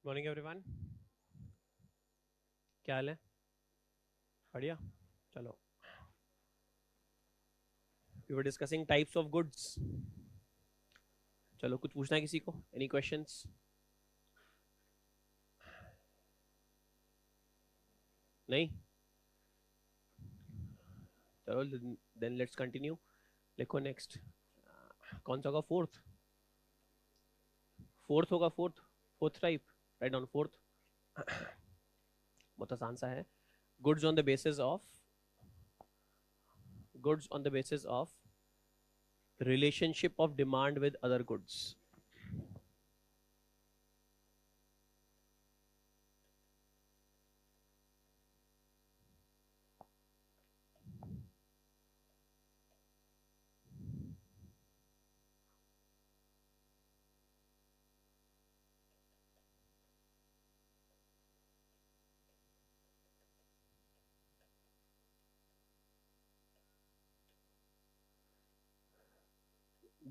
Morning everyone, क्या हाल है? बढ़िया। चलो, we were discussing types of goods. चलो, कुछ पूछना है किसी को? Any questions? नहीं? चलो देन लेट्स कंटिन्यू। लिखो नेक्स्ट। कौन सा होगा? फोर्थ? फोर्थ होगा। Fourth, fourth type. Right down fourth. बहुत आसान सा है। Goods on the basis of, goods on the basis of relationship of demand with other goods.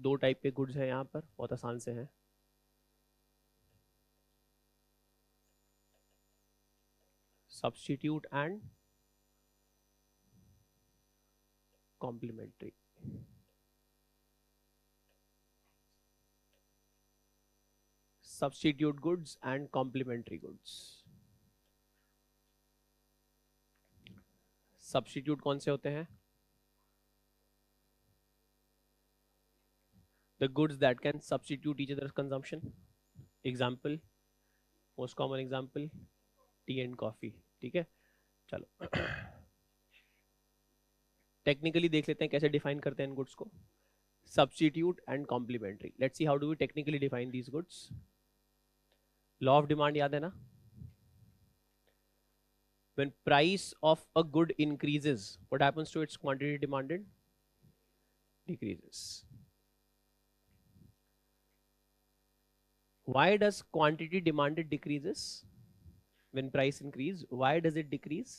दो टाइप के गुड्स हैं यहाँ पर, बहुत आसान से हैं। Substitute and complementary. Substitute goods and complementary goods. Substitute कौन से होते हैं? The goods that can substitute each other's consumption. Example, most common example, tea and coffee. ठीक है, चलो टेक्निकली देख लेते हैं कैसे डिफाइन करते हैं इन गुड्स को। Substitute and complementary. Let's see how do we technically define these goods. Law of demand याद है ना? When price of a good increases, what happens to its quantity demanded? Decreases. Why does quantity demanded decreases when price increase? Why does it decrease?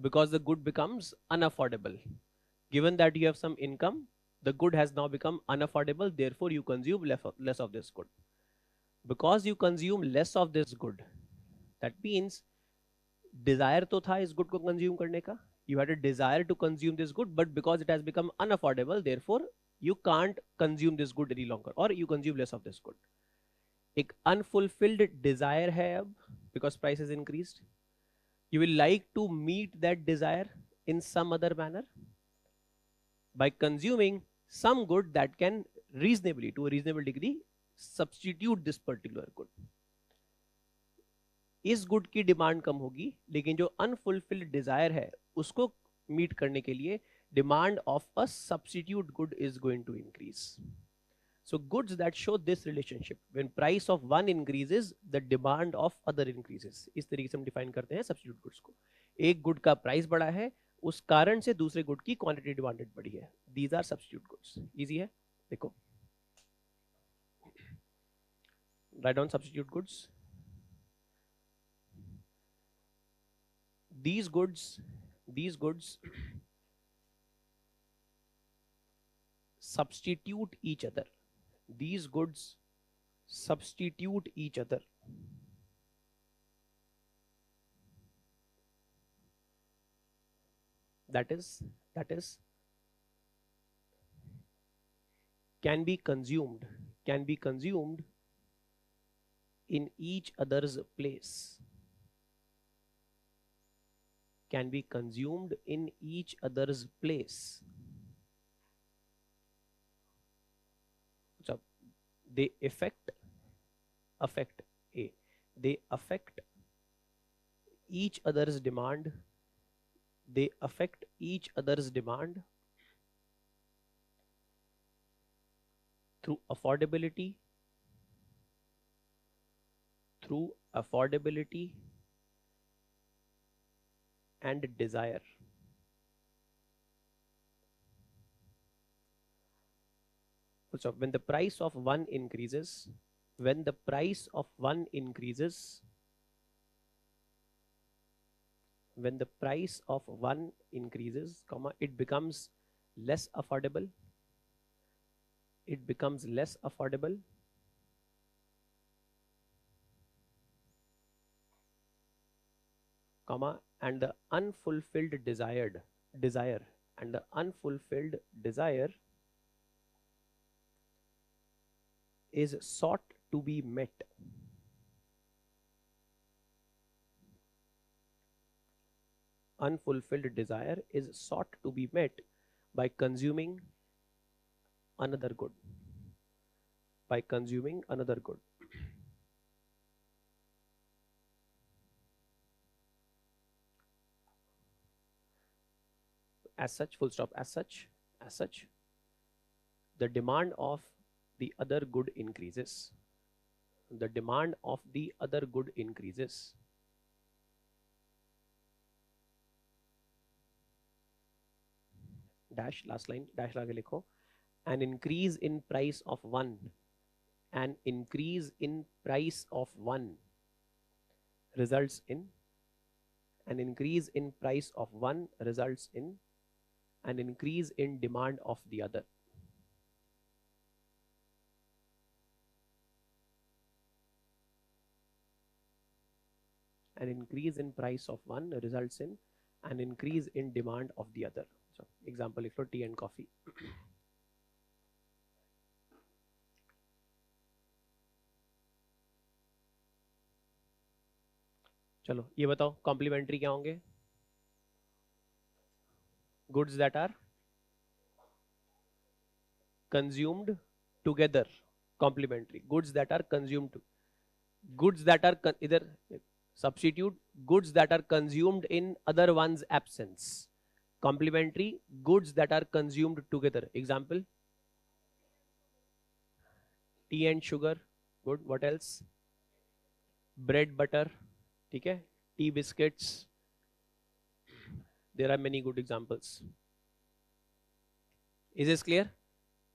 Because the good becomes unaffordable. Given that you have some income, the good has now become unaffordable, therefore you consume less of this good. Because you consume less of this good, that means desire तो था इस good को consume करने का. You had a desire to consume this good, but because it has become unaffordable, therefore you can't consume this good any longer, or you consume less of this good. एक unfulfilled desire है अब, because price has increased. You will like to meet that desire in some other manner by consuming some good that can reasonably, to a reasonable degree, substitute this particular good. इस good की demand कम होगी, लेकिन जो unfulfilled Dzire है उसको meet करने के लिए demand of a substitute good is going to increase. So goods that show this relationship, when price of one increases, the demand of other increases. इस तरीके से हम डिफाइन करते हैं सब्स्टिट्यूट गुड्स को. एक गुड का प्राइस बढ़ा है, उस कारण से दूसरे गुड की क्वांटिटी डिमांडेड बढ़ी है. These are substitute goods. Easy है, देखो. Write down substitute goods. These goods substitute each other. These goods substitute each other. That is can be consumed in each other's place. Can be consumed in each other's place. So they affect they affect each other's demand. They affect each other's demand through affordability and desire. So when the price of one increases, comma, it becomes less affordable. comma, and the unfulfilled desire and the unfulfilled desire is sought to be met. Unfulfilled desire is sought to be met by consuming another good. By consuming another good. As such, full stop, as such, the demand of the other good increases. The demand of the other good increases. Dash, last line, dash lage likho. An increase in price of one. An increase in price of one results in. An increase in price of one results in an increase in demand of the other. An increase in price of one results in an increase in demand of the other. So, example लिख लो, tea and coffee. चलो ये बताओ complementary क्या होंगे? Goods that are consumed together. Complementary. Goods that are consumed. Goods that are either substitute goods that are consumed in other one's absence. Complementary, goods that are consumed together. Example, tea and sugar. Good. What else? Bread, butter. Okay. Tea, biscuits. There are many good examples. Is this clear?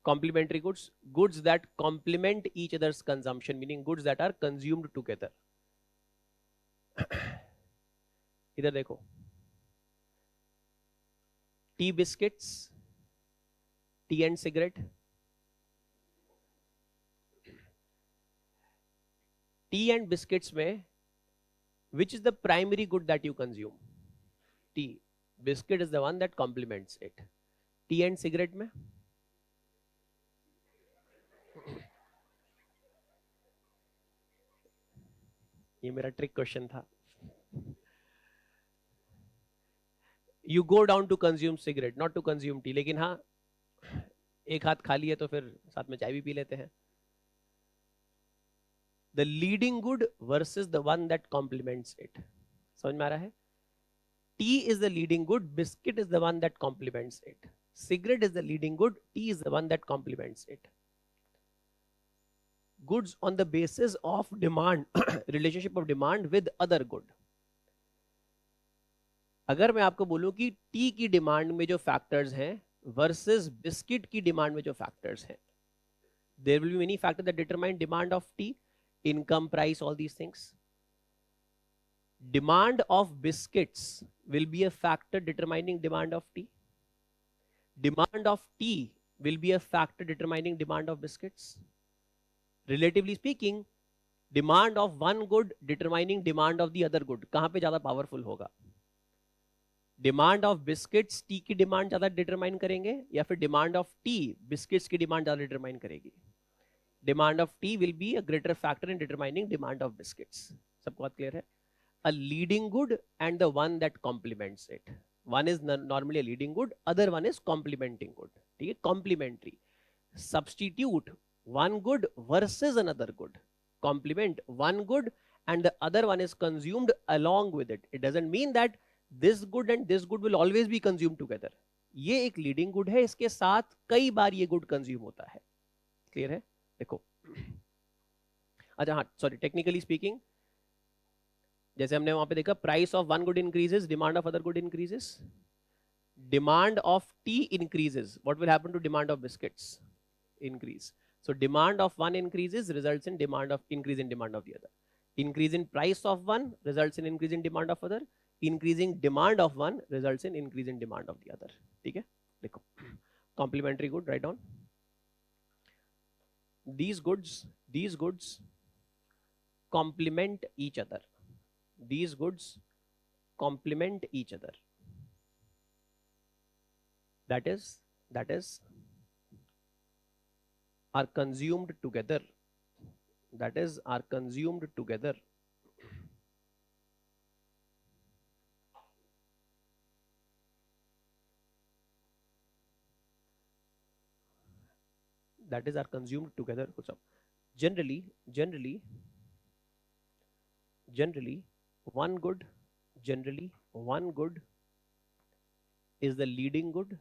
Complementary goods, goods that complement each other's consumption, meaning goods that are consumed together. इधर देखो, tea, biscuits, tea and cigarette. Tea and biscuits में, which is the primary good that you consume? Tea. Biscuit is the one that complements it. Tea and cigarette में? ये मेरा trick question था. You go down to consume cigarette, not to consume tea. लेकिन हाँ, एक हाथ खाली है तो फिर साथ में चाय भी पी लेते हैं. The leading good versus the one that complements it. समझ में आ रहा है? Tea is the leading good, biscuit is the one that complements it. Cigarette is the leading good, tea is the one that complements it. Goods on the basis of demand, relationship of demand with other good. अगर मैं आपको बोलूं कि T की demand में जो factors हैं versus biscuit की डिमांड में जो फैक्टर्स हैं, there will be many factors that determine demand of tea, income, price, all these things. Demand of biscuits will be a factor determining demand of tea. Demand of tea will be a factor determining demand of biscuits. Relatively speaking, demand of one good determining demand of the other good. कहाँ पे ज़्यादा powerful होगा? Demand of biscuits tea की demand ज़्यादा determine करेंगे या फिर demand of tea biscuits की demand ज़्यादा determine करेगी? Demand of tea will be a greater factor in determining demand of biscuits. सबको बात clear है? A leading good and the one that complements it. One is normally a leading good, other one is complementing good. ठीक है? Complementary. Substitute one good versus another good. Complement one good and the other one is consumed along with it. It doesn't mean that this good and this good will always be consumed together. ये एक leading good है, इसके साथ कई बार ये good consume होता है. Clear है? देखो. अच्छा हाँ, sorry, technically speaking, जैसे हमने वहां पे देखा, price of one good increases, demand of other good increases. Demand of tea increases, what will happen to demand of biscuits? Increase. So demand of one increases results in demand of increase in demand of the other. Increase in price of one results in increase in demand of other. Increasing demand of one results in increase in demand of the other. ठीक है, देखो, complementary good, write down. these goods complement each other. These goods complement each other. That is are consumed together. That is are consumed together. That is are consumed together. What's up? Generally, one good, generally one good is the leading good,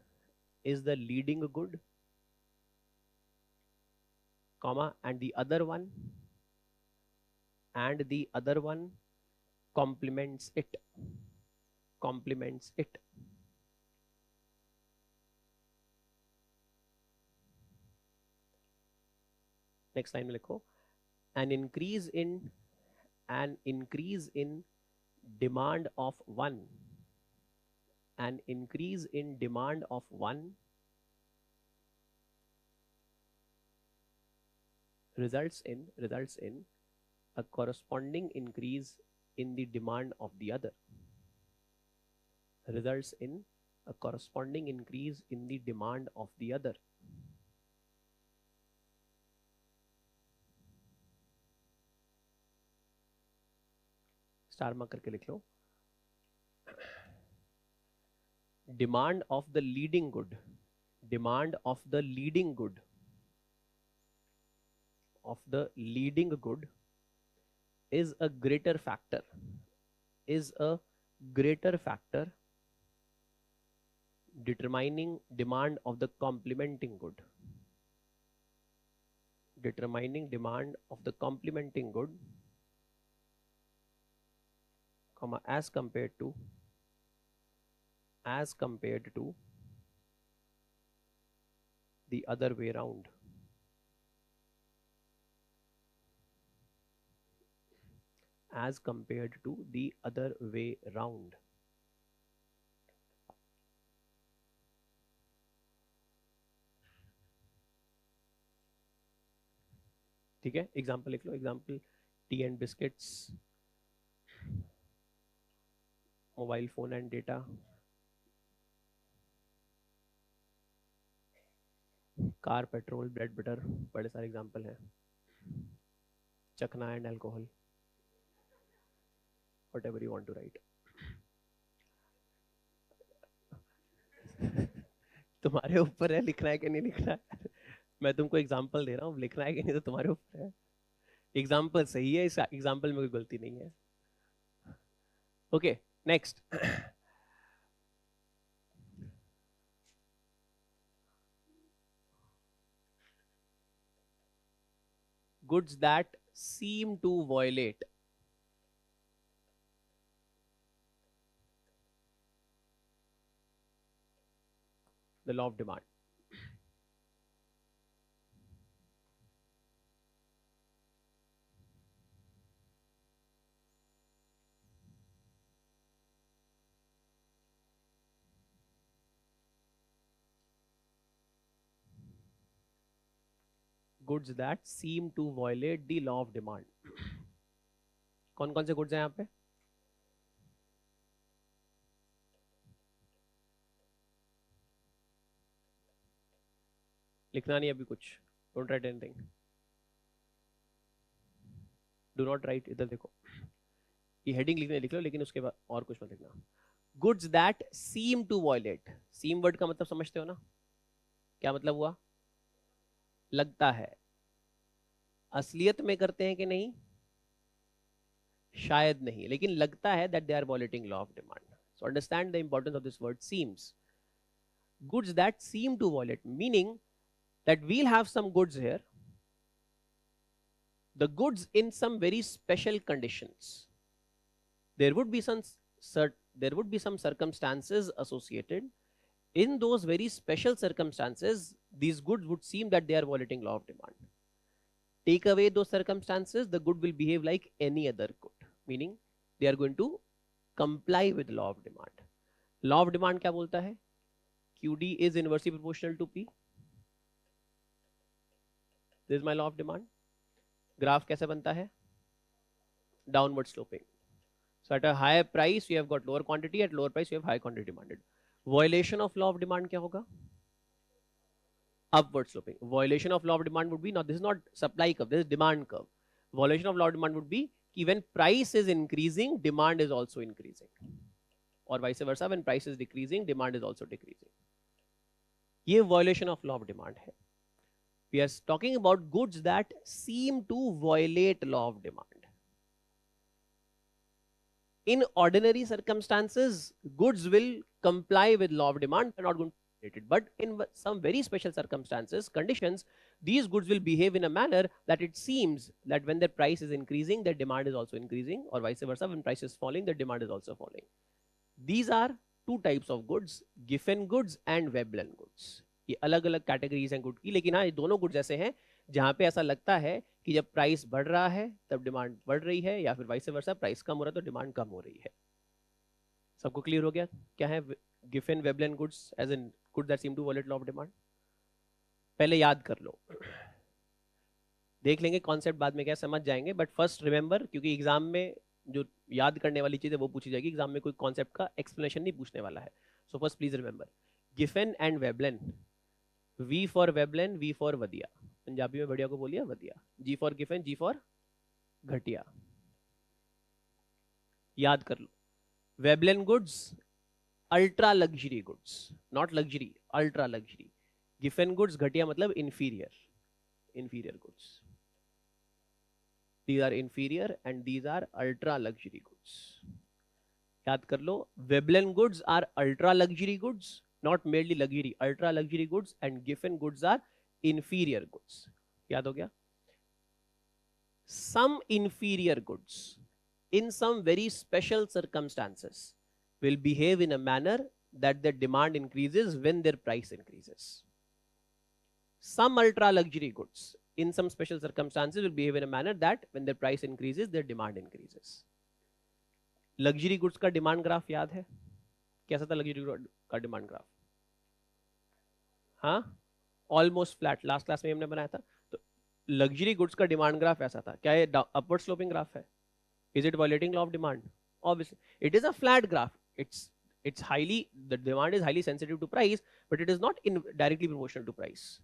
comma, and the other one complements it. Next line में लिखो, an increase in demand of one, results in a corresponding increase in the demand of the other. Results in a corresponding increase in the demand of the other. Star mark करके लिख लो. Demand of the leading good is a greater factor determining demand of the complementing good. Comma, as compared to the other way round. As compared to the other way round. ठीक है, example लिख लो. Example, tea and biscuits, mobile phone and data, car, petrol, bread butter, बड़े सारे example हैं. चखना and alcohol, whatever you want to write. तुम्हारे ऊपर है लिखना है कि नहीं लिखना है. मैं तुमको एग्जाम्पल दे रहा हूँ, लिखना है कि नहीं तो तुम्हारे ऊपर है. एग्जाम्पल सही है, इस एग्जाम्पल में कोई गलती नहीं है. Okay, next. Goods that seem to violate the law of demand. Goods that seem to violate the law of demand. कौन कौन से गुड्स हैं यहाँ पे? लिखना नहीं अभी कुछ. Don't write anything. Do not right. इधर देखो, ये हेडिंग लिखने लिख लो, लेकिन उसके बाद और कुछ मत लिखना. Goods that seem to violate. Seem word का मतलब समझते हो ना? क्या मतलब हुआ? लगता है. असलियत में करते हैं कि नहीं? शायद नहीं, लेकिन लगता है that they are violating law of demand. So understand the importance of this word seems. Goods that seem to violate, meaning that we'll have some goods here, the goods in some very special conditions. There would be some circumstances associated. In those very special circumstances, these goods would seem that they are violating law of demand. Take away those circumstances, the good will behave like any other good, meaning they are going to comply with law of demand. Law of demand क्या बोलता है? QD is inversely proportional to P. This is my law of demand. Graph कैसे बनता है? Downward sloping. So at a higher price, you have got lower quantity. At lower price, you have high quantity demanded. Violation of law of demand क्या होगा? Upward sloping. Violation of law of demand would be, now this is not supply curve, this is demand curve. Violation of law of demand would be when price is increasing, demand is also increasing. Or vice versa, when price is decreasing, demand is also decreasing. ये violation of law of demand है. We are talking about goods that seem to violate law of demand. In ordinary circumstances, goods will comply with law of demand, they're not going to violate it. But in some very special circumstances, conditions, these goods will behave in a manner that it seems that when their price is increasing, their demand is also increasing, or vice versa, when price is falling, their demand is also falling. These are two types of goods, Giffen goods and Veblen goods. ये अलग अलग categories हैं good की, लेकिन हाँ ये दोनों goods ऐसे हैं जहां पे ऐसा लगता है कि जब प्राइस बढ़ रहा है तब डिमांड बढ़ रही है, या फिर वाइस वर्सा प्राइस कम हो रहा है तो डिमांड कम हो रही है. सबको क्लियर हो गया क्या है Giffen Veblen goods as an good that seem to violate law of demand? पहले याद कर लो, देख लेंगे कॉन्सेप्ट बाद में क्या समझ जाएंगे, बट फर्स्ट रिमेंबर, क्योंकि एग्जाम में जो याद करने वाली चीज है वो पूछी जाएगी, एग्जाम में कोई कॉन्सेप्ट का एक्सप्लेनेशन नहीं पूछने वाला है. So first please remember Giffen and Veblen. V for Veblen, V for वदिया. पंजाबी में बढ़िया को बोलिए वदिया. G for Giffen, G for घटिया. याद कर लो. Veblen goods ultra luxury goods, not luxury, ultra luxury. Giffen goods घटिया मतलब inferior, inferior goods. These are inferior and these are ultra luxury goods. याद कर लो, Veblen goods are ultra luxury goods, not merely luxury, ultra luxury goods, and Giffen goods are inferior goods. याद हो गया? Some inferior goods in some very special circumstances will behave in a manner that their demand increases when their price increases. Some ultra luxury goods in some special circumstances will behave in a manner that when their price increases, their demand increases. Luxury goods का demand graph याद है? कैसा था luxury का demand graph? हाँ, almost flat. Last class में हमने बनाया था. तो लग्जरी गुड्स का डिमांड ग्राफ ऐसा था. क्या ये अपवर्ड स्लोपिंग ग्राफ है? Is it violating law of demand? Obviously it is a flat graph. it's highly, the demand is highly sensitive to price, but it is not in directly proportional to price.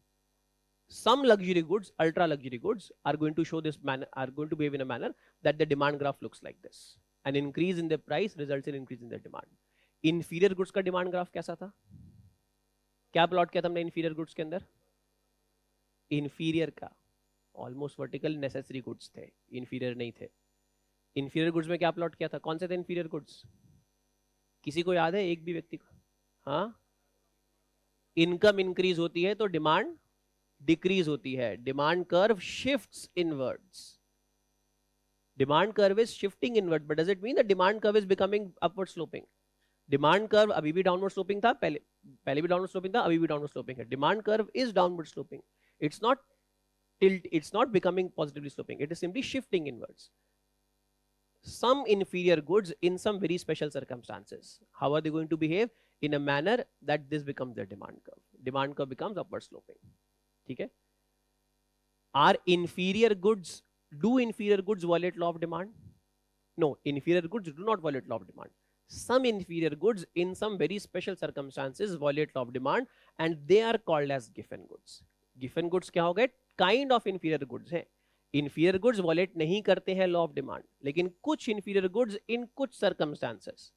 Some luxury goods, ultra luxury goods, are going to show this manner, are going to behave in a manner that the demand graph looks like this. An increase in the price results in increase in the demand. Inferior goods का demand graph कैसा था? क्या plot किया था हमने inferior goods के अंदर? Inferior का ऑलमोस्ट वर्टिकल नेसेसरी गुड्स थे, इंफीरियर नहीं थे. इंफीरियर गुड्स में क्या प्लॉट किया था? कौन से थे इंफीरियर गुड्स? किसी को याद है? एक भी व्यक्ति को? हाँ, इनकम इंक्रीज होती है तो डिमांड डिक्रीज होती है. Demand curve shifts inwards. Demand curve is shifting inward, but does it mean the demand curve is becoming upward sloping? Demand curve अभी भी डाउनवर्ड स्लोपिंग था, पहले भी डाउनवर्ड स्लोपिंग था, अभी भी डाउनवर्ड स्लोपिंग है. Demand curve is downward sloping. It's not tilt, it's not becoming positively sloping, it is simply shifting inwards. Some inferior goods in some very special circumstances, how are they going to behave? In a manner that this becomes their demand curve. Demand curve becomes upward sloping. ठीक है? Are inferior goods, do inferior goods violate law of demand? No, inferior goods do not violate law of demand. Some inferior goods in some very special circumstances violate law of demand and they are called as Giffen goods. Giffen goods क्या हो गए? Kind of inferior goods हैं. Inferior goods violate नहीं करते हैं law of demand, लेकिन कुछ inferior goods in कुछ circumstances.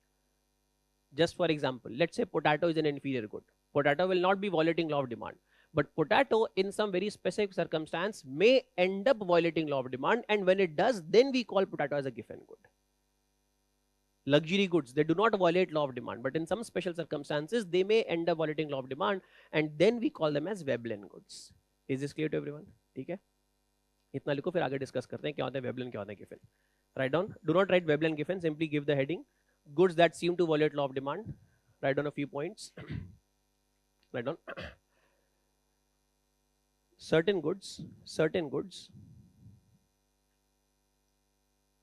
Just for example, let's say potato is an inferior good. Potato will not be violating law of demand, but potato in some very specific circumstance may end up violating law of demand, and when it does, then we call potato as a Giffen good. Luxury goods, they do not violate law of demand, but in some special circumstances, they may end up violating law of demand, and then we call them as Veblen goods. Is this clear to everyone? ठीक है? इतना लिखो, फिर आगे discuss करते हैं क्या होता है Veblen, क्या होता है Giffen. Write down. Do not write Veblen, Giffen. Simply give the heading. Goods that seem to violate law of demand. Write down a few points. Write down. Certain goods,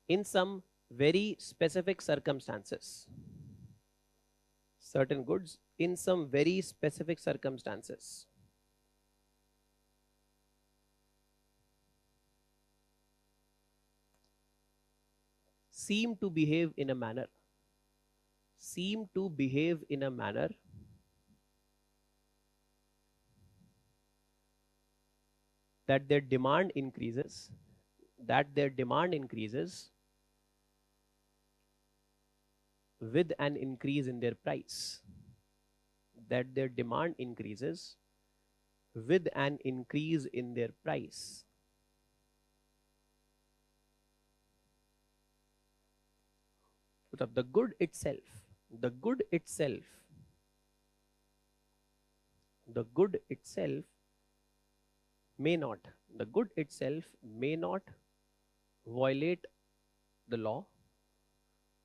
in some very specific circumstances. Certain goods in some very specific circumstances. seem to behave in a manner that their demand increases with an increase in their price, that their demand increases with an increase in their price. The good itself may not violate the law.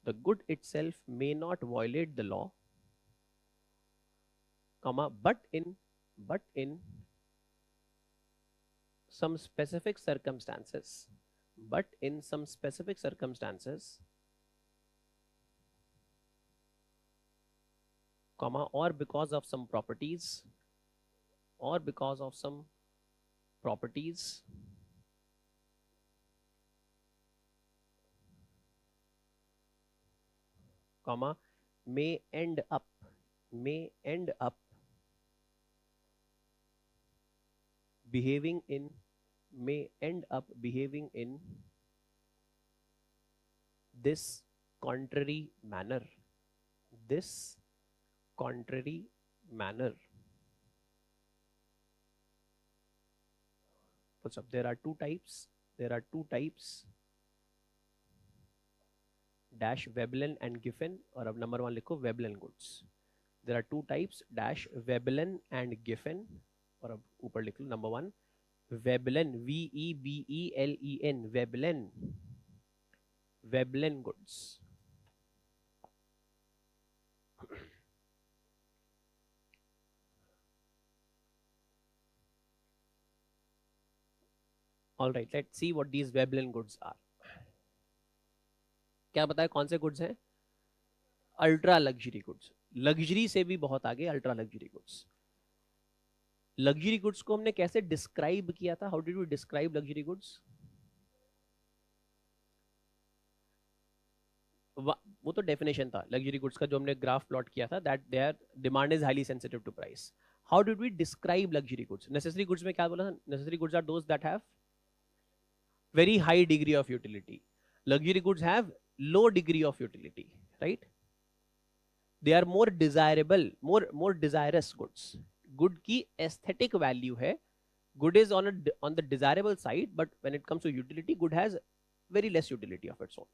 The good itself may not violate the law, comma, but in some specific circumstances, comma, or because of some properties, comma, may end up behaving in this contrary manner. What's up? There are two types dash Veblen and Giffen, और अब number 1 लिखो Veblen goods. There are two types dash Veblen and Giffen, और अब ऊपर लिख लो number 1 Veblen, Veblen, Veblen goods. All right, let's see what these Veblen goods are. क्या पता है कौन से गुड्स हैं? Ultra luxury goods. लग्जरी से भी बहुत आगे ultra luxury goods. Luxury goods को हमने कैसे डिस्क्राइब किया था? How did we describe luxury goods? वो तो डेफिनेशन था लग्जरी गुड्स का जो हमने ग्राफ प्लॉट किया था, that their demand is highly sensitive to price. How did we describe luxury goods? Necessary goods में क्या बोला था? Necessary goods are those that have very high degree of utility. Luxury goods have low degree of utility, right? They are more desirable, more desirous goods. Good की aesthetic value है. Good is on the desirable side, but when it comes to utility, good has very less utility of its own.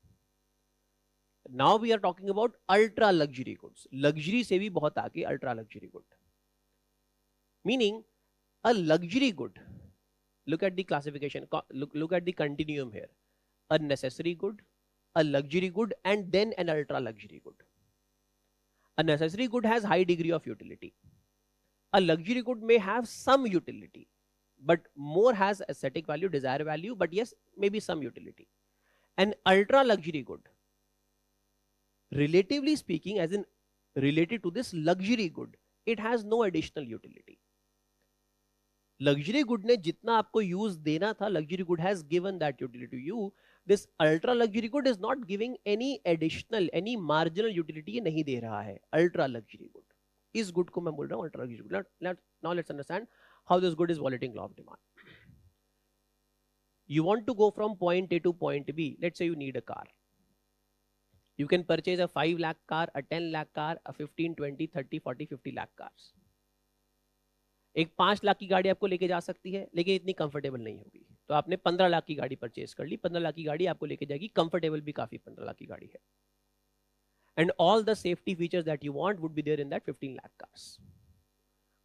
Now we are talking about ultra luxury goods. Luxury से भी बहुत आगे ultra luxury good. Meaning a luxury good. Look at the classification, look at the continuum here. A necessary good, a luxury good, and then an ultra luxury good. A necessary good has high degree of utility. A luxury good may have some utility, but more has aesthetic value, desire value, but yes, maybe some utility. An ultra luxury good, relatively speaking, as in related to this luxury good, it has no additional utility. Luxury good ने जितना आपको use देना था, luxury good has given that utility to you. This ultra luxury good is not giving any additional, any marginal utility, ये नहीं दे रहा है. अल्ट्रा लग्जरी गुड, इस गुड को मैं बोल रहा हूं ultra luxury good. Now let's understand how this good is violating law of demand. You want to go from point A to point B. Let's say you need a car. You can purchase a 5 lakh car, a 10 lakh car, a 15, 20, 30, 40, 50 lakh cars. एक 5 लाख की गाड़ी आपको लेके जा सकती है, लेकिन इतनी कंफर्टेबल नहीं होगी. तो आपने 15 लाख की गाड़ी परचेज कर ली. 15 लाख की गाड़ी आपको लेके जाएगी, कंफर्टेबल भी काफी 15 लाख की गाड़ी है. And all the safety features that you want would be there in that 15 lakh cars.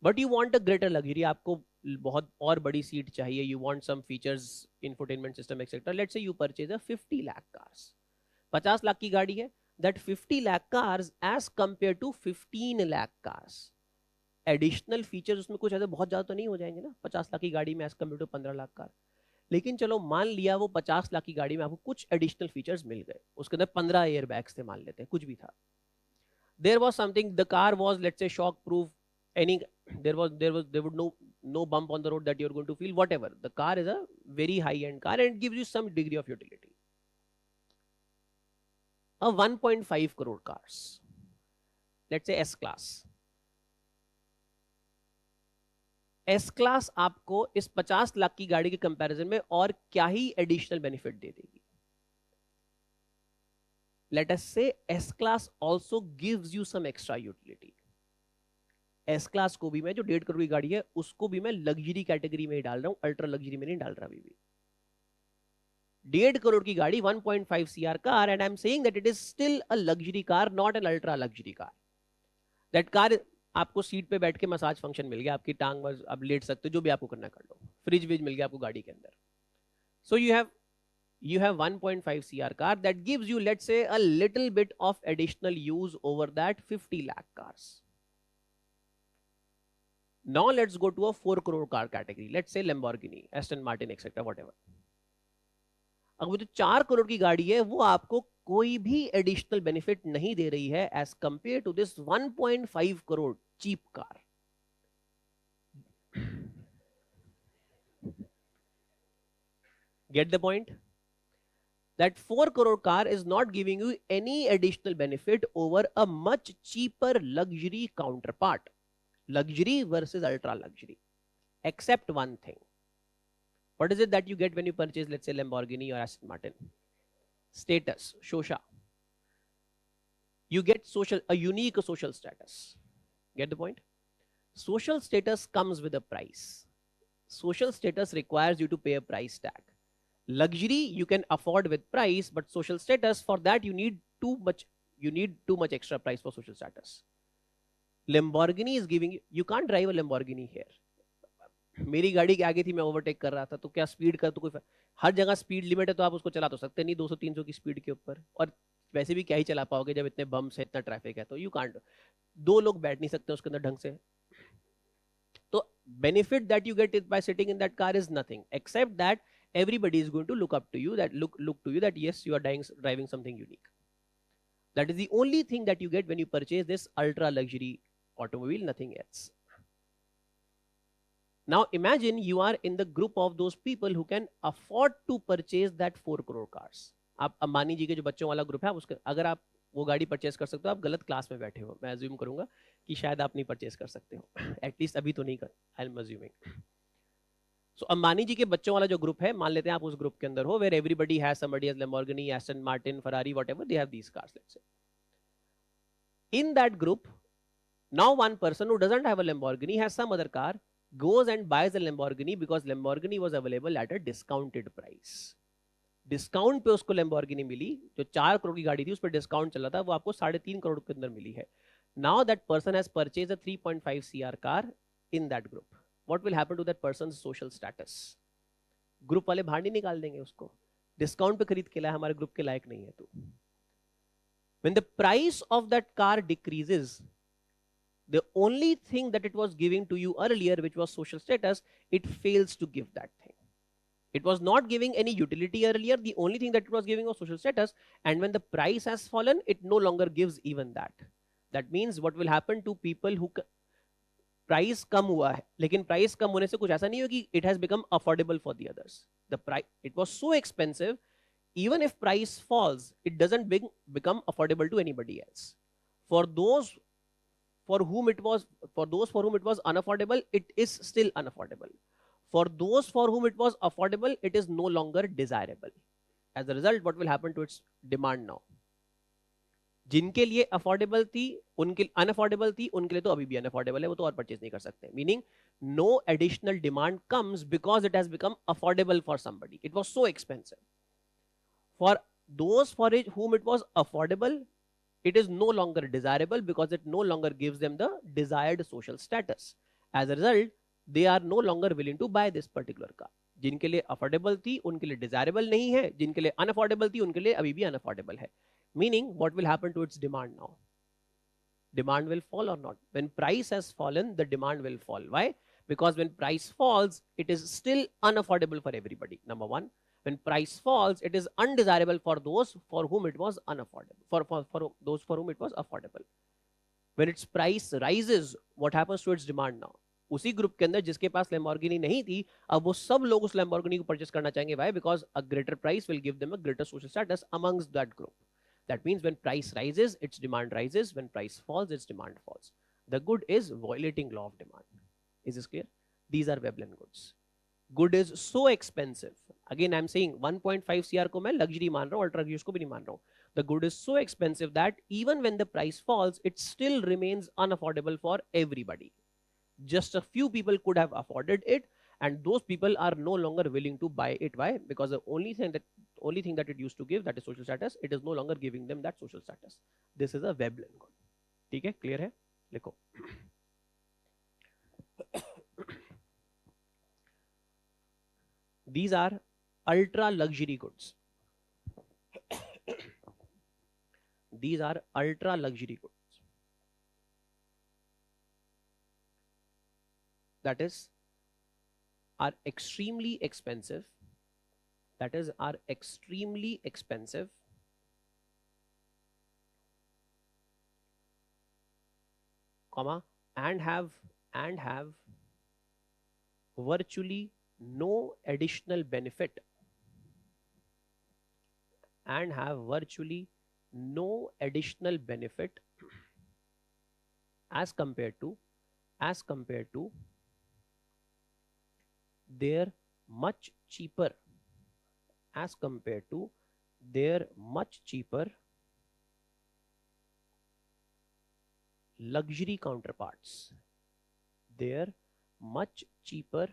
But you want a greater luxury, आपको बहुत और बड़ी सीट चाहिए. You want some features, infotainment system etcetera. Let's say you purchase a 50 lakh cars. 50 lakh की गाड़ी है. That 50 lakh cars as compare to 15 lakh cars, additional features उसमें कुछ ऐसे बहुत ज्यादा तो नहीं हो जाएंगे ना 50 लाख की गाड़ी में as compare to 15 lakh car. लेकिन चलो मान लिया वो 50 लाख की गाड़ी में आपको कुछ एडिशनल फीचर्स मिल गए. उसके अंदर 15 एयर बैग्स थे, मान लेते हैं, कुछ भी था. There was something, the car was let's say shock proof, any there would no bump on the road that you're going to feel, whatever. The car is a very high end car and it gives you some degree of utility. a 1.5 crore cars, let's say S class. S class आपको इस 50 लाख की गाड़ी के comparison में और क्या ही additional benefit दे देगी. Let us say S class also gives you some extra utility. S class को भी मैं, जो 1.5 करोड़ की गाड़ी है, उसको भी मैं लग्जरी कैटेगरी में ही डाल रहा हूं, अल्ट्रा लग्जरी में नहीं डाल रहा अभी भी. 1.5 करोड़ की गाड़ी 1.5 CR car, and I am saying that it is still a luxury car, not an ultra luxury car. That car, आपको सीट पे बैठ के मसाज फंक्शन मिल गया, आपकी टांग पर आप लेट सकते हो, जो भी आपको करना कर लो. फ्रिज विज मिल गया आपको गाड़ी के अंदर. सो you have 1.5 CR car that gives you, let's say, a little bit of additional use over that 50 lakh cars. Now let's go to a 4 crore car category. Let's say Lamborghini, Aston Martin, etc. whatever. अब वो जो 4 करोड़ की गाड़ी है, वो आपको कोई भी एडिशनल बेनिफिट नहीं दे रही है as compare to this 1.5 crore cheap car. Get the point? That 4 crore car is not giving you any additional benefit over a much cheaper luxury counterpart. Luxury versus ultra luxury. Except one thing. What is it that you get when you purchase, let's say, Lamborghini or Aston Martin? Status, Shosha. You get a unique social status. Get the point? Social status comes with a price. Social status requires you to pay a price tag. Luxury you can afford with price, but social status, for that you need too much extra price for social status. Lamborghini is giving you can't drive a Lamborghini here. मेरी गाड़ी के आगे थी, मैं overtake कर रहा था, तो क्या स्पीड का तो कोई, हर जगह स्पीड लिमिट है, तो आप उसको चला तो सकते नहीं 200-300 की स्पीड के ऊपर, और वैसे भी क्या ही चला पाओगे जब इतने बम्स है, इतना ट्रैफिक है, तो यू कांट. 2 लोग बैठ नहीं सकते उसके अंदर ढंग से. तो benefit that you get bye sitting in that car is nothing accept that everybody is going to look up to you, that look to you that yes, you are driving something unique. That is the only thing that you get when you purchase this ultra luxury automobile, nothing else. Now imagine you are in the group of those people who can afford to purchase that 4 crore cars. आप अंबानी जी के जो बच्चों वाला group है, उसके अगर आप वो गाड़ी परचेस कर सकते हो, आप गलत क्लास में बैठे हो. मैं अज्यूम करूंगा कि शायद आप नहीं परचेस कर सकते हो, एटलीस्ट अभी तो नहीं कर, I am assuming. So, Ambani ji के बच्चों वाला जो ग्रुप है, मान लेते हैं आप उस ग्रुप के अंदर हो, where everybody has somebody has Lamborghini, Aston Martin, Ferrari, whatever, they have these cars, let's say. In that group, now one person who doesn't have a Lamborghini, has some other car, goes and buys a Lamborghini because Lamborghini was available at a discounted price. Discount पे उसको Lamborghini मिली, जो 4 करोड़ की गाड़ी थी उस पर discount चला था, वो आपको 3.5 करोड़ के अंदर मिली है. Now that person has purchased a 3.5 CR car in that group. What will happen to that person's social status? Group वाले बाहर नहीं निकाल देंगे उसको, डिस्काउंट पे खरीद के लाया, हमारे ग्रुप के लायक नहीं है तू. When the price of that car decreases, the only thing that it was giving to you earlier, which was social status, it fails to give that thing. It was not giving any utility earlier. The only thing that it was giving was social status, and when the price has fallen, it no longer gives even that. That means what will happen to people who price कम हुआ है, लेकिन price कम होने से कुछ ऐसा नहीं हो कि it has become affordable for the others. The price, it was so expensive, even if price falls, it doesn't become affordable to anybody else. For those for whom it was unaffordable, it is still unaffordable. For those for whom it was affordable, it is no longer desirable. As a result, what will happen to its demand now? जिनके लिए affordable थी, उनके unaffordable थी, उनके लिए तो अभी भी अनअफोर्डेबल है, वो तो और परचेज नहीं कर सकते. Meaning no additional demand comes because it has become affordable for somebody. It was so expensive. For those for whom it was affordable, it is no longer desirable because it no longer gives them the desired social status. As a result, they are no longer willing to buy this particular car. जिनके लिए affordable थी उनके लिए desirable नहीं है, जिनके लिए unaffordable थी उनके लिए अभी भी अनअफोर्डेबल है. Meaning, what will happen to its demand now? Demand will fall or not? When price has fallen, the demand will fall. Why? Because when price falls, it is still unaffordable for everybody. Number one. When price falls, it is undesirable for those for whom it was unaffordable. For those for whom it was affordable. When its price rises, what happens to its demand now? उसी group के अंदर जिसके पास Lamborghini नहीं थी, अब वो सब लोग उस Lamborghini को परचेस करना चाहेंगे. Why? Because a greater price will give them a greater social status amongst that group. That means when price rises, its demand rises. When price falls, its demand falls. The good is violating law of demand. Is this clear? These are Veblen goods. Good is so expensive. Again, I'm saying 1.5 CR को मैं luxury मान रहा हूँ, ultra luxury को भी नहीं मान रहा हूँ. The good is so expensive that even when the price falls, it still remains unaffordable for everybody. Just a few people could have afforded it, and those people are no longer willing to buy it. Why? Because the only thing that it used to give, that is social status, it is no longer giving them that social status. This is a Veblen good. ठीक है? Clear है? लिखो. These are ultra luxury goods. These are ultra luxury goods. That is, are extremely expensive. That is, are extremely expensive. Comma, and have virtually no additional benefit. And have virtually no additional benefit as compared to their much cheaper, as compared to their much cheaper luxury counterparts. Their much cheaper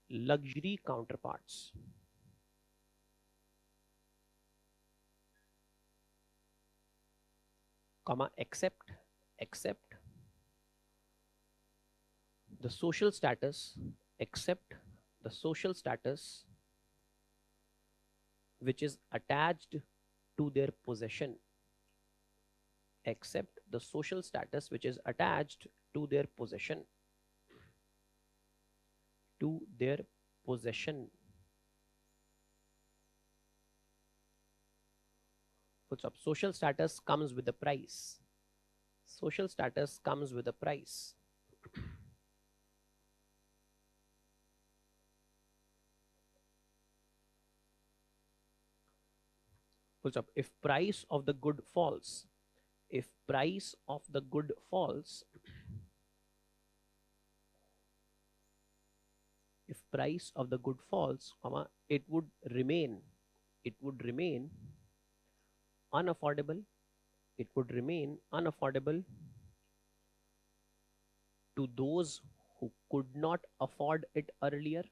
luxury counterparts. Comma, except the social status, except the social status which is attached to their possession, except the social status which is attached to their possession, to their possession. What's up? Social status comes with a price. Social status comes with a price. What's up? If price of the good falls, if price of the good falls, if price of the good falls, comma, it would remain unaffordable, it would remain unaffordable to those who could not afford it earlier.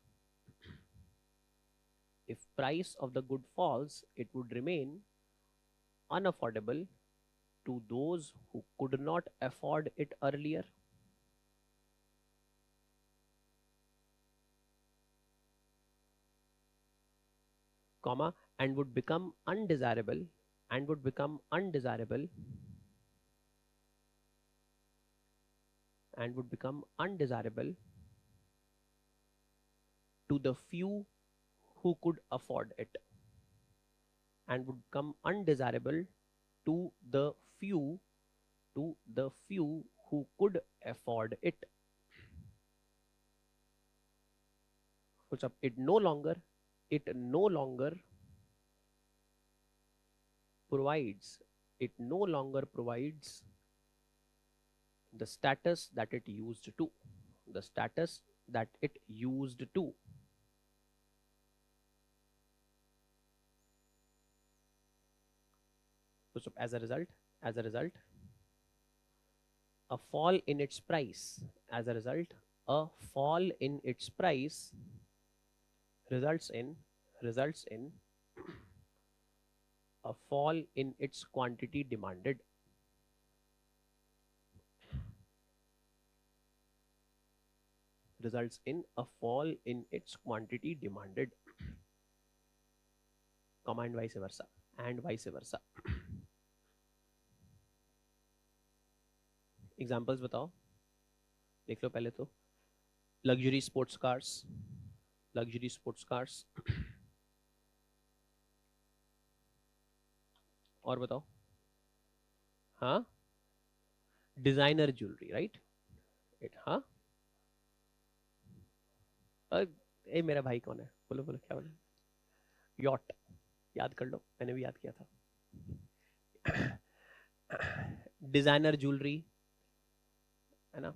If price of the good falls, it would remain unaffordable to those who could not afford it earlier. Comma, and would become undesirable, and would become undesirable, and would become undesirable to the few who could afford it, and would become undesirable to the few who could afford it. What's up? It no longer provides the status that it used to, the status that it used to. So as a result, a fall in its price, as a result, a fall in its price results in a fall in its quantity demanded. Results in a fall in its quantity demanded. Comma, and vice versa. And vice versa. Examples बताओ, देख लो पहले तो. Luxury sports cars, और बताओ. हाँ, designer jewellery, right. हाँ, ए मेरा भाई कौन है? बोलो क्या बोलो. यॉट, याद कर लो, मैंने भी याद किया था. डिजाइनर ज्वेलरी, है ना,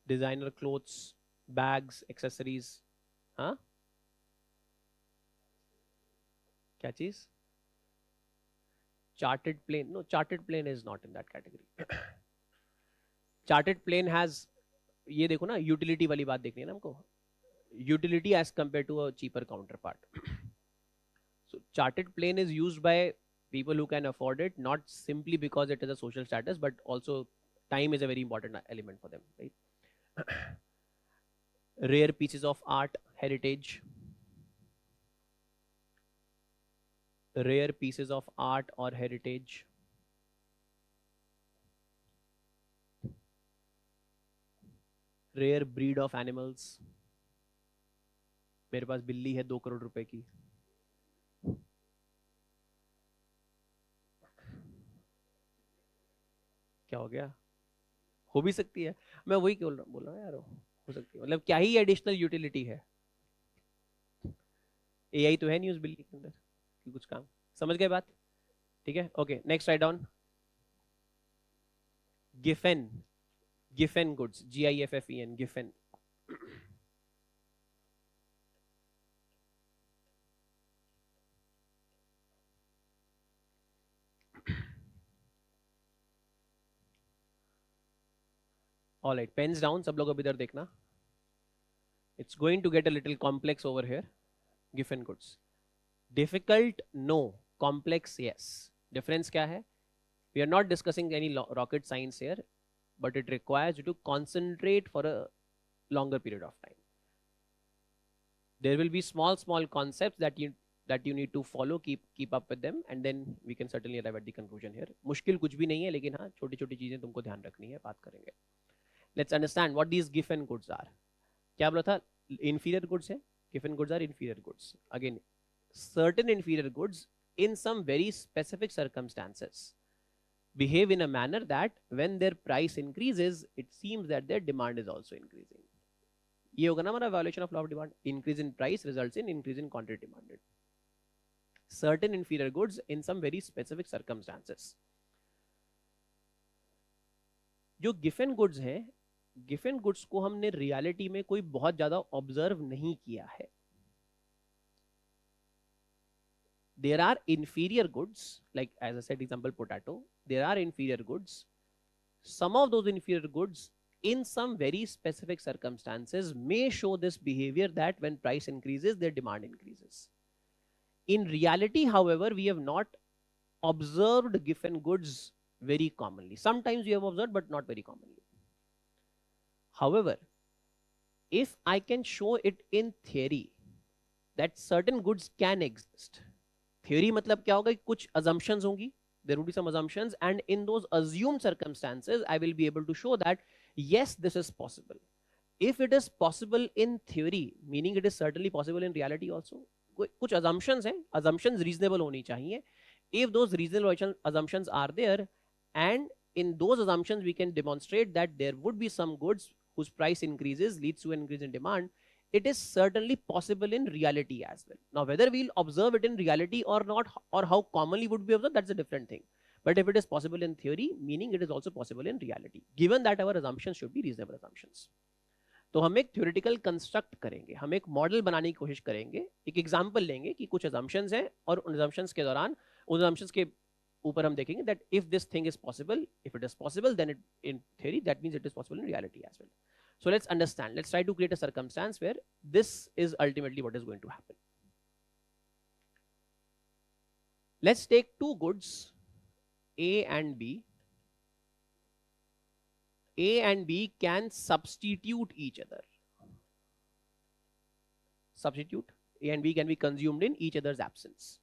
डिजाइनर क्लोथ्स, बैग्स, एक्सेसरीज। हाँ, क्या चीज? Chartered plane? No, chartered plane is not in that category. Chartered plane has, ये देखो ना, यूटिलिटी वाली बात देखनी है ना हमको, utility as compare to a cheaper counterpart. So chartered plane is used by people who can afford it, not simply because it is a social status, but also time is a very important element for them, right? Rare pieces of art, heritage. Rare pieces of art or heritage. Rare breed of animals. मेरे पास बिल्ली है 2 करोड़ रुपए की। क्या हो गया? हो भी सकती है, मैं वही बोल रहा हूँ यार, हो सकती है, मतलब क्या ही एडिशनल यूटिलिटी है। एआई तो है नहीं उस बिल्ली के अंदर कि कुछ काम, समझ गए बात? ठीक है, okay, next right down. Giffen, Giffen goods, GIFFEN, Giffen. Alright, pens down, सब लोग अब इधर देखना। It's going to get a little complex over here. Giffen goods, difficult no, complex yes. Difference क्या है? We are not discussing any rocket science here, but it requires you to concentrate for a longer period of time. There will be small concepts that you need to follow, keep up with them, and then we can certainly arrive at the conclusion here. मुश्किल कुछ भी नहीं है, लेकिन हाँ, छोटी छोटी चीजें तुमको ध्यान रखनी है, बात करेंगे। Let's understand what these giffen goods are. क्या बोला था? Inferior goods है, giffen goods are inferior goods. Again, certain inferior goods in some very specific circumstances behave in a manner that when their price increases, it seems that their demand is also increasing. ये होगा ना हमारा violation of law of demand. Increase in price results in increase in quantity demanded. Certain inferior goods in some very specific circumstances. जो giffen goods हैं, giffen goods को हमने reality में कोई बहुत ज्यादा observe नहीं किया है. There are inferior goods, like as I said, example potato. There are inferior goods. Some of those inferior goods in some very specific circumstances may show this behavior that when price increases, their demand increases. In reality, however, we have not observed giffen goods very commonly. Sometimes we have observed, but not very commonly. However, if I can show it in theory that certain goods can exist, theory मतलब क्या होगा? कुछ assumptions होंगी, there would be some assumptions, and in those assumed circumstances I will be able to show that yes, this is possible. If it is possible in theory, meaning it is certainly possible in reality also. कुछ assumptions हैं, assumptions reasonable होनी चाहिए. If those reasonable assumptions are there, and in those assumptions we can demonstrate that there would be some goods whose price increases leads to an increase in demand, it is certainly possible in reality as well. Now, whether we'll observe it in reality or not, or how commonly would be observed, that's a different thing. But if it is possible in theory, meaning it is also possible in reality, given that our assumptions should be reasonable assumptions. तो हम एक theoretical construct करेंगे, हम एक model बनाने की कोशिश करेंगे, एक एग्जांपल लेंगे कि कुछ assumptions हैं, और उन assumptions के दौरान उन assumptions के ऊपर हम देखेंगे that if this thing is possible, if it is possible, then it, in theory, that means it is possible in reality as well. So let's understand, let's try to create a circumstance where this is ultimately what is going to happen. Let's take two goods, A and B. A and B can substitute each other. Substitute. A and B can be consumed in each other's absence.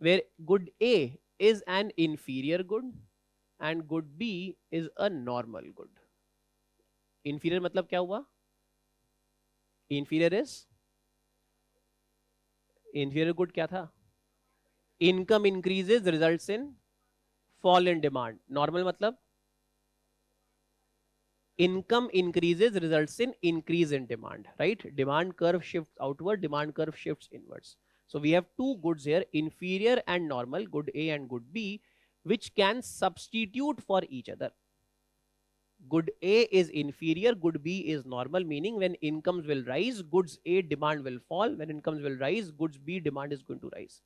Where good A is an inferior good and good B is a normal good. Inferior मतलब क्या हुआ? Inferior is? Inferior good क्या था? Income increases results in fall in demand. Normal मतलब? Income increases results in increase in demand, right? Demand curve shifts outward, demand curve shifts inwards. So we have two goods here, inferior and normal, good A and good B, which can substitute for each other. Good A is inferior, good B is normal, meaning when incomes will rise, goods A demand will fall. When incomes will rise, goods B demand is going to rise.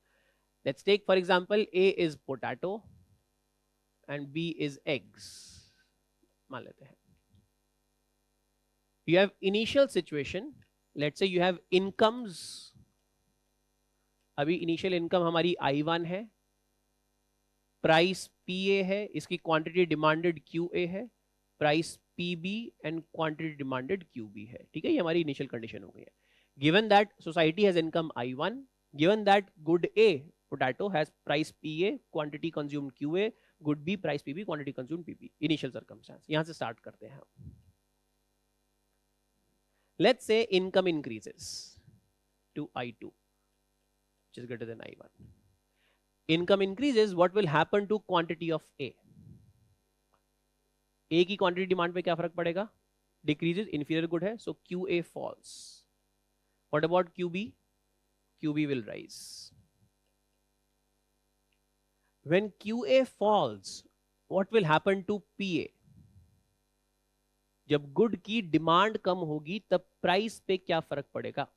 Let's take, for example, A is potato and B is eggs. मान लेते हैं. You have initial situation. Let's say you have incomes. अभी initial income हमारी I1 है, price PA है, इसकी quantity demanded QA है, price PB and quantity demanded QB है. ठीक है, ये हमारी इनिशियल कंडीशन हो गई है. Given that society has income I1, given that good A potato has price PA, quantity consumed QA, good B price PB, quantity consumed PB. Initial circumstance. यहां से start करते हैं. Let's say income increases to I2, which is greater than I1. Income increases, what will happen to quantity of A? A की quantity demand पे क्या फर्क पड़ेगा? Decreases, inferior good है, so QA falls. What about QB? QB will rise. When QA falls, what will happen to PA? जब good की demand कम होगी तब प्राइस पे क्या फर्क पड़ेगा?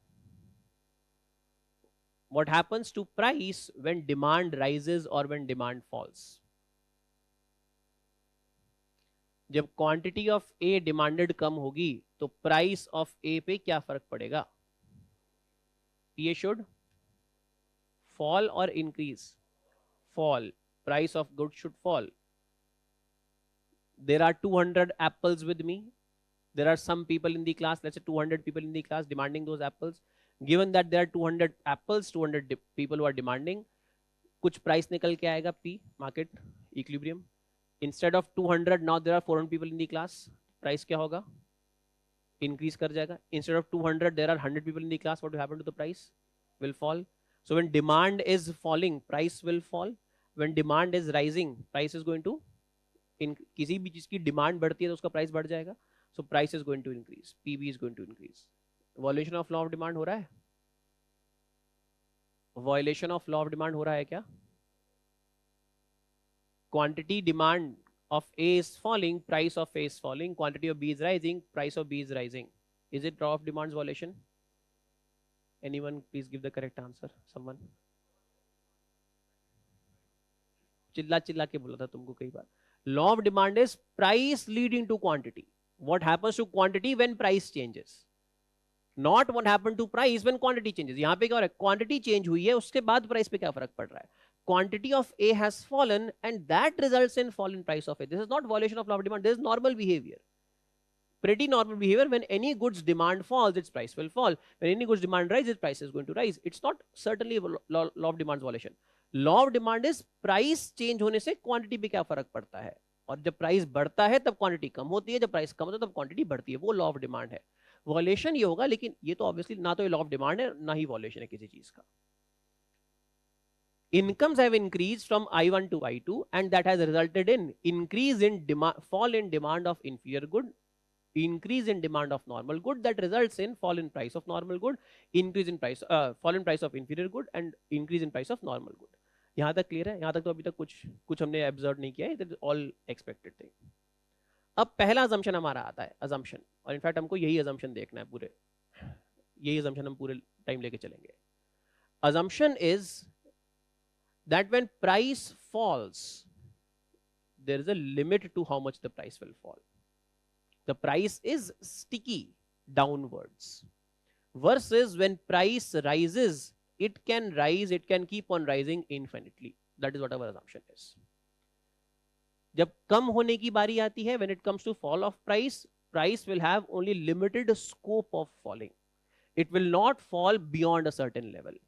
What happens to price when demand rises or when demand falls? जब quantity of A demanded कम होगी तो प्राइस ऑफ ए पे क्या फर्क पड़ेगा? PA should fall or increase? Fall. Price of goods should fall. There are 200 apples with me. There are some people in the class, let's say 200 people in the class demanding those apples. Given that there are 200 apples, 200 people who are demanding, कुछ price निकल के आएगा P, market equilibrium. Instead of 200, now there are 400 people in the class. Price क्या होगा? Increase कर जाएगा. Instead of 200, there are 100 people in the class. What will happen to the price? Will fall. So when demand is falling, price will fall. When demand is rising, price is going to किसी भी चीज की demand बढ़ती है तो उसका price बढ़ जाएगा. So price is going to increase. PB is going to increase. Violation of law of demand हो रहा है? Violation of law of demand हो रहा है क्या? Quantity demand of A is falling, price of A is falling, quantity of B is rising, price of B is rising. Is it law of demand's violation? Anyone please give the correct answer. Someone. चिल्ला चिल्ला के बोला था तुमको कई बार. Law of demand is price leading to quantity. What happens to quantity when price changes? Not what happened to price when quantity changes. यहाँ पे क्या हो रहा है? Quantity change हुई है, उसके बाद price पे क्या फर्क पड़ रहा है? Quantity of A has fallen and that results in fall in price of A. This is not violation of law of demand. This is normal behavior. Pretty normal behavior. When any goods demand falls, its price will fall. When any goods demand rises, price is going to rise. It's not certainly law of demand's violation. Law of demand is price change होने से quantity पे क्या फर्क पड़ता है? और जब price बढ़ता है तब क्वांटिटी कम होती है, जब प्राइस कम होता है तब क्वांटिटी बढ़ती है. वो लॉ ऑफ डिमांड है. वॉल्यूशन ये होगा, लेकिन ये तो ऑब्वियसली ना तो ये लॉ ऑफ डिमांड है ना ही वॉल्यूशन है किसी चीज का. Incomes have increased from I1 to I2 and that has resulted in increase in demand, fall in demand of inferior good, increase in demand of normal good, that results in fall in price of normal good, increase in price, fall in price of inferior good and increase in price of normal good. यहाँ तक clear है? यहाँ तक तो अभी तक कुछ हमने ऑब्जर्व नहीं किया है. It is all expected thing. अब पहला अजम्पशन हमारा आता है, अजम्पशन, और इनफैक्ट हमको यही अजम्पशन देखना है पूरे, यही अजम्पशन हम पूरे टाइम लेके चलेंगे. Assumption is that when price falls there is a limit to how much the price will fall. The price is sticky downwards versus when price rises, it can rise, it can keep on rising infinitely. That is what our assumption is. जब कम होने की बारी आती है, when it comes to fall of price, price will have only limited scope of falling. It will not fall beyond a certain level.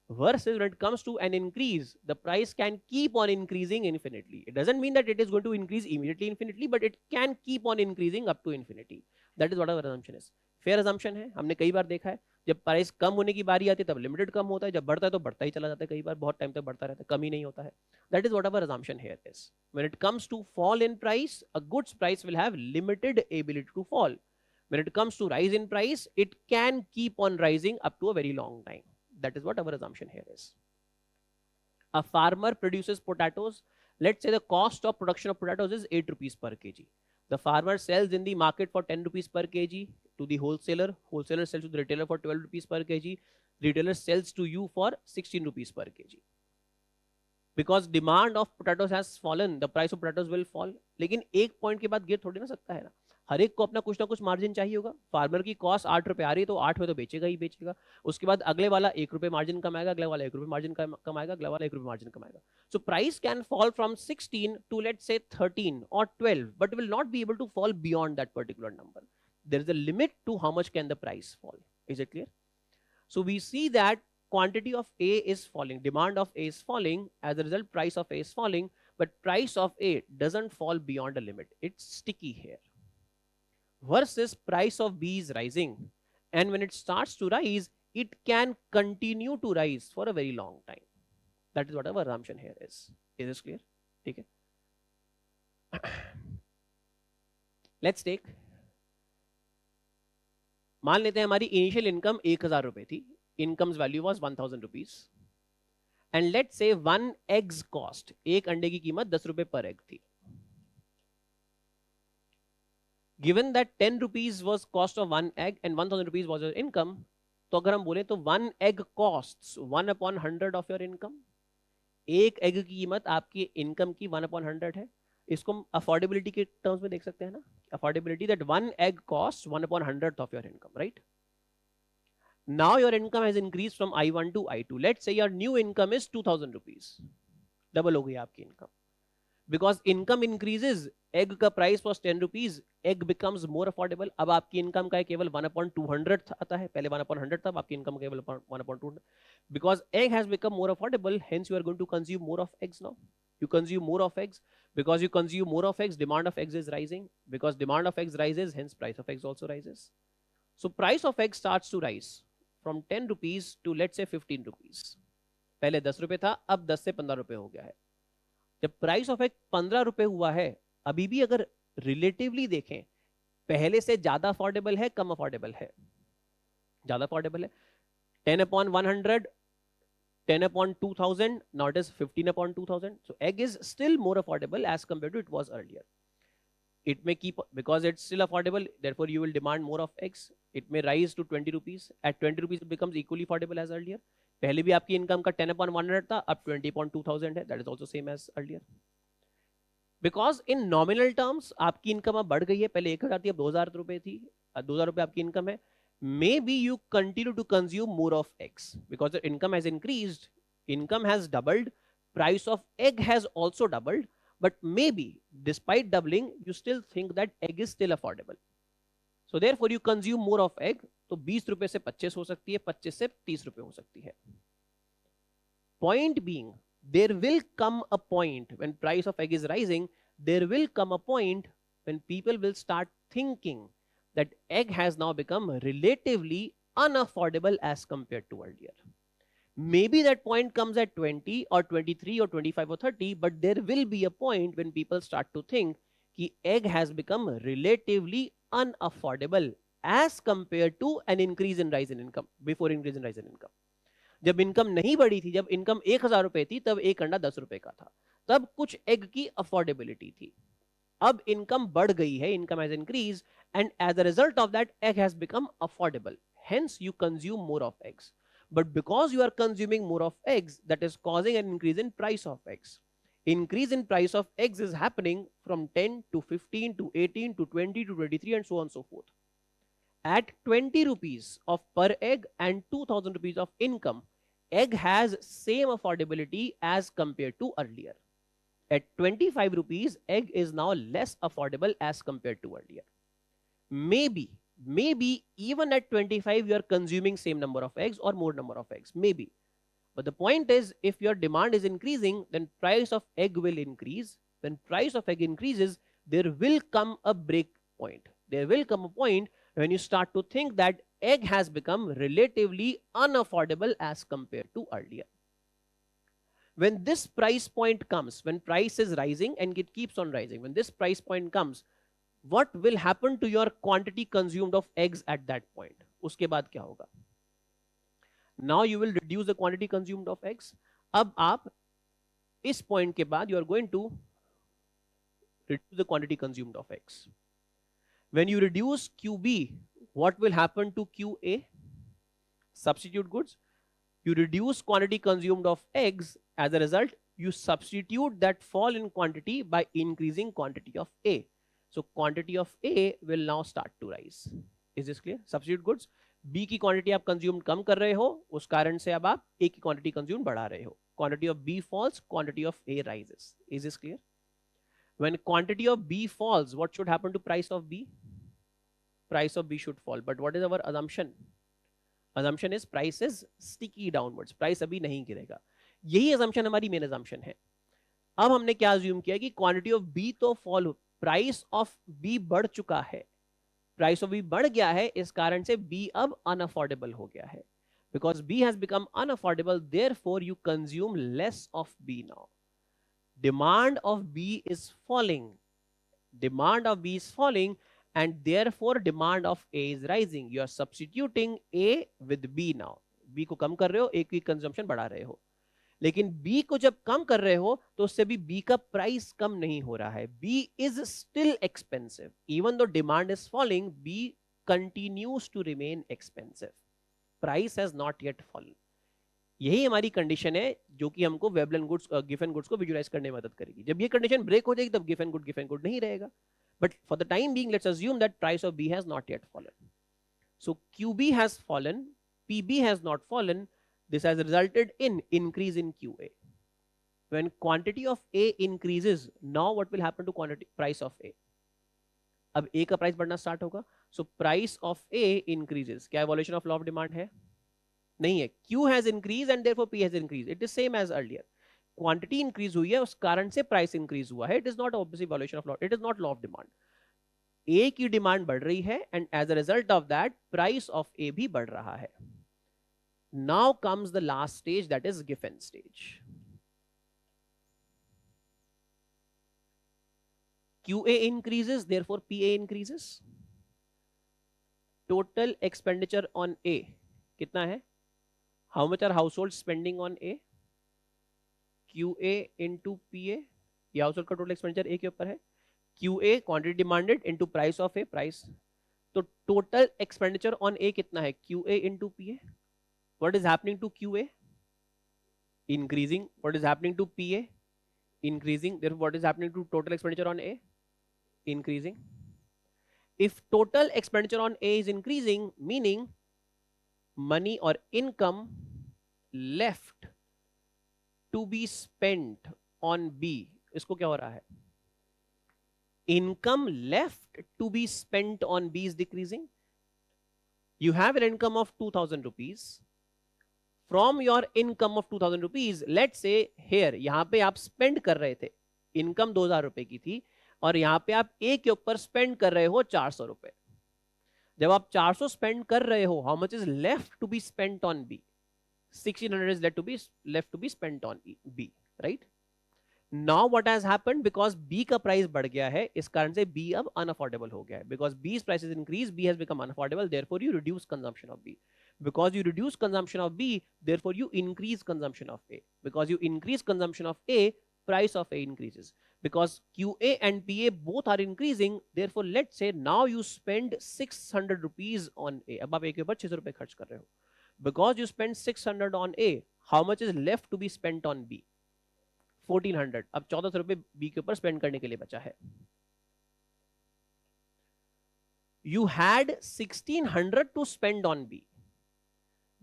Versus when it comes to an increase, the price can keep on increasing infinitely. It doesn't mean that it is going to increase immediately infinitely, but it can keep on increasing up to infinity. That is what our assumption is. Fair assumption है. हमने कई बार देखा है जब price कम होने की बारी आती है तब लिमिटेड कम होता है, जब बढ़ता है तो बढ़ता ही चला जाता है, कई बार बहुत टाइम तक बढ़ता रहता है, कम ही नहीं होता है. That is what our assumption here is. When it comes to fall in price, a goods price will have limited ability to fall. When it comes to rise in price, it can keep on rising up to a very long time. That is what our assumption here is. A farmer produces potatoes. Let's say the cost of production of potatoes is 8 rupees per kg. The farmer sells in the market for 10 rupees per kg to the wholesaler. Wholesaler sells to the retailer for 12 rupees per kg. Retailer sells to you for 16 rupees per kg. Because demand of potatoes has fallen, the price of potatoes will fall. लेकिन एक point के बाद गिर थोड़ी ना सकता है ना. हर एक को अपना कुछ ना कुछ मार्जिन चाहिए होगा. फार्मर की कॉस्ट 8 रुपए आ रही है तो 8 में तो बेचेगा ही बेचेगा. उसके बाद अगले वाला 1 रुपए मार्जिन कमाएगा, अगले वाला 1 रुपए मार्जिन कमाएगा, अगले वाला 1 रुपए मार्जिन कमाएगा. So price can fall from 16 to let's say 13 or 12, but will not be able to fall beyond that particular number. There is a limit to how much can the price fall. Is it clear? So we see that quantity of A is falling, demand of A is falling, as a result price of A is falling, but price of A doesn't fall beyond a limit. It's sticky here. Versus price of B is rising, and when it starts to rise, it can continue to rise for a very long time. That is what our assumption here is. Is this clear? Okay. Let's take, मान लेते हैं हमारी initial income 1000 रुपए थी. Income's value was 1000 rupees. And let's say one egg's cost, एक अंडे की कीमत 10 रुपए per egg थी. Given that 10 rupees was cost of one egg and 1000 rupees was your income, तो अगर हम बोले तो one egg costs 1 upon 100 of your income. एक egg की कीमत आपकी income की 1 upon 100 है. इसको हम affordability के terms में देख सकते हैं ना. Affordability, that one egg costs 1 upon 100th of your income, right? Now your income has increased from I1 to I2. Let's say your new income is 2000 rupees. Double हो गई आपकी income. Because income increases, egg का price was 10 rupees, egg becomes more affordable. अब आपकी income का है केवल 1 upon 200 आता है. पहले 1 upon 100 था, आपकी income केवल 1 upon 200. Because egg has become more affordable, hence you are going to consume more of eggs now. You consume more of eggs. Because you consume more of eggs, demand of eggs is rising. Because demand of eggs rises, hence price of eggs also rises. So price of eggs starts to rise from 10 rupees to let's say 15 rupees. पहले 10 रुपए था, अब 10 से 15 रुपए हो गया है. जब प्राइस ऑफ एग 15 रुपए हुआ है, अभी भी अगर रिलेटिवली देखें, पहले से ज्यादा अफोर्डेबल है, कम अफोर्डेबल है? ज्यादा अफोर्डेबल है. 10 upon 100, 10 upon 2000, now it is 15 upon 2000. So egg is still more affordable as compared to it was earlier. It may keep, because it's still affordable, therefore you will demand more of eggs. It may rise to 20 rupees. At 20 rupees it becomes equally affordable as earlier. पहले भी आपकी income का 10 upon 100 था, अब 20 upon 2000 है. That is also same as earlier. Because in nominal terms आपकी income अब बढ़ गई है. पहले 1000 थी, अब 2000 रुपए थी. 2000 रुपए आपकी इनकम है. Maybe you continue to consume more of eggs because the income has increased. Income has doubled. Price of egg has also doubled. But maybe despite doubling, you still think that egg is still affordable. So therefore you consume more of egg. तो 20 रुपए से 25 हो सकती है, 25 से 30 रुपए हो सकती है. Point being, there will come a point when price of egg is rising, there will come a point when people will start thinking that egg has now become relatively unaffordable as compared to earlier. Maybe that point comes at 20 or 23 or 25 or 30, but there will be a point when people start to think that egg has become relatively unaffordable as compared to an increase in rise in income, before increase in rise in income. जब income नहीं बढ़ी थी, जब income 1000 रुपए थी, तब एक अंडा 10 रुपए का था, तब कुछ एग की अफोर्डेबिलिटी थी. अब इनकम बढ़ गई है, income has increase, and as a result of that, egg has become affordable. Hence you consume more of eggs. But because you are consuming more of eggs, that is causing an increase in price of eggs. Increase in price of eggs is happening from 10 to 15 to 18 to 20 to 23 and so on and so forth. At 20 rupees of per egg and 2000 rupees of income, egg has same affordability as compared to earlier. At 25 rupees, egg is now less affordable as compared to earlier. Maybe even at 25 you are consuming same number of eggs or more number of eggs, maybe. But the point is, if your demand is increasing, then price of egg will increase. When price of egg increases, there will come a break point. There will come a point when you start to think that egg has become relatively unaffordable as compared to earlier. When this price point comes, when price is rising and it keeps on rising, when this price point comes, what will happen to your quantity consumed of eggs at that point? उसके बाद क्या होगा? Now you will reduce the quantity consumed of eggs. अब आप इस point के बाद you are going to reduce the quantity consumed of eggs. When you reduce QB, what will happen to QA? Substitute goods. You reduce quantity consumed of eggs. As a result, you substitute that fall in quantity by increasing quantity of A. So quantity of A will now start to rise. Is this clear? Substitute goods. B की quantity आप consumed कम कर रहे हो, उस कारण से अब आप A की quantity consumed बढ़ा रहे हो. Quantity of B falls, quantity of A rises. Is this clear? When quantity of B falls, what should happen to price of B? Price of B should fall. But what is our assumption? Assumption is price is sticky downwards. Price अभी नहीं गिरेगा. यही assumption हमारी main assumption है. अब हमने क्या assume किया कि quantity of B तो fall हो, price of B बढ़ चुका है. Price of B बढ़ गया है, इस कारण से B अब unaffordable हो गया है. Because B has become unaffordable, therefore you consume less of B now. Demand of B is falling. Demand of B is falling, and therefore demand of A is rising. You are substituting A with B now. B को कम कर रहे हो, A की consumption बढ़ा रहे हो. लेकिन B को जब कम कर रहे हो तो उससे भी B का प्राइस कम नहीं हो रहा है. B is still expensive. Even though demand is falling, B continues to remain expensive. Price has not yet fallen. यही हमारी कंडीशन है जो कि हमको वेबलन गुड्स गिवन गुड्स को विजुअलाइज करने में मदद करेगी. जब ये कंडीशन ब्रेक हो जाएगी तब गिवन गुड नहीं रहेगा. But for the time being, let's assume that price of B has not yet fallen. So QB has fallen, PB has not fallen. This has resulted in increase in QA. When quantity of A increases, now what will happen to quantity price of A? अब A का price बढ़ना start होगा. So price of A increases. क्या evolution of law of demand है? नहीं है. Q has increased and therefore P has increased. It is same as earlier. Quantity increase हुई है, उस कारण से प्राइस इंक्रीज हुआ है. It is not obviously violation of law, it is not law of demand. A की demand बढ़ रही है and as a result of that price of A भी बढ़ रहा है. Now comes the last stage, that is given stage. QA increases, therefore PA increases. Total expenditure on A कितना है? How much are households spending on A? QA into PA. ये household का total expenditure A के ऊपर है. QA quantity demanded into price of A, price. तो total expenditure on A कितना है? QA into PA. What is happening to QA? Increasing. What is happening to PA? Increasing. Therefore what is happening to total expenditure on A? Increasing. If total expenditure on A is increasing, meaning money or income left to be spent on B, इसको क्या हो रहा है? Income left to be spent on B is decreasing. You have an income of 2000 rupees. From your income of 2000 rupees, let's say here, यहां पे आप spend कर रहे थे, income 2000 रुपए की थी, और यहां पे आप A के ऊपर spend कर रहे हो 400 रुपए. जब आप 400 spend कर रहे हो, how much is left to be spent on B? 1600 is left to be spent on B, right? Now what has happened, because B का प्राइस बढ़ गया है, इस कारण से B अब unaffordable हो गया है. Because B's prices increase, B has become unaffordable, therefore you reduce consumption of B. Because you reduce consumption of B, therefore you increase consumption of A. Because you increase consumption of A, price of A increases. Because QA and PA both are increasing, therefore let's say now you spend 600 rupees on A. अब आप A के ऊपर 600 रुपए खर्च कर रहे हो. Because you spend 600 on A, how much is left to be spent on B? 1400. अब 1400 रुपए B के ऊपर स्पेंड करने के लिए बचा है. You had 1600 to spend on B.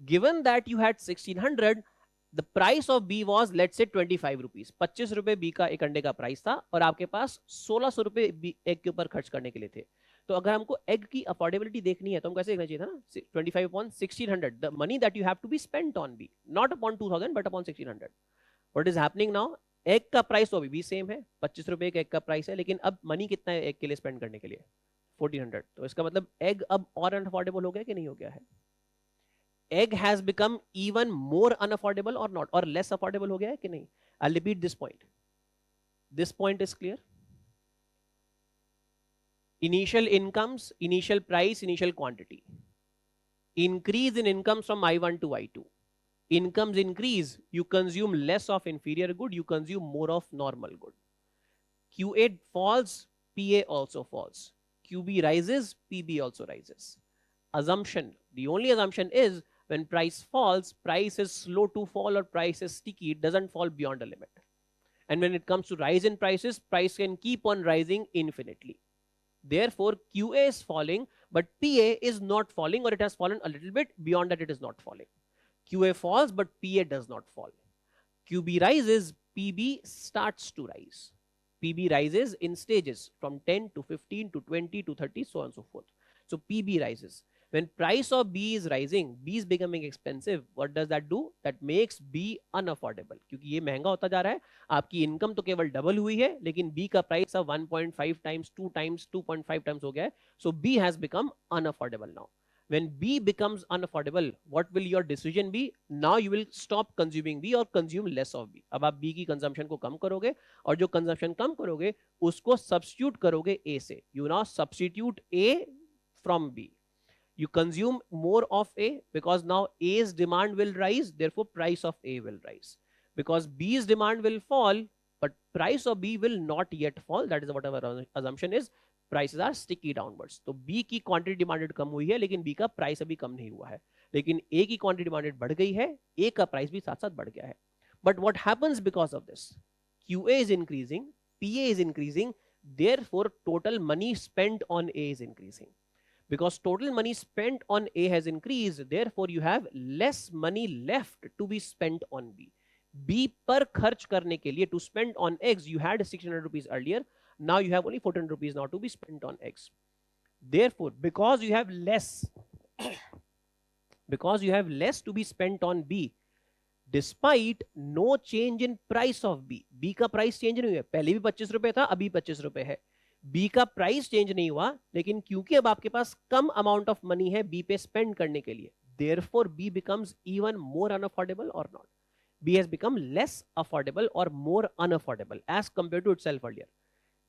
Given that you had 1600, the price of B was, let's say, 25 rupees. 25 रुपए B का एक अंडे का प्राइस था, और आपके पास 1600 रुपए एग के ऊपर खर्च करने के लिए थे. तो अगर हमको एग की अफोर्डेबिलिटी देखनी है तो हम कैसे देखना चाहिए था ना? 25 upon 1600, the money that you have to be spent on B, not upon 2000 but upon 1600. What is happening now? Egg का प्राइस तो अभी भी सेम है, 25 रुपए का एग का प्राइस है, लेकिन अब मनी कितना है एग के लिए स्पेंड करने के लिए? 1400. तो इसका मतलब एग अब और अनअफोर्डेबल हो गया कि नहीं हो गया है? Egg has become even more unaffordable or not, or less affordable हो गया है कि नहीं? I'll repeat this point. This point is clear. Initial incomes, initial price, initial quantity. Increase in incomes from I1 to I2. Incomes increase, you consume less of inferior good, you consume more of normal good. QA falls, PA also falls. QB rises, PB also rises. Assumption, the only assumption is when price falls, price is slow to fall or price is sticky, it doesn't fall beyond a limit. And when it comes to rise in prices, price can keep on rising infinitely. Therefore, QA is falling, but PA is not falling, or it has fallen a little bit. Beyond that, it is not falling. QA falls, but PA does not fall. QB rises, PB starts to rise. PB rises in stages from 10 to 15 to 20 to 30, so on and so forth. So PB rises. When price of B is rising, B is becoming expensive. What does that do? That makes B unaffordable. क्योंकि ये महंगा होता जा रहा है, आपकी income तो केवल डबल हुई है, लेकिन B का प्राइस अब 1.5 times, 2 times, 2.5 times हो गया है. So B has become unaffordable now. When B becomes unaffordable, what will your decision be? Now you will stop consuming B or consume less of B. अब आप B की consumption को कम करोगे और जो consumption कम करोगे उसको substitute करोगे A से. You now substitute A from B. You consume more of A because now A's demand will rise, therefore price of A will rise. Because B's demand will fall, but price of B will not yet fall. That is what our assumption is. Prices are sticky downwards. तो B की quantity demanded कम हुई है, लेकिन B का price अभी कम नहीं हुआ है. लेकिन A की quantity demanded बढ़ गई है, A का price भी साथ साथ बढ़ गया है. But what happens because of this? QA is increasing, PA is increasing, therefore total money spent on A is increasing. Because total money spent on A has increased, therefore you have less money left to be spent on B. B पर खर्च करने के लिए, to spend on X, you had 600 rupees earlier. Now you have only 400 rupees now to be spent on X. Therefore, because you have less to be spent on B, despite no change in price of B. B का price change नहीं हुआ, पहले भी 25 रुपए था, अभी 25 रुपए है. B का प्राइस चेंज नहीं हुआ, लेकिन क्योंकि अब आपके पास कम अमाउंट ऑफ मनी है B पे स्पेंड करने के लिए, therefore B becomes even more unaffordable or not. B has become less affordable or more unaffordable as compared to itself earlier.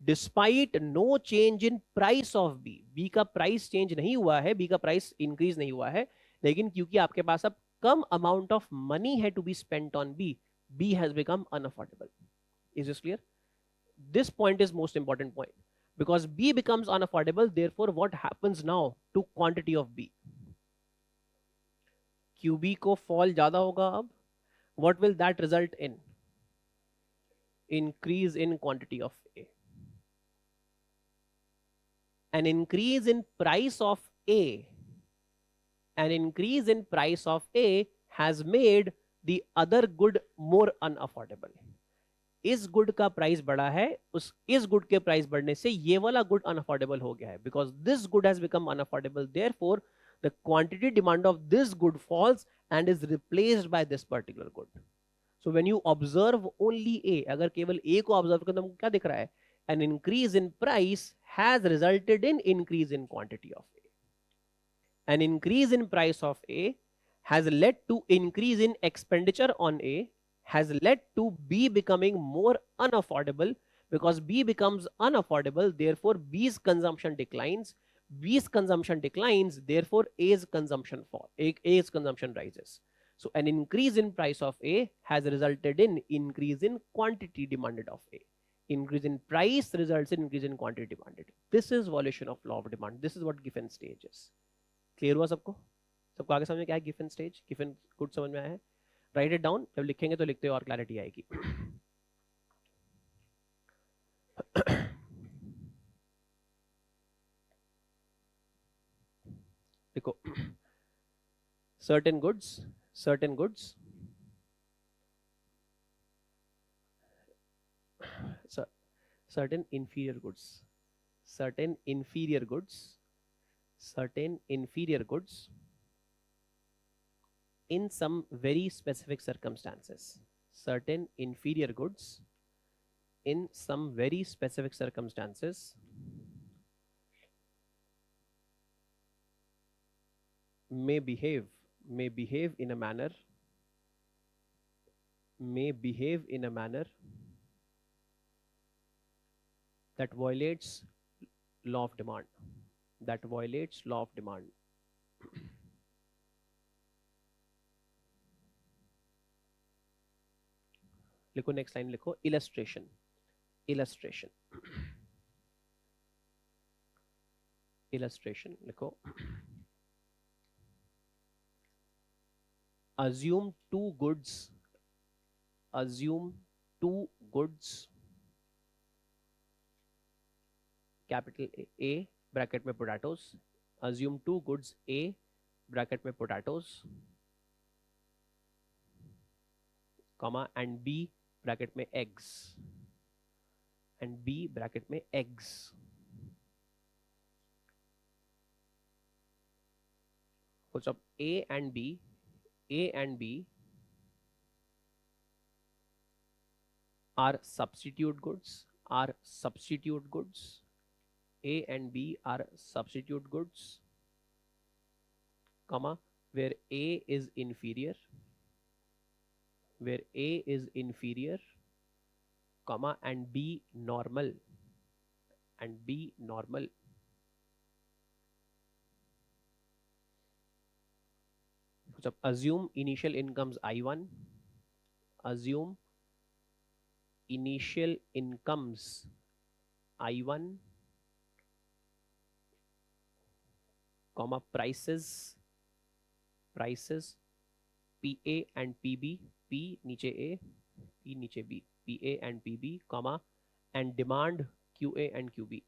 Despite no change in price of B, B का price change नहीं हुआ है, B का price increase नहीं हुआ है, लेकिन क्योंकि आपके पास अब कम अमाउंट ऑफ मनी है to be spent on B, B has become unaffordable. Is this clear? This point is most important point. Because B becomes unaffordable, therefore what happens now to quantity of B? QB को fall ज़्यादा होगा अब. What will that result in? Increase in quantity of A. An increase in price of A, has made the other good more unaffordable. इस good का price बढ़ा है, इस good के प्राइस बढ़ने से ये वाला गुड अनअफोर्डेबल हो गया है. Because this good has become unaffordable, therefore the quantity demand of this good falls and is replaced by this particular good. So when you observe only A, अगर केवल ए को ऑब्जर्व करें तो हमको क्या दिख रहा है? An increase in price has resulted in increase in quantity of A. An increase in price of A has led to increase in expenditure on A, has led to B becoming more unaffordable. Because B becomes unaffordable, therefore B's consumption declines. B's consumption declines, therefore A's consumption falls. A's consumption rises. So an increase in price of A has resulted in increase in quantity demanded of A. Increase in price results in increase in quantity demanded. This is violation of law of demand. This is what given stage is. Clear हुआ सबको? सबको आगे समझ में क्या है given stage? Given good समझ में आया है? राइट इट डाउन, जब लिखेंगे तो लिखते और क्लैरिटी आएगी. देखो, certain goods, certain inferior goods in some very specific circumstances, may behave in a manner that violates law of demand. लिखो नेक्स्ट लाइन लिखो illustration. illustration illustration लिखो assume two goods capital A bracket में potatoes. assume two goods A bracket में potatoes comma and B bracket में eggs and B bracket में eggs. So A and B are substitute goods. A and B are substitute goods, comma, where A is inferior, comma, and B normal, So assume initial incomes I1, assume initial incomes I1, comma, prices PA and PB, P नीचे A, P नीचे B, PA and PB, comma, and demand QA and QB,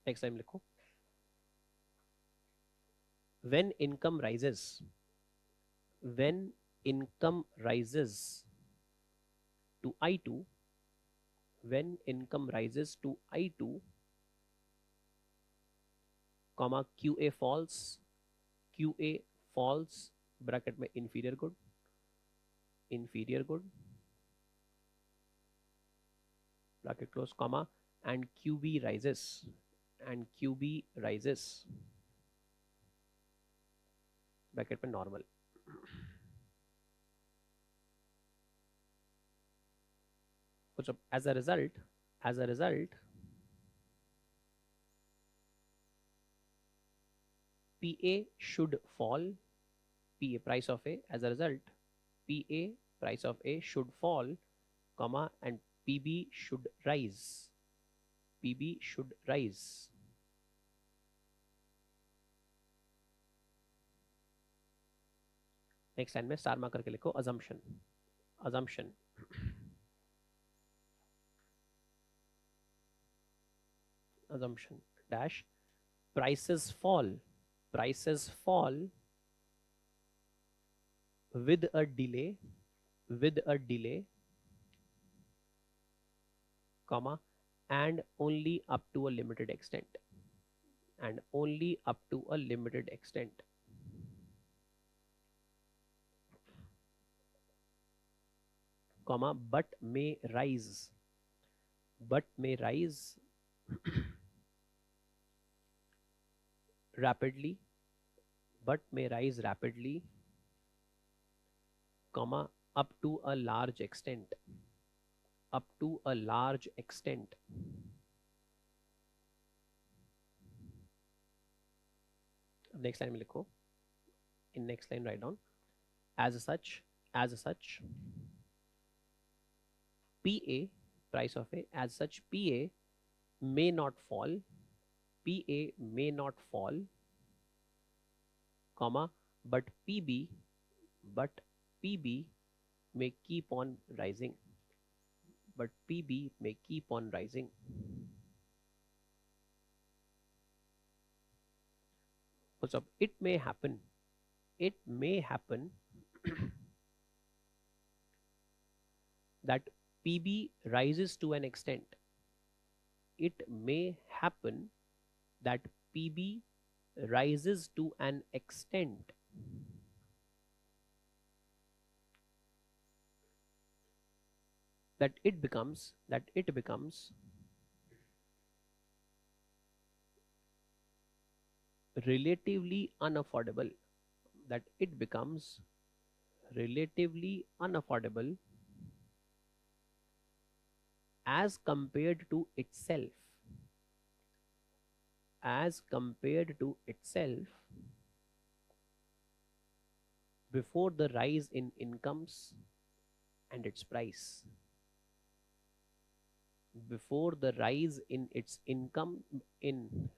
next time लिखो when income rises to I2, comma, QA falls bracket में inferior good, bracket close, comma, and QB rises, bracket में normal. So as a result, PA should fall, PA price of A, as a result, PA price of A should fall, comma, and PB should rise, next line में star mark करके लिखो assumption dash prices fall with a delay, comma, and only up to a limited extent, comma, but may rise rapidly, comma, up to a large extent, next line में लिखो, in next line write down as such PA price of A, as such PA may not fall, comma, but PB may keep on rising, So it may happen that PB rises to an extent. It may happen that PB rises to an extent that it becomes relatively unaffordable, as compared to itself, as compared to itself before the rise in incomes and its price. Before the rise in its income in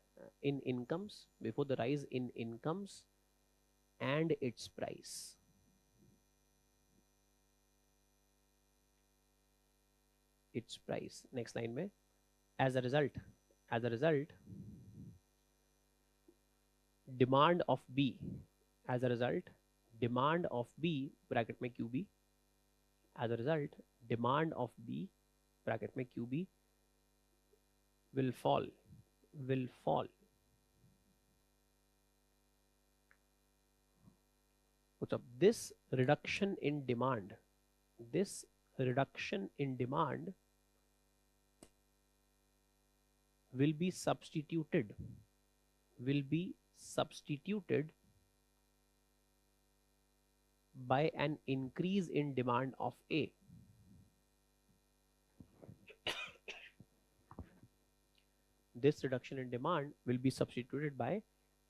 incomes, before the rise in incomes and its price. Its price. Next line में, as a result, demand of B, as a result, demand of B bracket में QB, as a result, demand of B bracket में QB will fall. What's up? This reduction in demand will be substituted by an increase in demand of A. This reduction in demand will be substituted by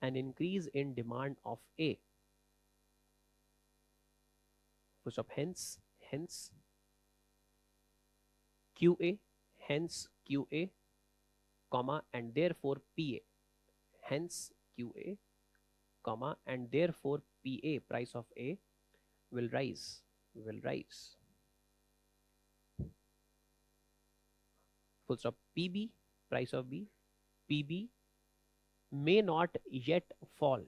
an increase in demand of A. First of hence QA, comma, and therefore PA. Hence QA, comma, and therefore PA, price of A, will rise. Full stop. PB, price of B. PB may not yet fall.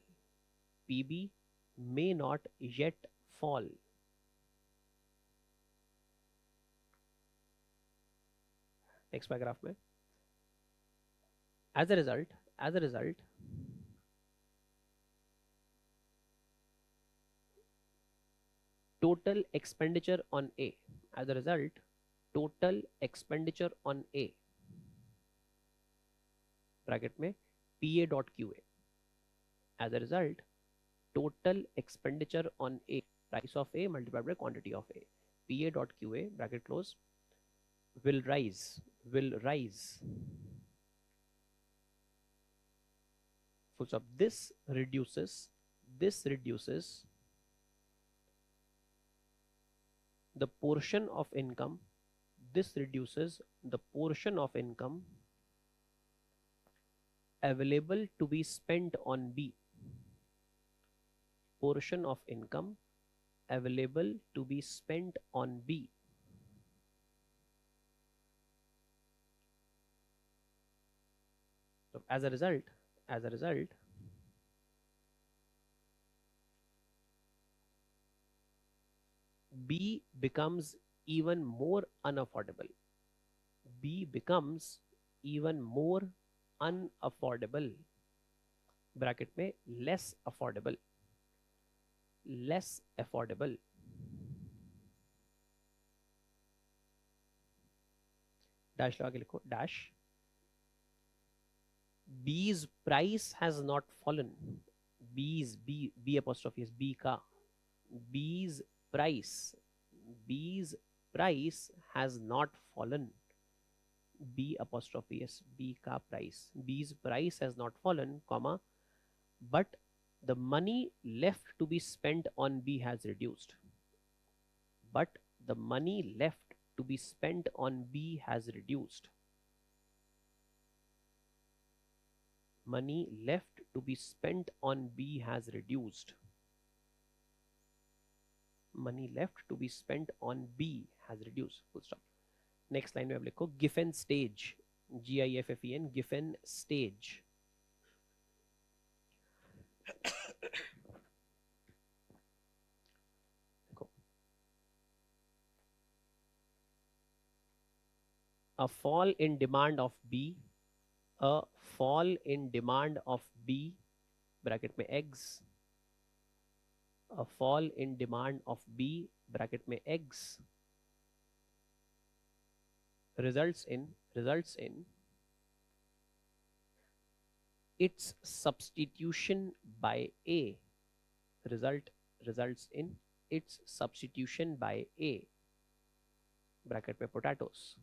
PB may not yet fall. Next paragraph में, as a result, total expenditure on A. As a result, total expenditure on A bracket में PA dot QA. As a result, total expenditure on A, price of A multiplied by quantity of A, PA dot QA bracket close, will rise. Full stop. This reduces the portion of income. This reduces the portion of income available to be spent on B. Portion of income available to be spent on B. So as a result, B becomes even more unaffordable. B becomes even more unaffordable. Bracket में less affordable. Dash लगा के लिखो. Dash. B's price has not fallen. B apostrophe is B का. B's price has not fallen. B apostrophe S, B का price. B's price has not fallen, comma, but the money left to be spent on B has reduced. But the money left to be spent on B has reduced. Money left to be spent on B has reduced. Money left to be spent on B has reduced. Full stop. Next line में आप लिखो Giffen stage. GIFFEN, Giffen stage. A fall in demand of B. A fall in demand of B. Bracket में eggs. A fall in demand of B. Bracket में eggs. Results in its substitution by A. Results in its substitution by A. Bracket में potatoes.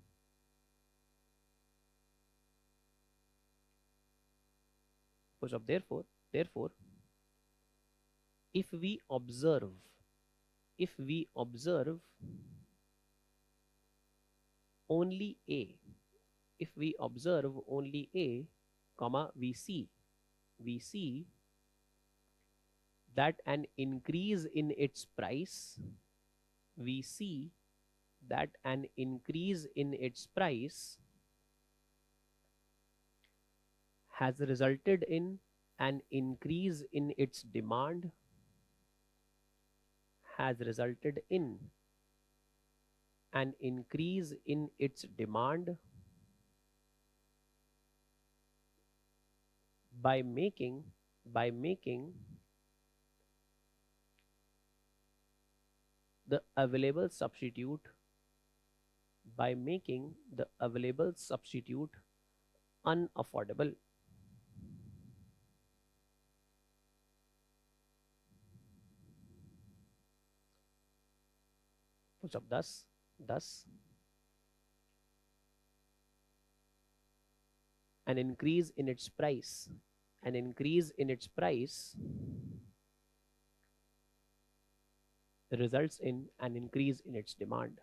Push up. Therefore, if we observe only A, if we observe only A, comma, we see that an increase in its price, we see that an increase in its price has resulted in an increase in its demand, has resulted in an increase in its demand by making the available substitute unaffordable. Push up. Thus an increase in its price results in an increase in its demand,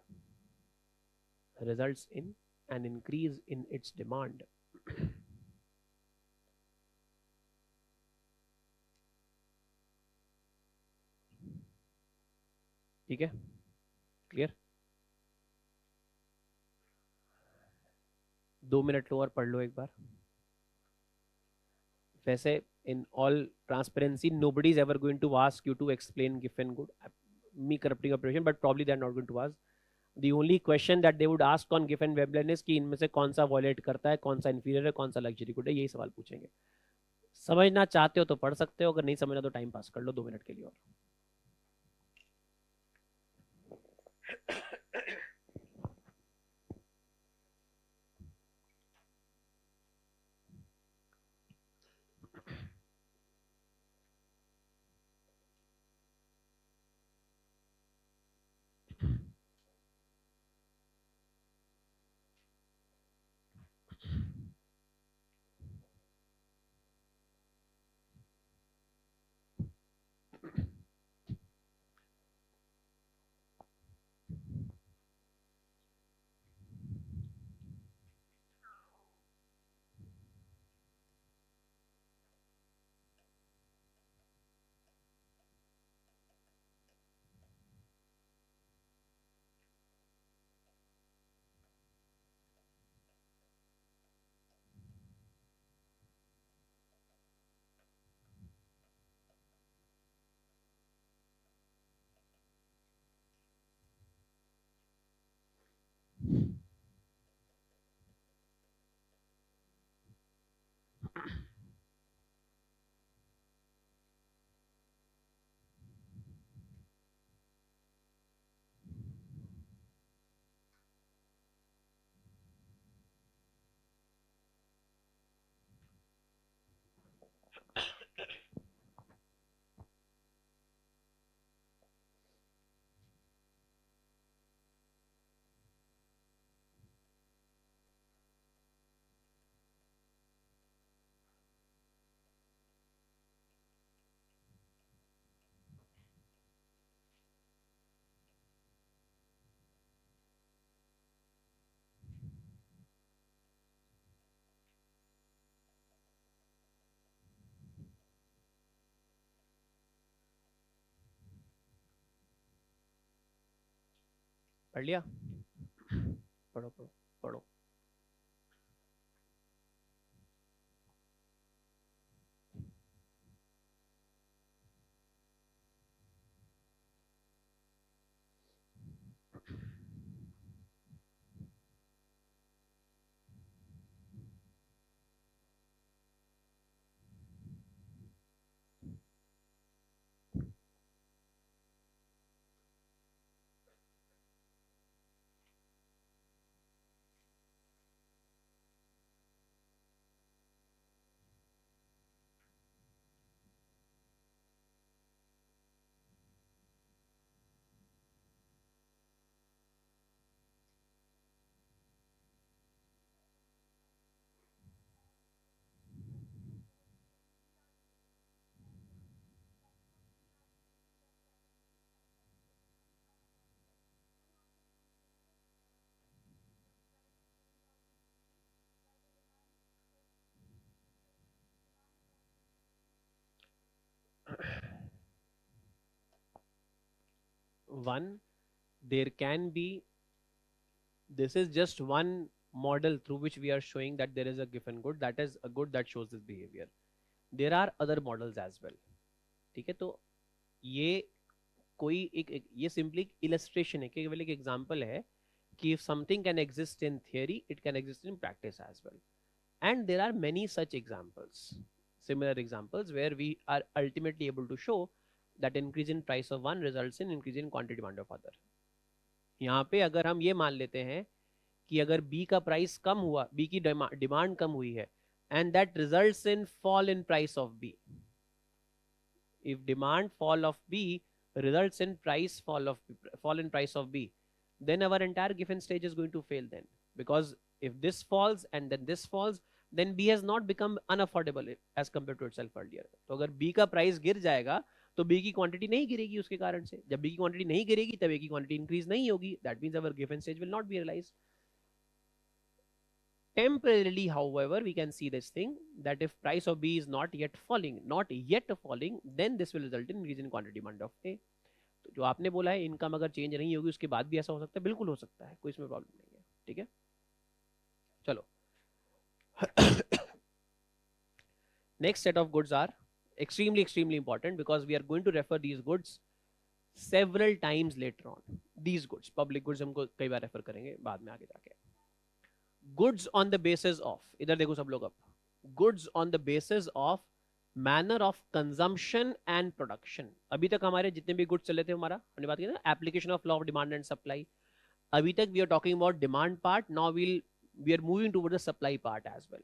ठीक है? Clear? 2 minute low और पढ़ लो एक बार. वैसे in all transparency, nobody is ever going to ask you to explain Giffen good, me corrupting your preparation, but probably they are not going to ask. The only question that they would ask on Giffen Veblen is कि इनमें से कौन सा violate करता है, कौन सा inferior है, कौन सा luxury good है, यही सवाल पूछेंगे. समझना चाहते हो तो पढ़ सकते हो, अगर नहीं समझना तो टाइम पास कर लो 2 मिनट के लिए और. पढ़ लिया? पढ़ो पढ़ो पढ़ो. one, there can be, this is just one model through which we are showing that there is a given good, that is a good that shows this behavior. There are other models as well. ठीक है, तो ये कोई ये simply illustration है, केवल एक example है कि if something can exist in theory, it can exist in practice as well. And there are many such examples, similar examples, where we are ultimately able to show that increase in price of one results in increase in quantity demand of other. यहाँ पे अगर हम ये मान लेते हैं कि अगर B का प्राइस कम हुआ, B की डिमांड कम हुई है, and that results in fall in price of B. If demand fall of B results in fall in price of B, then our entire given stage is going to fail then, because if this falls and then this falls, then B has not become unaffordable as compared to itself earlier. तो अगर B का price गिर जाएगा तो B की quantity नहीं गिरेगी उसके कारण से. जब B की क्वांटिटी नहीं गिरेगी तब A की क्वांटिटी इंक्रीज नहीं होगी. That means our given stage will not be realized. Temporarily, however, we can see this thing that if price of B is not yet falling, then this will result in increase in quantity demand of A. तो जो आपने बोला है income अगर change नहीं होगी उसके बाद भी ऐसा हो सकता है, बिल्कुल हो सकता है, कोई इसमें प्रॉब्लम नहीं है. ठीक है, चलो. Next set of goods are extremely important because we are going to refer these goods several times later on. These goods, public goods, हमको कई बार रेफर करेंगे बाद में आगे जाके. Goods on the basis of, इधर देखो सब लोग अब, goods on the basis of manner of consumption and production. अभी तक हमारे जितने भी goods चले थे हमारा हमने बात की ना application of law of demand and supply. अभी तक we are talking about demand part. Now we are moving toward the supply part as well.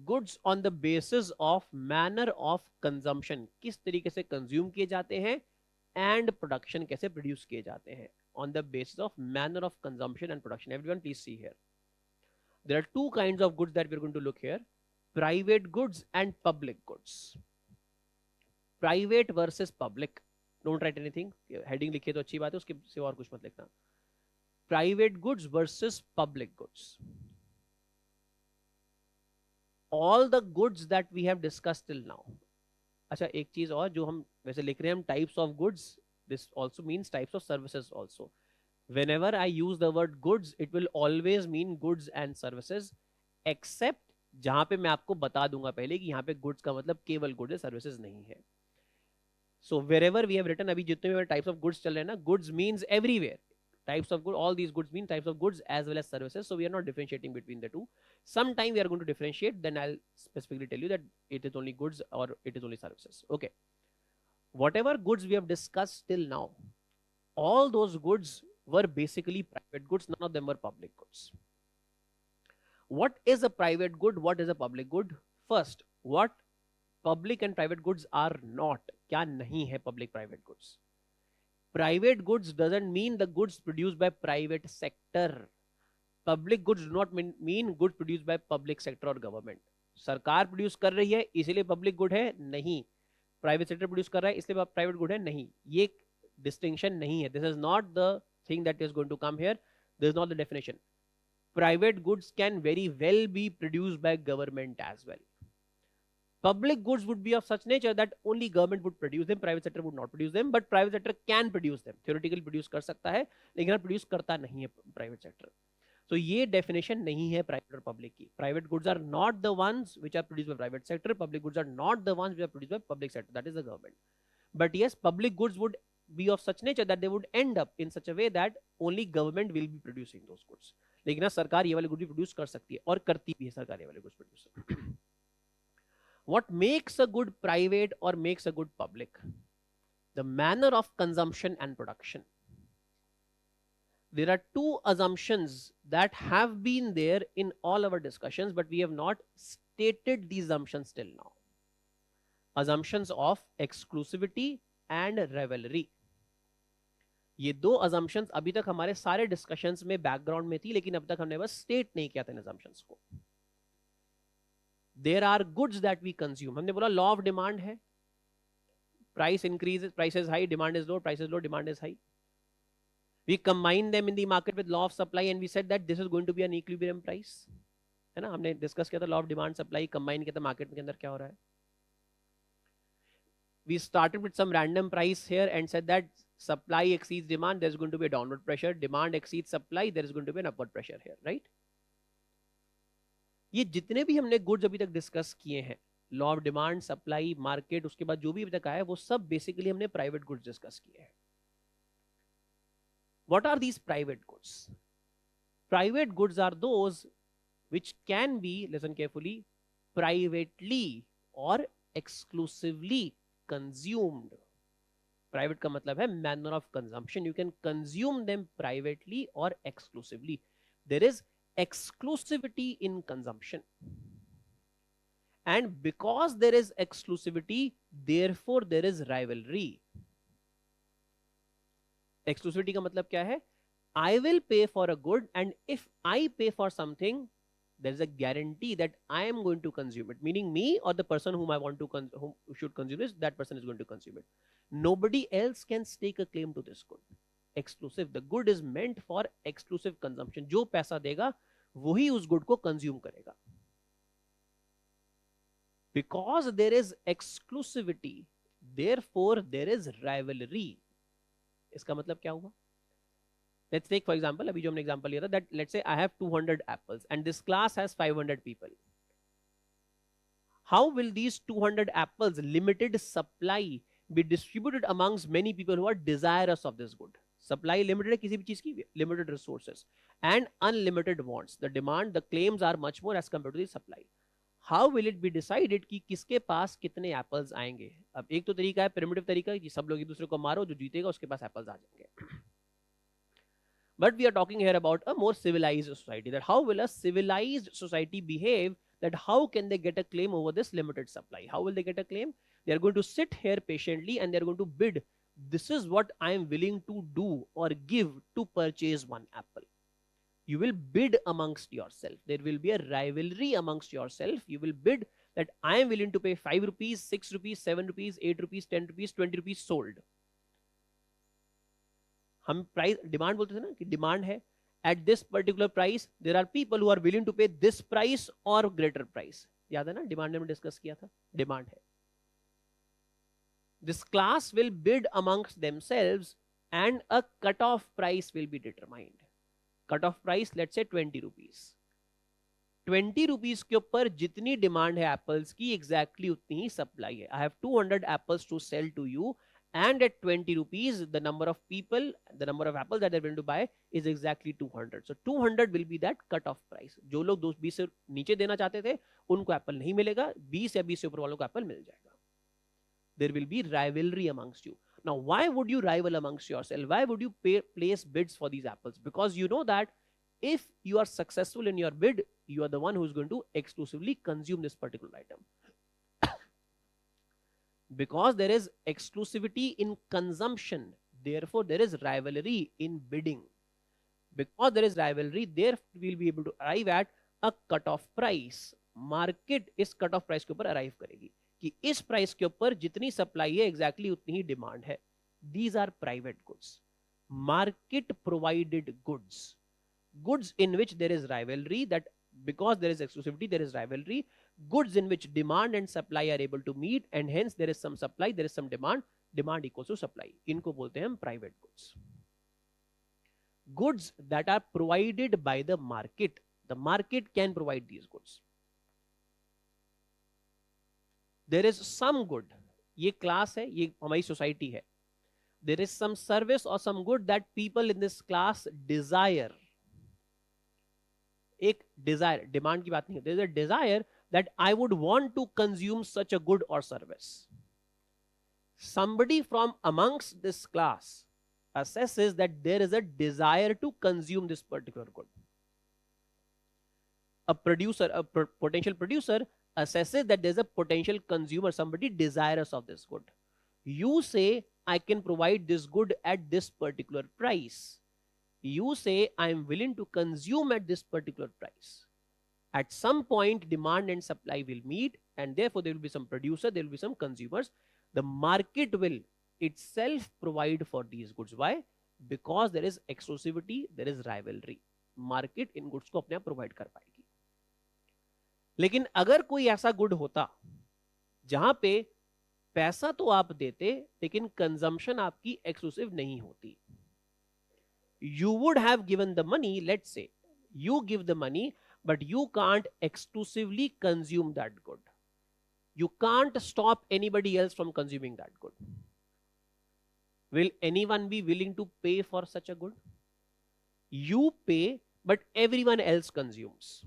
Goods on the basis of manner of consumption, किस तरीके से consume किए जाते हैं, and production कैसे produce किए जाते हैं. On the basis of manner of consumption and production. Everyone please see here. There are two kinds of goods that we're going to look here: private goods and public goods. Private versus public. Don't write anything. Heading लिखिए तो अच्छी बात है, उसके सिवा और कुछ मत लिखना. Private goods versus public goods. All the goods that we have discussed till now. अच्छा, एक चीज और जो हम वैसे लिख रहे हैं हम types of goods. This also means types of services also. Whenever I use the word goods, it will always mean goods and services, except जहां पे मैं आपको बता दूंगा पहले कि यहाँ पे goods का मतलब केवल goods है, services नहीं है. So wherever we have written, अभी जितने भी types of goods चल रहे हैं ना, goods means everywhere. Types of goods, all these goods mean types of goods as well as services. So we are not differentiating between the two. Sometime we are going to differentiate, then I'll specifically tell you that it is only goods or it is only services. Okay. Whatever goods we have discussed till now, all those goods were basically private goods. None of them were public goods. What is a private good? What is a public good? First, what public and private goods are not. क्या नहीं है public private goods? Private goods doesn't mean the goods produced by private sector. Public goods do not mean goods produced by public sector or government. सरकार produce कर रही है इसलिए public good है, नहीं. प्राइवेट सेक्टर प्रोड्यूस कर रहा है इसलिए प्राइवेट गुड है, नहीं. ये डिस्टिंक्शन नहीं है. This is not the thing that is going to come here. This is not the definition. Private goods can very well be produced by government as well. Public goods would be of such nature that only government would produce them, private sector would not produce them, but private sector can produce them. Theoretically produce कर सकता है, लेकिन produce करता नहीं है private sector. So ये definition नहीं है private और public की. Private goods are not the ones which are produced by private sector. Public goods are not the ones which are produced by public sector. That is the government. But yes, public goods would be of such nature that they would end up in such a way that only government will be producing those goods. लेकिन ना सरकार ये वाले goods भी produce कर सकती है और करती भी है सरकार ये वाले goods produce. What makes a good private or makes a good public? The manner of consumption and production. There are two assumptions that have been there in all our discussions, but we have not stated these assumptions till now. Assumptions of exclusivity and rivalry. ये दो assumptions अभी तक हमारे सारे discussions में background में थी, लेकिन अब तक हमने बस state नहीं किया था इन assumptions को. There are goods that we consume. हमने बोला law of demand है. Price increases, price is high, demand is low, price is low, demand is high. We combine them in the market with law of supply and we said that this is going to be an equilibrium price. है ना, हमने discuss किया था law of demand supply, combine किया था market के अंदर क्या हो रहा है. We started with some random price here and said that supply exceeds demand, there's going to be a downward pressure. Demand exceeds supply, there is going to be an upward pressure here, right? ये जितने भी हमने goods अभी तक discuss किए हैं, law of demand, supply, market, उसके बाद जो भी अभी तक आया है, वो सब बेसिकली हमने प्राइवेट गुड्स डिस्कस किए हैं. What are these private goods? Private goods are those which can be, listen carefully, privately or exclusively consumed. Private का मतलब है manner of consumption. You can consume them privately or exclusively. There is exclusivity in consumption. And because there is exclusivity, therefore there is rivalry. Exclusivity का मतलब क्या है? I will pay for a good, and if I pay for something, there is a guarantee that I am going to consume it. Meaning me or the person whom I want to whom should consume this, that person is going to consume it. Nobody else can stake a claim to this good. Exclusive. The good is meant for exclusive consumption. जो पैसा देगा वही उस good को consume करेगा. Because there is exclusivity, therefore there is rivalry. इसका मतलब क्या हुआ? Let's take for example, अभी जो हमने example लिया था, that let's say I have 200 apples and this class has 500 people. How will these 200 apples limited supply be distributed amongst many people who are desirous of this good? Supply limited है किसी भी चीज की, limited resources and unlimited wants. The demand, the claims are much more as compared to the supply. How will it be decided कि किसके पास कितने apples आएंगे? अब एक तो तरीका है प्रिमिटिव तरीका कि सब लोग एक दूसरे को मारो, जो जीतेगा उसके पास एप्पल्स आ जाएंगे. But we are talking here about a more civilized society. That how will a civilized society behave? That how can they get a claim over this limited supply? How will they get a claim? They are going to sit here patiently and they are going to bid. This is what I am willing to do or give to purchase one apple. You will bid amongst yourself. There will be a rivalry amongst yourself. You will bid that I am willing to pay 5 rupees, 6 rupees, 7 rupees, 8 rupees, 10 rupees, 20 rupees sold. हम price demand बोलते थे ना कि demand है at this particular price, there are people who are willing to pay this price और greater price. याद है ना, डिमांड में डिस्कस किया था. डिमांड है. This class will bid amongst themselves and a cut off price will be determined. Cut off price let's say 20 rupees. 20 rupees के ऊपर जितनी डिमांड है एप्पल्स की, एग्जैक्टली उतनी ही सप्लाई है. I have 200 apples to sell to you, and at 20 rupees the number of people, the number of apples that they're going to buy is exactly 200. So 200 will be that cut off price. जो लोग 20 से नीचे देना चाहते थे उनको Apple नहीं मिलेगा, 20 या 20 से ऊपर वालों को एप्पल मिल जाएगा. There will be rivalry amongst you. Now why would you rival amongst yourself? Why would you place bids for these apples? Because you know that if you are successful in your bid, you are the one who is going to exclusively consume this particular item. Because there is exclusivity in consumption, therefore there is rivalry in bidding. Because there is rivalry, therefore we will be able to arrive at a cut-off price. Market इस cut-off price के ऊपर arrive करेगी कि इस price के ऊपर जितनी supply है exactly उतनी ही demand है. These are private goods. Market provided goods. Goods in which there is rivalry, that because there is exclusivity, there is rivalry. Goods in which demand and supply are able to meet, and hence there is some supply, there is some demand, demand equals to supply. इनको बोलते हैं हम private goods. Goods that are provided by the market. The market can provide these goods. There is some good. ये class है, ये हमारी society है. There is some service or some good that people in this class desire. एक desire, demand की बात नहीं है. There is a desire that I would want to consume such a good or service. Somebody from amongst this class assesses that there is a desire to consume this particular good. A producer, a potential producer assesses that there's a potential consumer, somebody desirous of this good. You say, I can provide this good at this particular price. You say, I am willing to consume at this particular price. At some point, demand and supply will meet, and therefore there will be some producer, there will be some consumers. The market will itself provide for these goods. Why? Because there is exclusivity, there is rivalry. Market in goods को अपने आप provide कर पाएगी. लेकिन अगर कोई ऐसा good होता जहां पे पैसा तो आप देते लेकिन कंजम्पशन आपकी एक्सक्लूसिव नहीं होती. You would have given the money, let's say you give the money, but you can't exclusively consume that good. You can't stop anybody else from consuming that good. Will anyone be willing to pay for such a good? You pay, but everyone else consumes.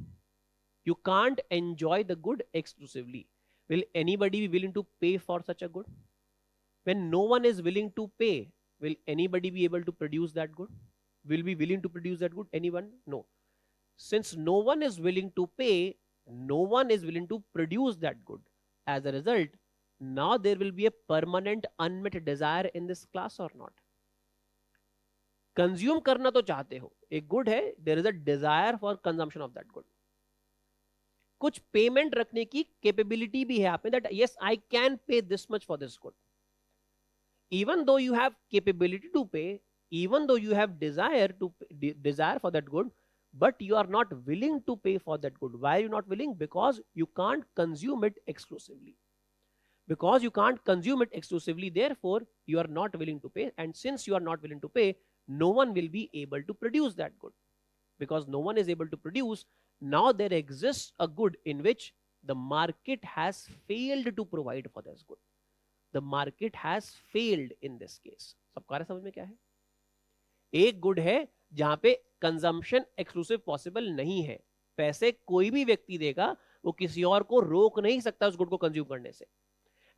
You can't enjoy the good exclusively. Will anybody be willing to pay for such a good? When no one is willing to pay, will anybody be able to produce that good? Will be willing to produce that good? Anyone? No. Since no one is willing to pay, no one is willing to produce that good. As a result, now there will be a permanent unmet desire in this class or not? Consume करना तो चाहते हो, एक good है, there is a desire for consumption of that good. कुछ payment रखने की capability भी है आप में, that yes I can pay this much for this good. Even though you have capability to pay, even though you have desire for that good, but you are not willing to pay for that good. Why are you not willing? Because you can't consume it exclusively. Because you can't consume it exclusively, therefore you are not willing to pay, and since you are not willing to pay, no one will be able to produce that good. Because no one is able to produce, now there exists a good in which the market has failed to provide for this good. The market has failed in this case. सबको आ रहा है समझ में क्या है? एक good है जहां पे कंजम्पशन एक्सक्लूसिव पॉसिबल नहीं है. पैसे कोई भी व्यक्ति देगा, वो किसी और को रोक नहीं सकता उस गुड को कंज्यूम करने से.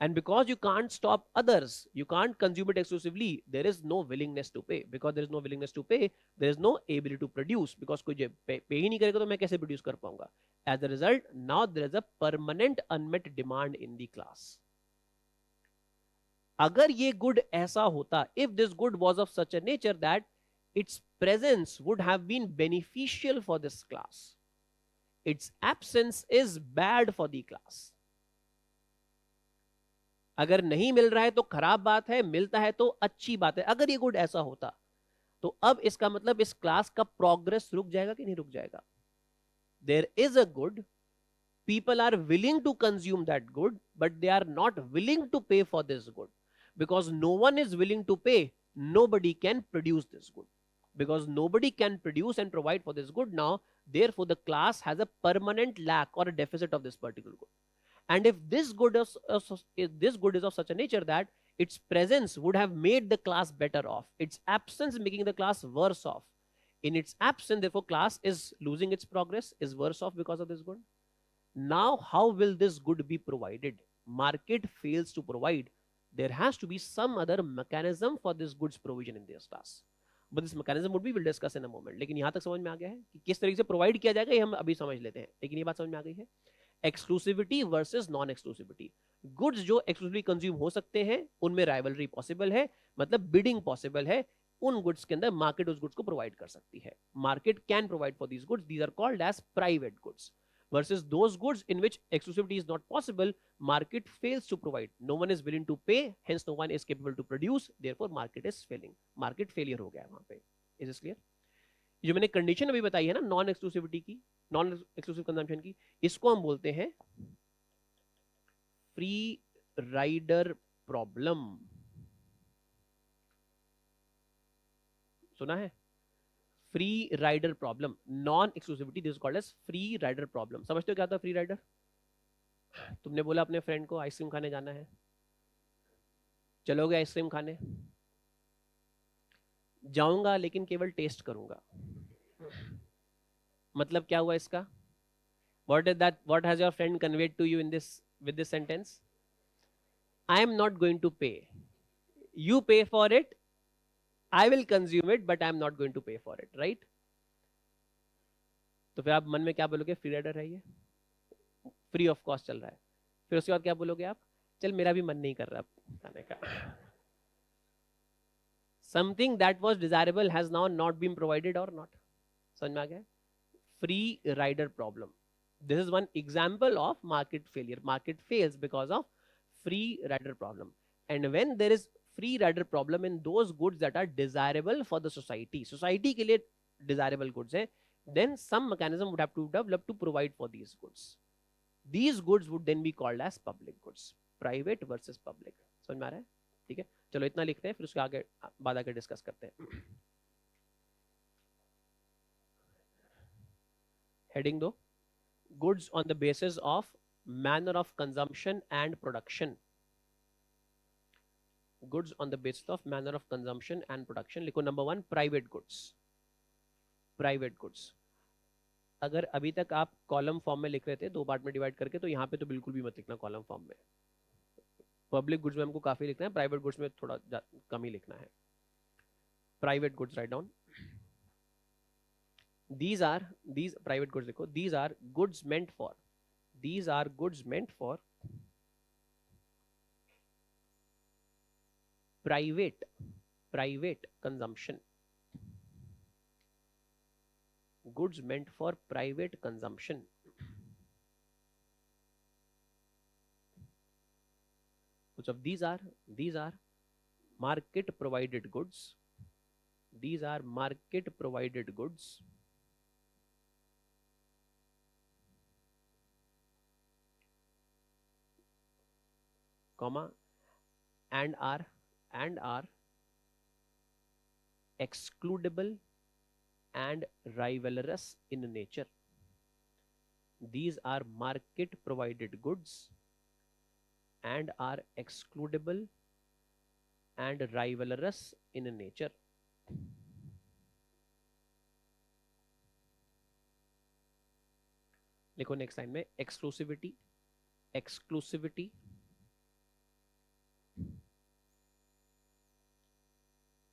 And because you can't stop others, you can't consume it exclusively, there is no willingness to pay. Because there is no willingness to pay, there is no ability to produce. Because कोई पे ही नहीं करेगा तो मैं कैसे produce कर पाऊंगा? As a result, now there is a permanent unmet demand in the class. अगर ये गुड ऐसा होता, if this good was of such a nature that its presence would have been beneficial for this class, its absence is bad for the class. अगर नहीं मिल रहा है तो खराब बात है, मिलता है तो अच्छी बात है. अगर ये गुड ऐसा होता तो अब इसका मतलब इस क्लास का प्रोग्रेस रुक जाएगा कि नहीं रुक जाएगा? There is a good, people are willing to consume that good, but they are not willing to pay for this good. Because no one is willing to pay, nobody can produce this good. Because nobody can produce and provide for this good now, therefore the class has a permanent lack or a deficit of this particular good. And if this good is of such a nature that its presence would have made the class better off, its absence making the class worse off. In its absence, therefore, class is losing its progress, is worse off because of this good. Now, how will this good be provided? Market fails to provide. There has to be some other mechanism for this goods provision in this class. But this mechanism would be, we'll discuss in a moment. लेकिन यहाँ तक समझ में आ गया है कि किस तरीके से प्रोवाइड किया जाएगा, ये हम अभी समझ लेते हैं. लेकिन ये बात समझ में आ गई है. Exclusivity versus non exclusivity. Goods जो एक्सक्लूसिवली कंज्यूम हो सकते हैं उनमें राइवलरी पॉसिबल है, मतलब बिडिंग पॉसिबल है. उन गुड्स के अंदर मार्केट उस गुड्स को प्रोवाइड कर सकती है. Market can provide for these goods, these are called as private goods. Versus those goods in which exclusivity is not possible, market fails to provide. No one is willing to pay, hence no one is capable to produce, therefore market is failing. Market failure हो गया है वहां पे. Is this clear? जो मैंने condition अभी बताई है ना नॉन एक्सक्लूसिविटी की, नॉन एक्सक्लूसिव कंजम्पशन की, इसको हम बोलते हैं फ्री राइडर प्रॉब्लम. सुना है? Free rider problem, non exclusivity, this is called as free rider problem. समझते हो क्या होता है फ्री राइडर? तुमने बोला अपने फ्रेंड को आइसक्रीम खाने जाना है, चलोगे आइसक्रीम खाने? जाऊंगा लेकिन केवल टेस्ट करूंगा. मतलब क्या हुआ इसका? What is that, what has your friend conveyed to you in this with this sentence? I am not going to pay, you pay for it, I will consume it, but I am not going to pay for it, right? तो फिर आप मन में क्या बोलोगे? Free rider है ये, free of cost चल रहा है. फिर उसके बाद क्या बोलोगे आप? चल मेरा भी मन नहीं कर रहा खाने का. Something that was desirable has now not been provided or not. समझ में आ गया? Free rider problem. This is one example of market failure. Market fails because of free rider problem. And when there is free rider problem in those goods that are desirable for the society, society के लिए desirable goods है, then some mechanism would have to develop to provide for these goods. These goods would then be called as public goods. Private versus public. समझ में आ रहा है? ठीक है, चलो इतना लिखते हैं, फिर उसके आगे बाद आगे डिस्कस करते हैं। हेडिंग दो, goods on the basis of manner of consumption and production. Goods on the basis of manner of consumption and production. लिखो number 1 private goods. Private goods, अगर अभी तक आप कॉलम फॉर्म में लिख रहे थे 2 पार्ट में डिवाइड करके, तो यहाँ पे तो बिल्कुल भी मत लिखना कॉलम फॉर्म में। पब्लिक गुड्स में हमको काफी लिखना है, प्राइवेट गुड्स में थोड़ा कम ही लिखना है। Private goods write down, these private goods लिखो, these are goods meant for private consumption, goods meant for private consumption। so these are market provided goods, these are market provided goods comma and are excludable and rivalrous in nature। these are market provided goods and are excludable and rivalrous in nature। लिखो next line में, exclusivity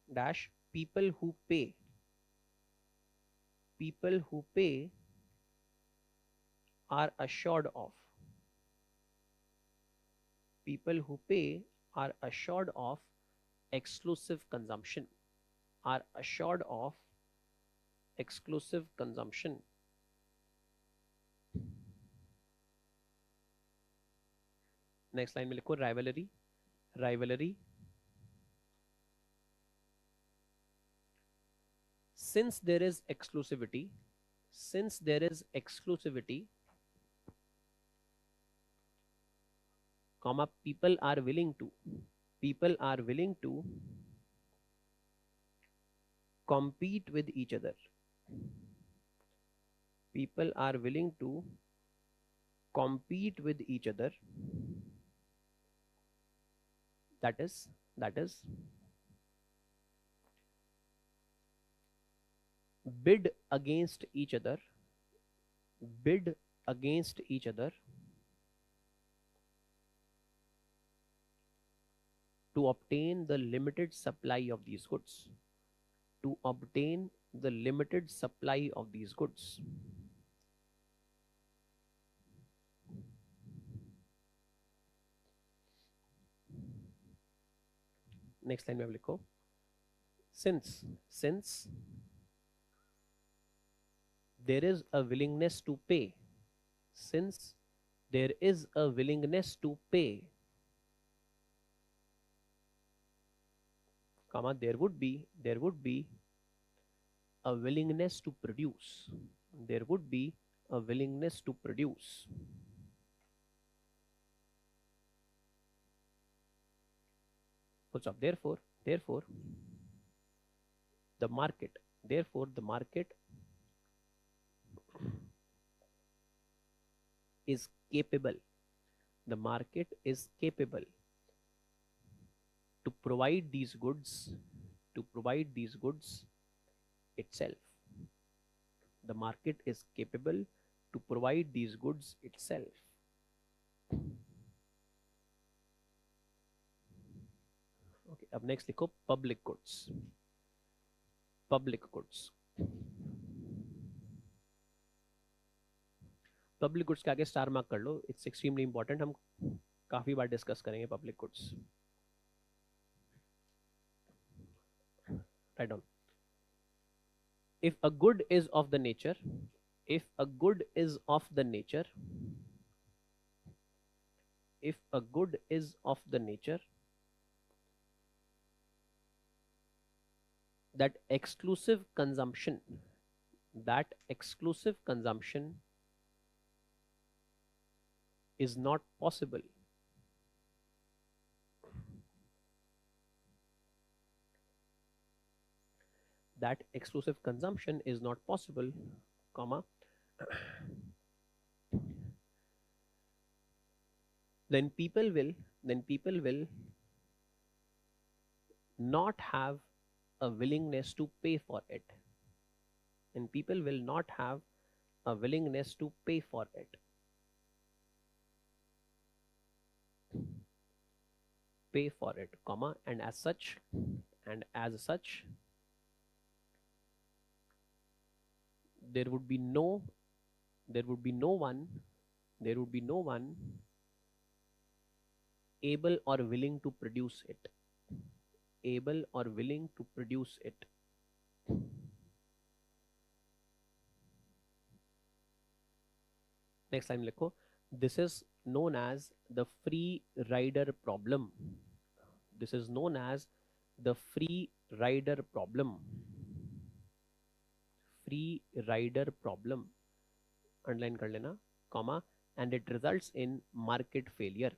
dash people who pay are assured of exclusive consumption, next line में लिखो rivalry since there is exclusivity comma people are willing to compete with each other, that is bid against each other to obtain the limited supply of these goods, next line में अब लिखो, since there is a willingness to pay, comma there would be a willingness to produce, full stop, therefore the market is capable to provide these goods itself. The market is capable to provide these goods itself. Okay, अब next लिखो public goods। Public goods के आगे star mark कर लो, it's extremely important, हम काफी बार discuss करेंगे public goods. Write down, if a good is of the nature that exclusive consumption is not possible, that exclusive consumption is not possible, comma, then people will not have a willingness to pay for it, and people will not have a willingness to pay for it. Pay for it, comma, and as such, there would be no one able or willing to produce it. Next line लिखो, this is known as the free rider problem. This is known as the free rider problem. Free rider problem, underline कर लेना, comma, and it results in market failure.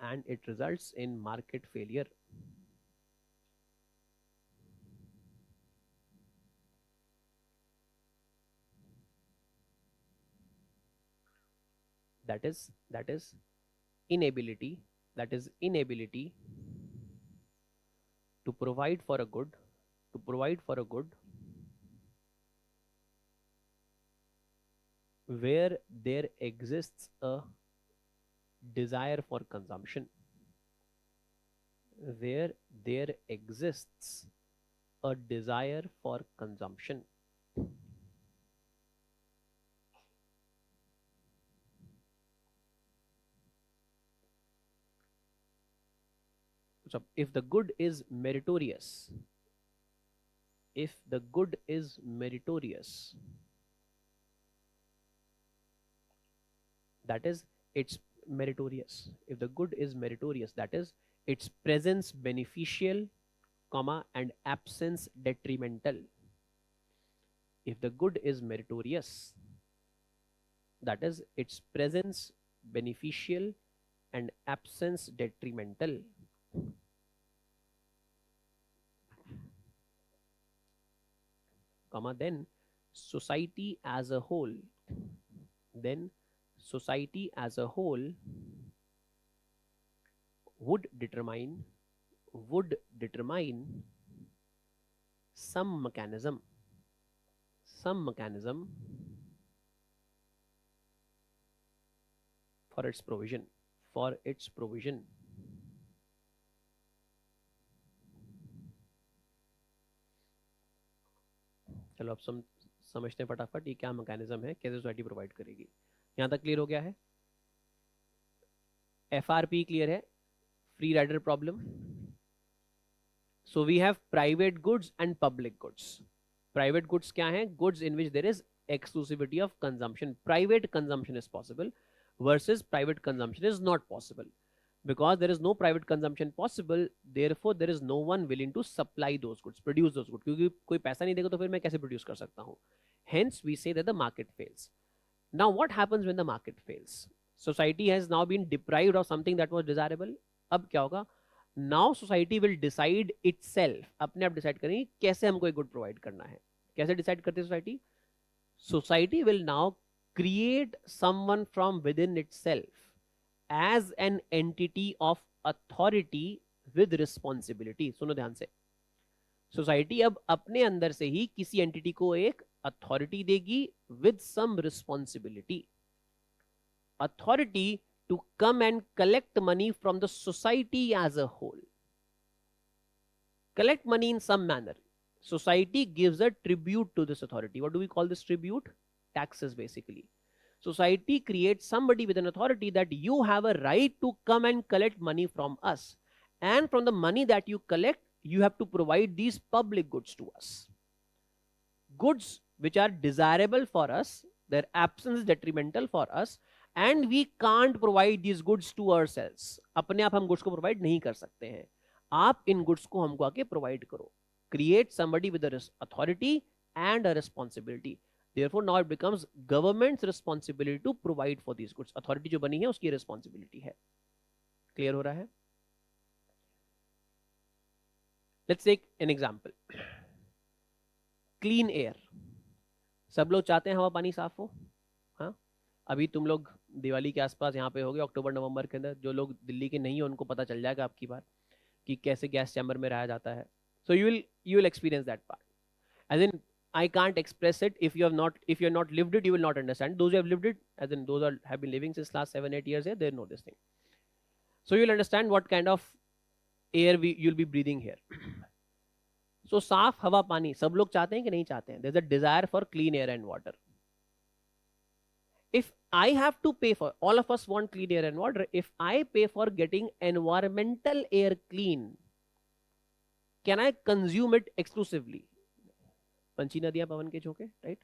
And it results in market failure. That is inability to provide for a good where there exists a desire for consumption. Where there exists a desire for consumption. So if the good is meritorious, that is it's meritorious. If the good is meritorious, that is its presence beneficial, comma, and absence detrimental. If the good is meritorious, that is its presence beneficial and absence detrimental. Comma, then society as a whole would determine some mechanism for its provision. चलो अब समझते हैं फटाफट ये क्या mechanism है, कैसे society provide करेगी. यहां तक क्लियर हो गया है? FRP क्लियर है? Free rider problem. So we have private goods and public goods. Private goods क्या हैं? Goods in which there is exclusivity of consumption. Private consumption is possible versus private consumption is not possible. Because there is no private consumption possible, therefore there is no one willing to supply those goods, produce those goods. क्योंकि कोई पैसा नहीं देगा तो फिर मैं कैसे produce कर सकता हूँ? Hence we say that the market fails. Now what happens when the market fails? Society has now been deprived of something that was desirable. अब क्या होगा? Now society will decide itself. अपने आप decide करेंगे कैसे हमको एक good provide करना है. कैसे decide करती है society? Society will now create someone from within itself as an entity of authority with responsibility. सुनो ध्यान से. सोसाइटी अब अपने अंदर से ही किसी एंटिटी को एक अथॉरिटी देगी with some responsibility. Authority to come and collect money from the society as a whole. Collect money in some manner. Society gives a tribute to this authority. What do we call this tribute? Taxes, basically. Society creates somebody with an authority that you have a right to come and collect money from us. And from the money that you collect, you have to provide these public goods to us. Goods which are desirable for us, their absence is detrimental for us, and we can't provide these goods to ourselves. अपने आप हम goods को provide नहीं कर सकते हैं. आप इन goods को हमको आके provide करो. Create somebody with an authority and a responsibility. Therefore, now it becomes government's responsibility to provide for these goods. Authority जो बनी है उसकी responsibility है. Clear हो रहा है? Let's take an example. Clean air. सब लोग चाहते हैं हवा पानी साफ हो. हाँ, अभी तुम लोग दिवाली के आसपास यहाँ पे होगे, अक्टूबर नवंबर के अंदर. जो लोग दिल्ली के नहीं है उनको पता चल जाएगा आपकी बार कि कैसे गैस चैम्बर में रहा जाता है. So you will experience that part. As in, I can't express it. If you have not lived it, you will not understand. Those who have lived it, as in those who have been living since last 7-8 years here, they know this thing. So you'll understand what kind of air you'll be breathing here. So साफ हवा पानी सब लोग चाहते हैं कि नहीं चाहते हैं? There's a desire for clean air and water. If I have to pay for, all of us want clean air and water. If I pay for getting environmental air clean, can I consume it exclusively? पंछी नदियां पवन के झोंके, right?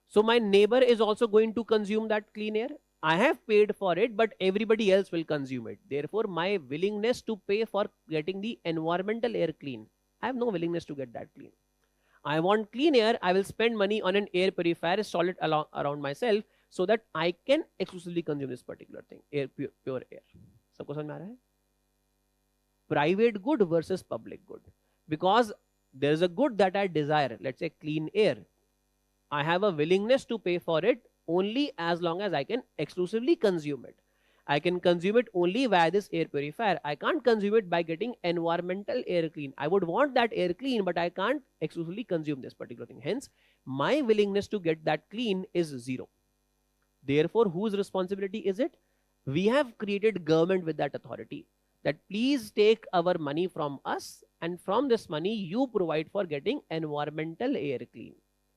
So my neighbor is also going to consume that clean air. I have paid for it, but everybody else will consume it. Therefore, my willingness to pay for getting the environmental air clean, I have no willingness to get that clean. I want clean air. I will spend money on an air purifier, install it around myself, so that I can exclusively consume this particular thing, air, pure air. सबको समझ में आ रहा है? Private good versus public good. Because there is a good that I desire, let's say clean air. I have a willingness to pay for it only as long as I can exclusively consume it. I can consume it only via this air purifier. I can't consume it by getting environmental air clean. I would want that air clean, but I can't exclusively consume this particular thing. Hence, my willingness to get that clean is zero. Therefore, whose responsibility is it? We have created government with that authority, that please take our money from us, and from this money you provide for getting environmental air clean.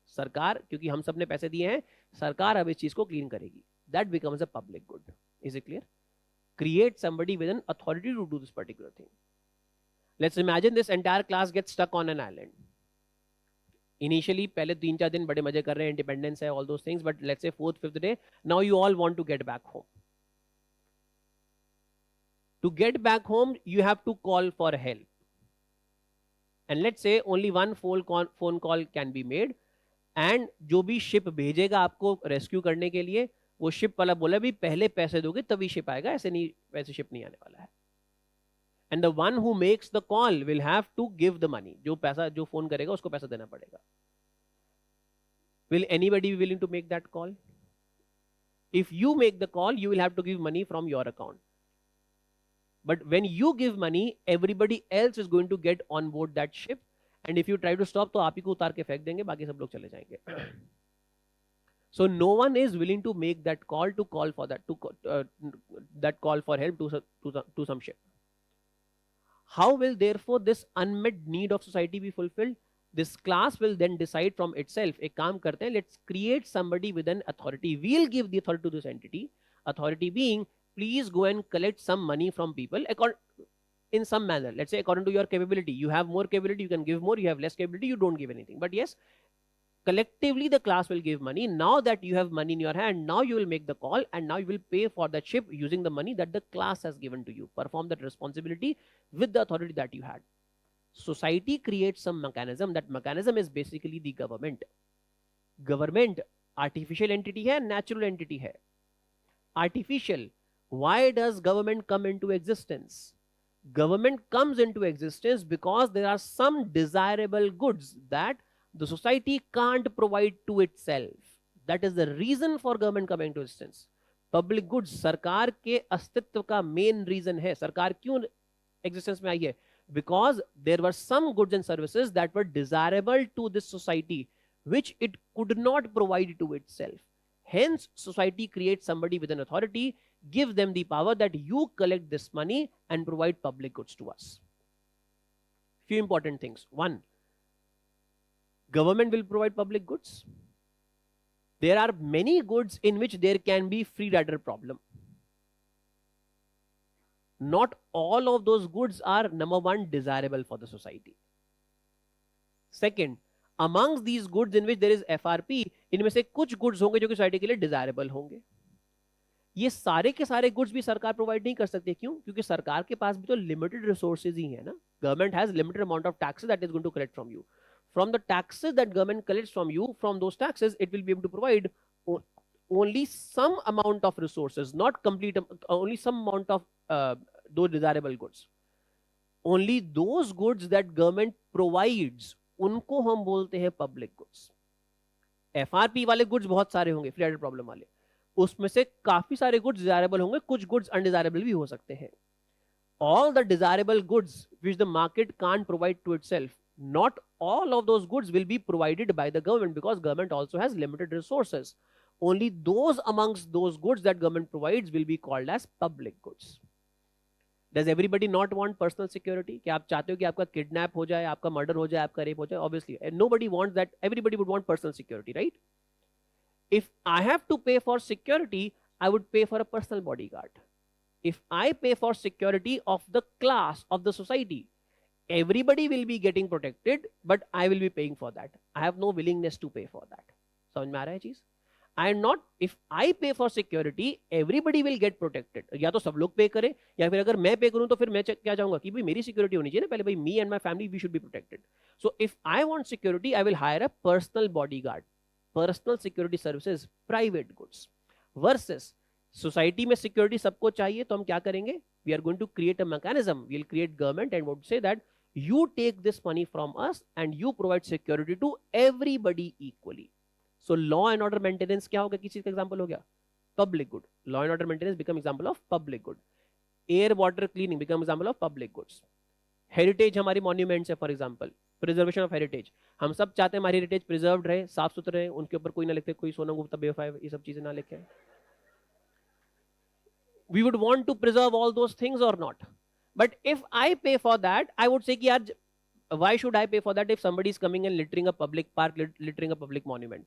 सरकार, क्योंकि हम सब ने पैसे दिए हैं, सरकार अब इस चीज को क्लीन करेगी. That becomes a public good. Is it clear? Create somebody with an authority to do this particular thing. Let's imagine this entire class gets stuck on an island. Initially, पहले 3-4 दिन बड़े मजे कर रहे हैं, independence है, all those things, but let's say 4th, 5th day, now you all want to get back home. To get back home, you have to call for help. And let's say only one phone call can be made. And जो भी ship भेजेगा आपको rescue करने के लिए, वो ship वाला बोला भी पहले पैसे दोगे तभी शिप आएगा, ऐसे नहीं, वैसे शिप नहीं आने वाला है. And the one who makes the call will have to give the money. जो पैसा, जो फोन करेगा उसको पैसा देना पड़ेगा. Will anybody be willing to make that call? If you make the call, you will have to give money from your account. But when you give money, everybody else is going to get on board that ship. And if you try to stop, तो आप ही को उतार के फेंक देंगे, बाकी सब लोग चले जाएंगे. So no one is willing to make that call for that, that call for help to some ship. How will therefore this unmet need of society be fulfilled? This class will then decide from itself. एक काम करते हैं, let's create somebody with an authority. We'll give the authority to this entity. Authority being, please go and collect some money from people in some manner. Let's say according to your capability. You have more capability, you can give more. You have less capability, you don't give anything. But yes, collectively the class will give money. Now that you have money in your hand, now you will make the call, and now you will pay for that ship using the money that the class has given to you. Perform that responsibility with the authority that you had. Society creates some mechanism. That mechanism is basically the government. Government artificial entity है, natural entity है. Artificial. Why does government come into existence? Government comes into existence because there are some desirable goods that the society can't provide to itself. That is the reason for government coming into existence. Public goods सरकार के अस्तित्व का main reason है. सरकार क्यों existence में आई है? Because there were some goods and services that were desirable to this society, which it could not provide to itself. Hence, society creates somebody with an authority, give them the power that you collect this money and provide public goods to us. Few important things. One, government will provide public goods. There are many goods in which there can be free rider problem. Not all of those goods are, number one, desirable for the society. Second, amongst these goods in which there is FRP, इनमें से कुछ goods होंगे जो कि society के लिए desirable होंगे. ये सारे के सारे goods भी सरकार provide नहीं कर सकती. क्यों? क्योंकि सरकार के पास भी तो limited resources ही है ना. Government has limited amount of taxes that is going to collect from you. From the taxes that government collects from you, from those taxes, it will be able to provide only some amount of resources, not complete, only some amount of those desirable goods. Only those goods that government provides, उनको हम बोलते हैं public goods. FRP वाले goods बहुत सारे होंगे, free rider problem वाले, उसमें से काफी सारे गुड्स डिजायरेबल होंगे, कुछ गुड्स अनडिजायरेबल भी हो सकते हैं. All the desirable goods which the market can't provide to itself, not all of those goods will be provided by the government, because government also has limited resources. Only those amongst those goods that government provides will be called as public goods. Does everybody not want personal security? कि आप चाहते हो कि आपका kidnap हो जाए, आपका murder हो जाए, आपका रेप हो जाए? Obviously nobody wants that. Everybody would want personal security, right? If I have to pay for security, I would pay for a personal bodyguard. If I pay for security of the class, of the society, everybody will be getting protected, but I will be paying for that. I have no willingness to pay for that. समझ में आ रहा है चीज? And not, if I pay for security, everybody will get protected. या तो सब लोग पे करें, या फिर अगर मैं पे करूं तो फिर मैं क्या चाहूंगा कि भाई मेरी सिक्योरिटी होनी चाहिए ना पहले, भाई me and my family we should be protected. So if I want security, I will hire a personal bodyguard. Personal security services, private goods. Versus society में सिक्योरिटी सबको चाहिए, तो हम क्या करेंगे? We are going to create a mechanism, we will create government and would say that you take this money from us and you provide security to everybody equally. So law and order maintenance क्या होगा? किस चीज का example हो गया? Public good. Law and order maintenance become example of public good. Air water cleaning become example of public goods. Heritage हमारी monuments है, for example preservation of heritage. हम सब चाहते हैं हमारी हेरिटेज प्रिजर्व्ड रहे, साफ सुथरे रहे, उनके ऊपर कोई ना लिखे, कोई सोना गुप्ता बेवफा, ये सब चीजें ना लिखे. We would want to preserve all those things or not? But if I pay for that, I would say ki yaar, why should I pay for that if somebody is coming and littering a public park, littering a public monument?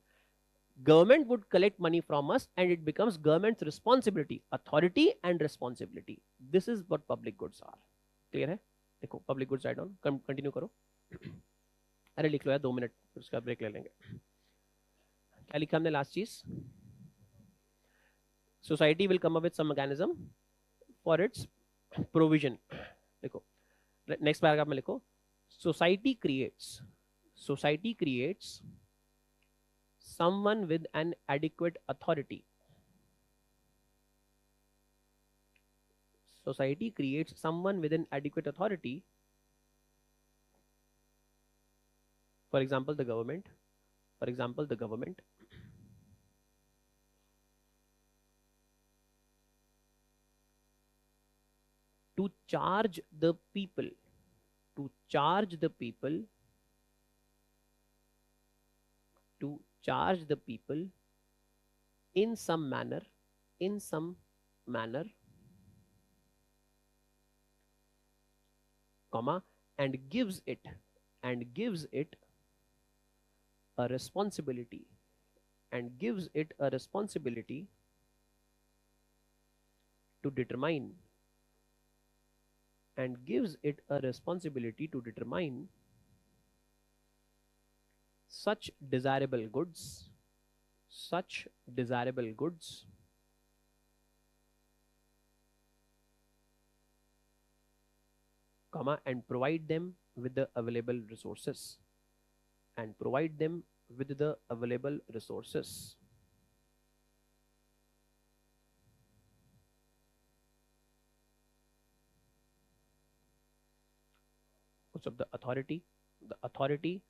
Government would collect money from us and it becomes government's responsibility, authority and responsibility. This is what public goods are. Clear है? देखो public goods write down, continue करो. अरे लिख लो यार 2 minute, उसका break ले लेंगे. क्या लिखा हमने लास्ट चीज? Society will come up with some mechanism for its provision. देखो next paragraph में लिखो, society creates someone with an adequate authority. Society creates someone with an adequate authority. For example, the government. To charge the people in some manner, comma, and gives it a responsibility, to determine such desirable goods, comma, and provide them with the available resources. What's of the authority? The authority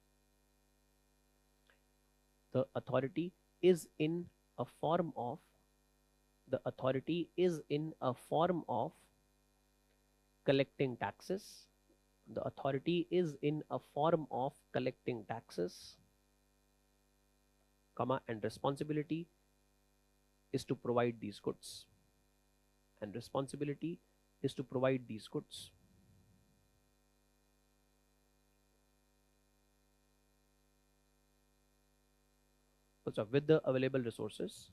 is in a form of collecting taxes. Comma, and responsibility is to provide these goods. So with the available resources,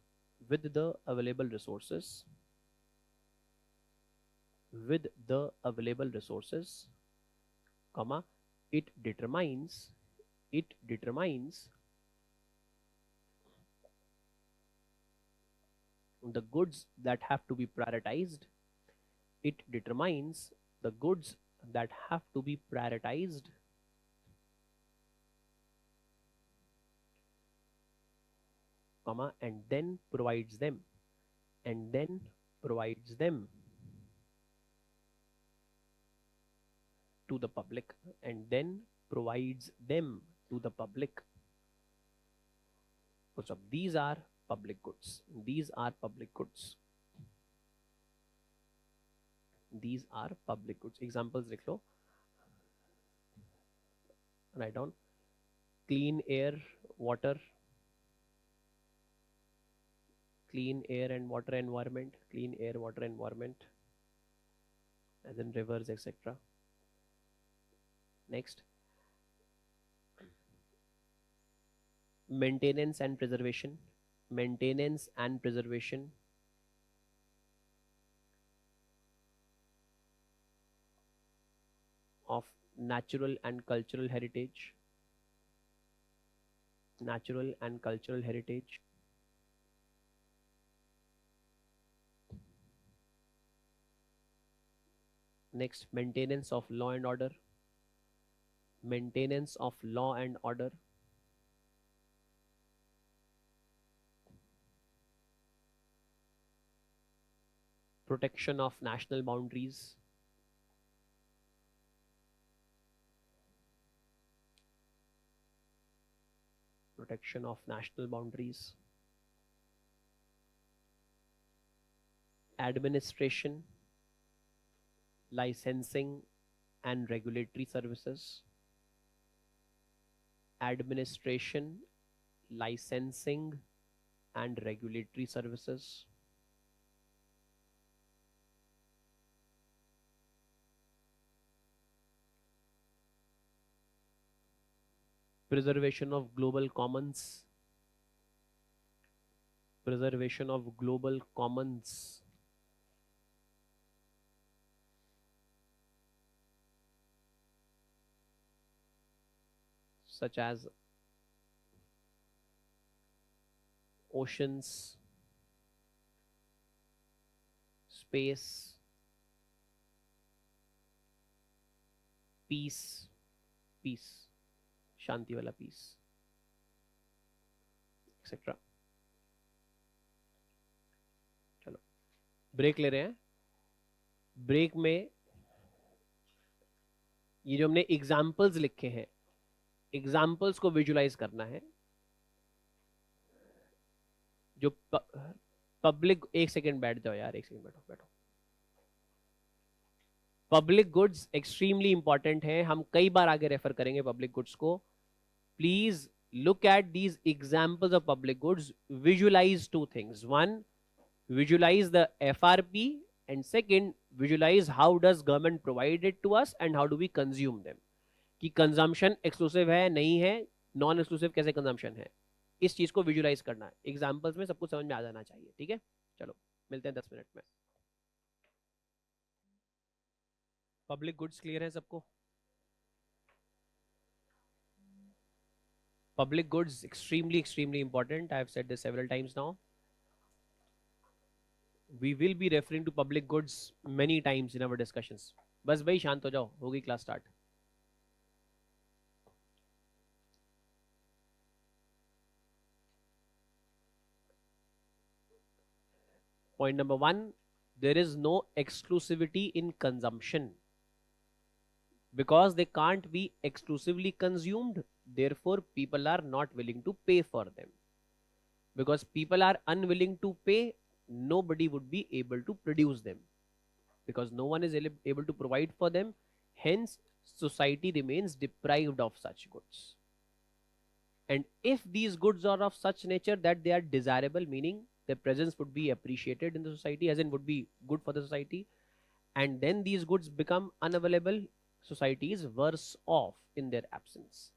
comma, it determines the goods that have to be prioritized. Comma, and then provides them. to the public and then provides them to the public. So these are public goods. These are public goods. These are public goods. Examples लिख लो. Write down. Clean air, water. Clean air and water environment. Clean air, water environment. As in rivers, etc. Next. Maintenance and preservation. Maintenance and preservation. Of natural and cultural heritage. Natural and cultural heritage. Next, maintenance of law and order. Maintenance of law and order. Protection of national boundaries. Protection of national boundaries. Administration, licensing and regulatory services. Administration, licensing and regulatory services. Preservation of global commons. Preservation of global commons. Such as oceans, space, peace, शांति वाला peace, etc. चलो break ले रहे हैं. Break में ये जो हमने examples लिखे हैं, एग्जाम्पल्स को विजुलाइज करना है. जो पब्लिक, एक सेकेंड बैठ जाओ यार, एक सेकेंड बैठो. पब्लिक गुड्स एक्सट्रीमली इंपॉर्टेंट है. हम कई बार आगे रेफर करेंगे पब्लिक गुड्स को. Please look at these examples of public goods. Visualize two things. One, visualize the FRP, and second, visualize how does government provide it to us and how do we consume them. कि consumption exclusive है नहीं है, non exclusive कैसे consumption है, इस चीज को visualise करना है. एग्जांपल्स में सब कुछ समझ में आ जाना चाहिए. ठीक है, चलो मिलते हैं 10 मिनट में. पब्लिक गुड्स क्लियर है सबको? Public goods extremely important. I have said this several times now. We will be referring to public goods many times in our discussions. बस भाई शांत हो जाओ, होगी class start. Point number 1, there is no exclusivity in consumption. Because they can't be exclusively consumed, therefore people are not willing to pay for them. Because people are unwilling to pay, nobody would be able to produce them. Because no one is able to provide for them, hence society remains deprived of such goods. And if these goods are of such nature that they are desirable, meaning their presence would be appreciated in the society, as in would be good for the society, and then these goods become unavailable, society is worse off in their absence.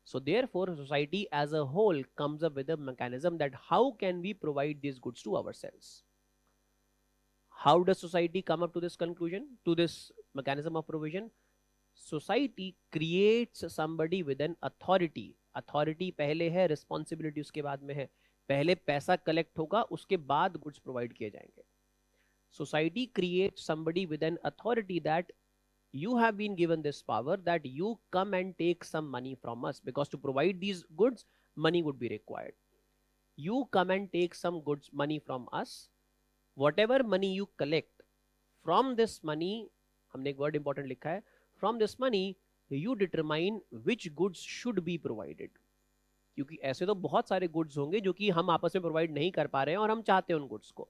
So therefore society as a whole comes up with a mechanism that how can we provide these goods to ourselves. How does society come up to this conclusion, to this mechanism of provision? Society creates somebody with an authority. Authority पहले है, responsibility उसके बाद में है. पहले पैसा collect होगा, उसके बाद goods provide किए जाएंगे. Society creates somebody with an authority that you have been given this power, that you come and take some money from us, because to provide these goods money would be required. You come and take some goods money from us. Whatever money you collect, from this money, हमने एक word important लिखा है, From this money, you determine which goods should be provided. क्योंकि ऐसे तो बहुत सारे goods होंगे जो कि हम आपस में provide नहीं कर पा रहे हैं और हम चाहते हैं उन goods को.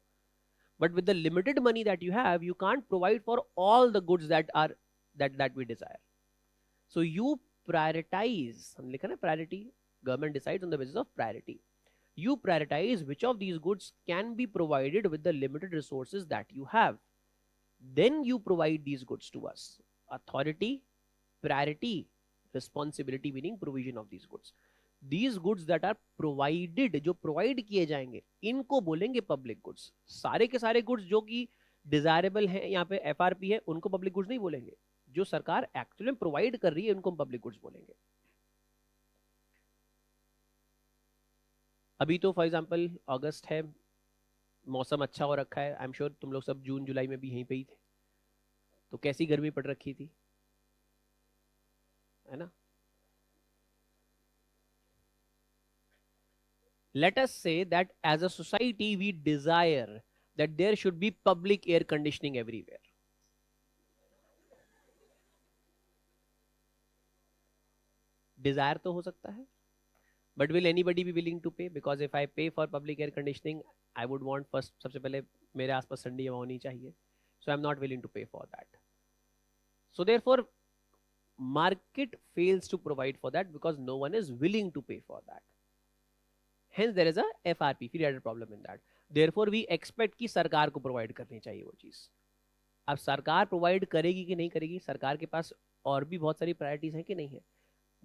But with the limited money that you have, you can't provide for all the goods that we desire. So you prioritize. हम लिखा ना priority. Government decides on the basis of priority. You prioritize which of these goods can be provided with the limited resources that you have. Then you provide these goods to us. Authority, priority, responsibility meaning provision of these goods. These goods that are provided, जो provide किए जाएंगे, इनको बोलेंगे public goods. सारे के सारे goods जो कि desirable हैं, यहाँ पे FRP है, उनको public goods नहीं बोलेंगे. जो सरकार actually provide कर रही है, उनको public goods बोलेंगे. अभी तो फॉर एग्जाम्पल अगस्त है, मौसम अच्छा हो रखा है. आई एम श्योर तुम लोग सब जून जुलाई में भी यहीं पे ही थे, तो कैसी गर्मी पड़ रखी थी, है ना. Let us say that as a society we desire that there should be public air conditioning everywhere. Desire तो हो सकता है, but will anybody be willing to pay? Because if I pay for public air conditioning, I would want first, सबसे पहले मेरे आसपास ठंडी हवा होनी चाहिए. So I'm not willing to pay for that. So therefore, market fails to provide for that because no one is willing to pay for that. Hence there is a FRP, free rider problem in that. Therefore we expect कि सरकार को provide करनी चाहिए वो चीज. अब सरकार provide करेगी कि नहीं करेगी, सरकार के पास और भी बहुत सारी priorities हैं कि नहीं है.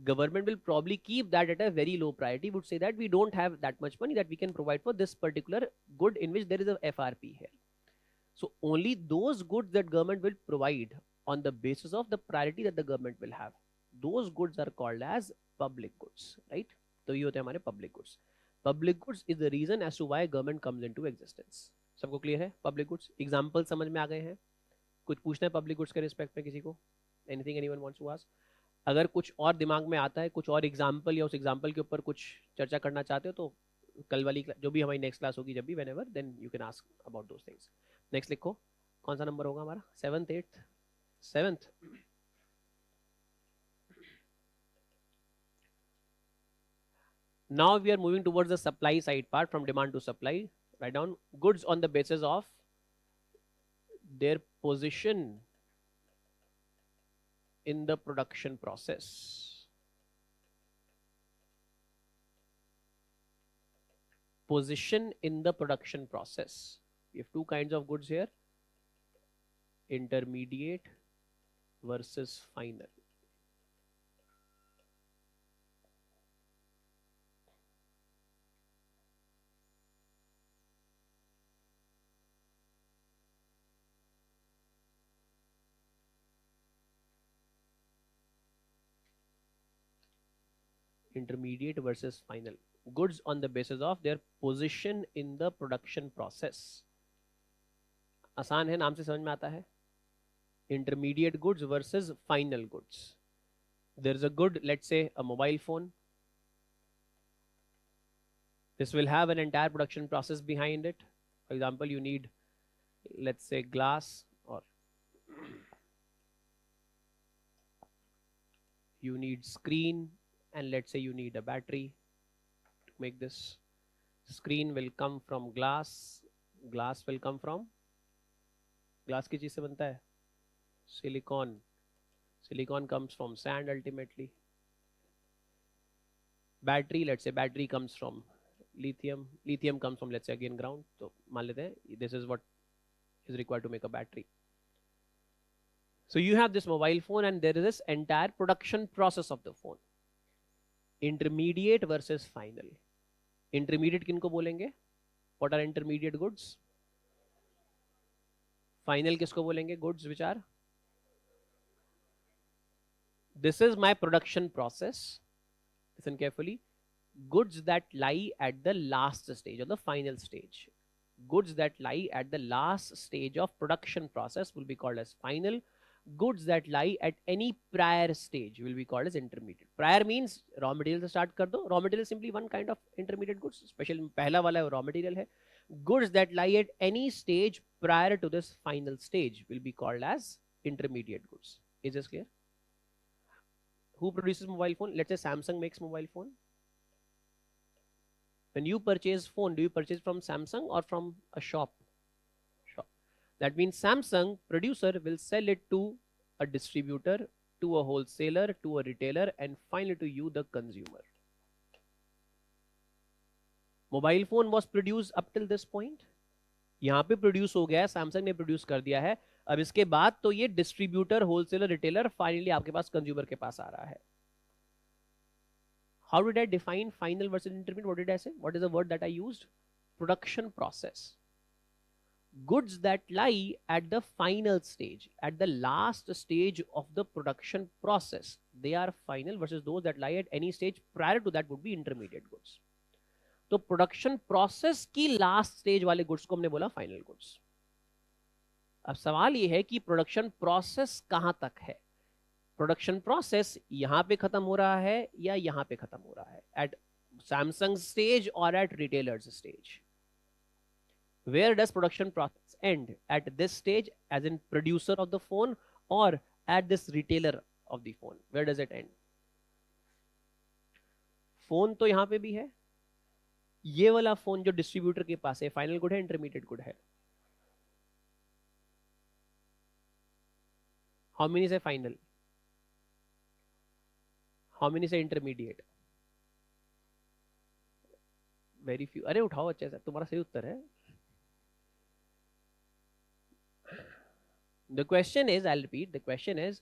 Government will probably keep that at a very low priority, would say that we don't have that much money that we can provide for this particular good in which there is a FRP here. So only those goods that government will provide on the basis of the priority that the government will have, those goods are called as public goods, right? तो ये होते हैं हमारे public goods. Public goods is the reason as to why government comes into existence. सबको clear है? Public goods example समझ में आ गए हैं? कुछ पूछना है public goods के respect में किसी को? Anything anyone wants to ask? अगर कुछ और दिमाग में आता है, कुछ और एग्जाम्पल या उस एग्जाम्पल के ऊपर कुछ चर्चा करना चाहते हो, तो कल वाली जो भी हमारी नेक्स्ट क्लास होगी जब भी, whenever, then you can ask about those things. Next लिखो, कौन सा नंबर होगा हमारा? 7th 8th 7th. Now we are moving towards the supply side part, from demand to supply. Write down goods on the basis of their position in the production process. Position in the production process. We have two kinds of goods here, intermediate versus final. Intermediate versus final. Goods on the basis of their position in the production process. आसान है, नाम से समझ में आता है. Intermediate goods versus final goods. There is a good, let's say a mobile phone. This will have an entire production process behind it. For example, you need, let's say, glass, or you need screen, and let's say you need a battery to make this. Screen will come from glass. Glass will come from, glass की चीज से बनता है? Silicon. Silicon comes from sand ultimately. Battery, let's say battery comes from lithium. Lithium comes from, let's say, again ground. So मान लेते हैं this is what is required to make a battery. So you have this mobile phone and there is this entire production process of the phone. Intermediate versus final. Intermediate किनको बोलेंगे? What are intermediate goods? Final किसको बोलेंगे? Goods which are, this is my production process. Listen carefully. Goods that lie at the last stage or the final stage. Goods that lie at the last stage of production process will be called as final. Goods that lie at any prior stage will be called as intermediate. Prior means raw material से start कर दो. Raw material is simply one kind of intermediate goods. Special पहला वाला raw material है. Goods that lie at any stage prior to this final stage will be called as intermediate goods. Is this clear? Who produces mobile phone? Let's say Samsung makes mobile phone. When you purchase phone, do you purchase from Samsung or from a shop? Shop. That means Samsung producer will sell it to a distributor, to a wholesaler, to a retailer, and finally to you, the consumer. Mobile phone was produce up till this point, यहां पे produce हो गया है, Samsung ने produce कर दिया है, अब इसके बाद तो ये डिस्ट्रीब्यूटर, होलसेलर, रिटेलर, फाइनली आपके पास कंज्यूमर के पास आ रहा है. How did I define final versus intermediate? What did I say? What is the word that I used? Production process. Goods that lie at the final stage, at the last stage of the production process, they are final, versus those that lie at any stage prior to that would be intermediate goods. तो production process की last stage वाले goods को हमने बोला final goods. अब सवाल ये है कि प्रोडक्शन प्रोसेस कहां तक है? प्रोडक्शन प्रोसेस यहां पे खत्म हो रहा है या यहां पे खत्म हो रहा है? एट सैमसंग स्टेज और at retailers stage? Where does production process end? At this stage, as in producer of the phone, or at this retailer of the phone? Where does it end? Phone तो यहां पे भी है, ये वाला phone जो distributor के पास है, फाइनल गुड है, इंटरमीडिएट गुड है? हाउ मेनी से फाइनल, हाउ मेनी से इंटरमीडिएट? Very few. अरे उठाओ अच्छे से, तुम्हारा सही उत्तर है. The question is, I'll repeat, the question is,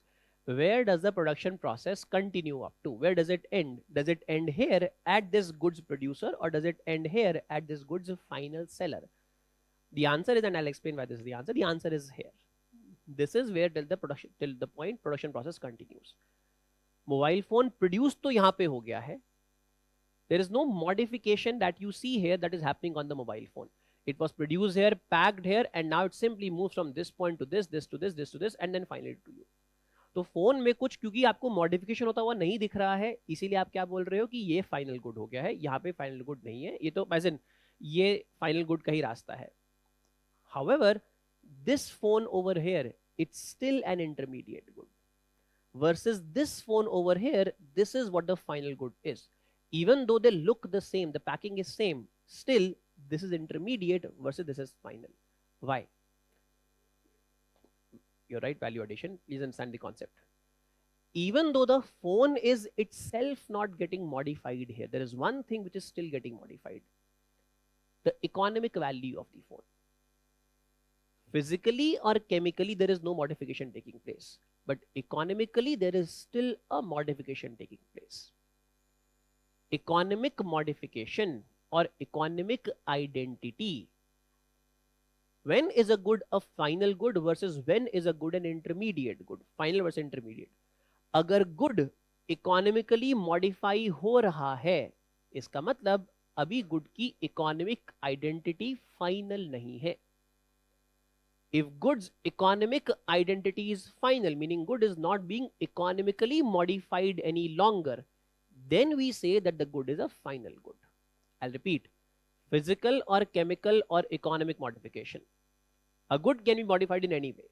where does the production process continue up to? Where does it end? Does it end here at this goods producer, or does it end here at this goods final seller? The answer is, and I'll explain why this is the answer. The answer is here. This is where till the point production process continues. Mobile phone produced to yahan pe ho gaya hai. There is no modification that you see here that is happening on the mobile phone. It was produced here, packed here, and now it simply moves from this point to this, this to this, this to this, and then finally to you. तो phone में कुछ क्योंकि आपको modification होता हुआ नहीं दिख रहा है, इसीलिए आप क्या बोल रहे हो कि ये फाइनल गुड हो गया है, यहाँ पे फाइनल गुड नहीं है, ये तो एज इन ये फाइनल गुड का ही रास्ता है. However, this phone over here, it's still an intermediate good, versus this phone over here, this is what the final good is. Even though they look the same, the packing is same, still this is intermediate versus this is final. Why? You're right, value addition. Please understand the concept. Even though the phone is itself not getting modified here, there is one thing which is still getting modified: the economic value of the phone. Physically or chemically, there is no modification taking place, but economically, there is still a modification taking place. Economic modification or economic identity. When is a good a final good versus when is a good an intermediate good? Final versus intermediate. अगर good economically modify हो रहा है, इसका मतलब अभी good की economic identity final नहीं है. If goods economic identity is final, meaning good is not being economically modified any longer, then we say that the good is a final good. I'll repeat: physical or chemical or economic modification. A good can be modified in any way.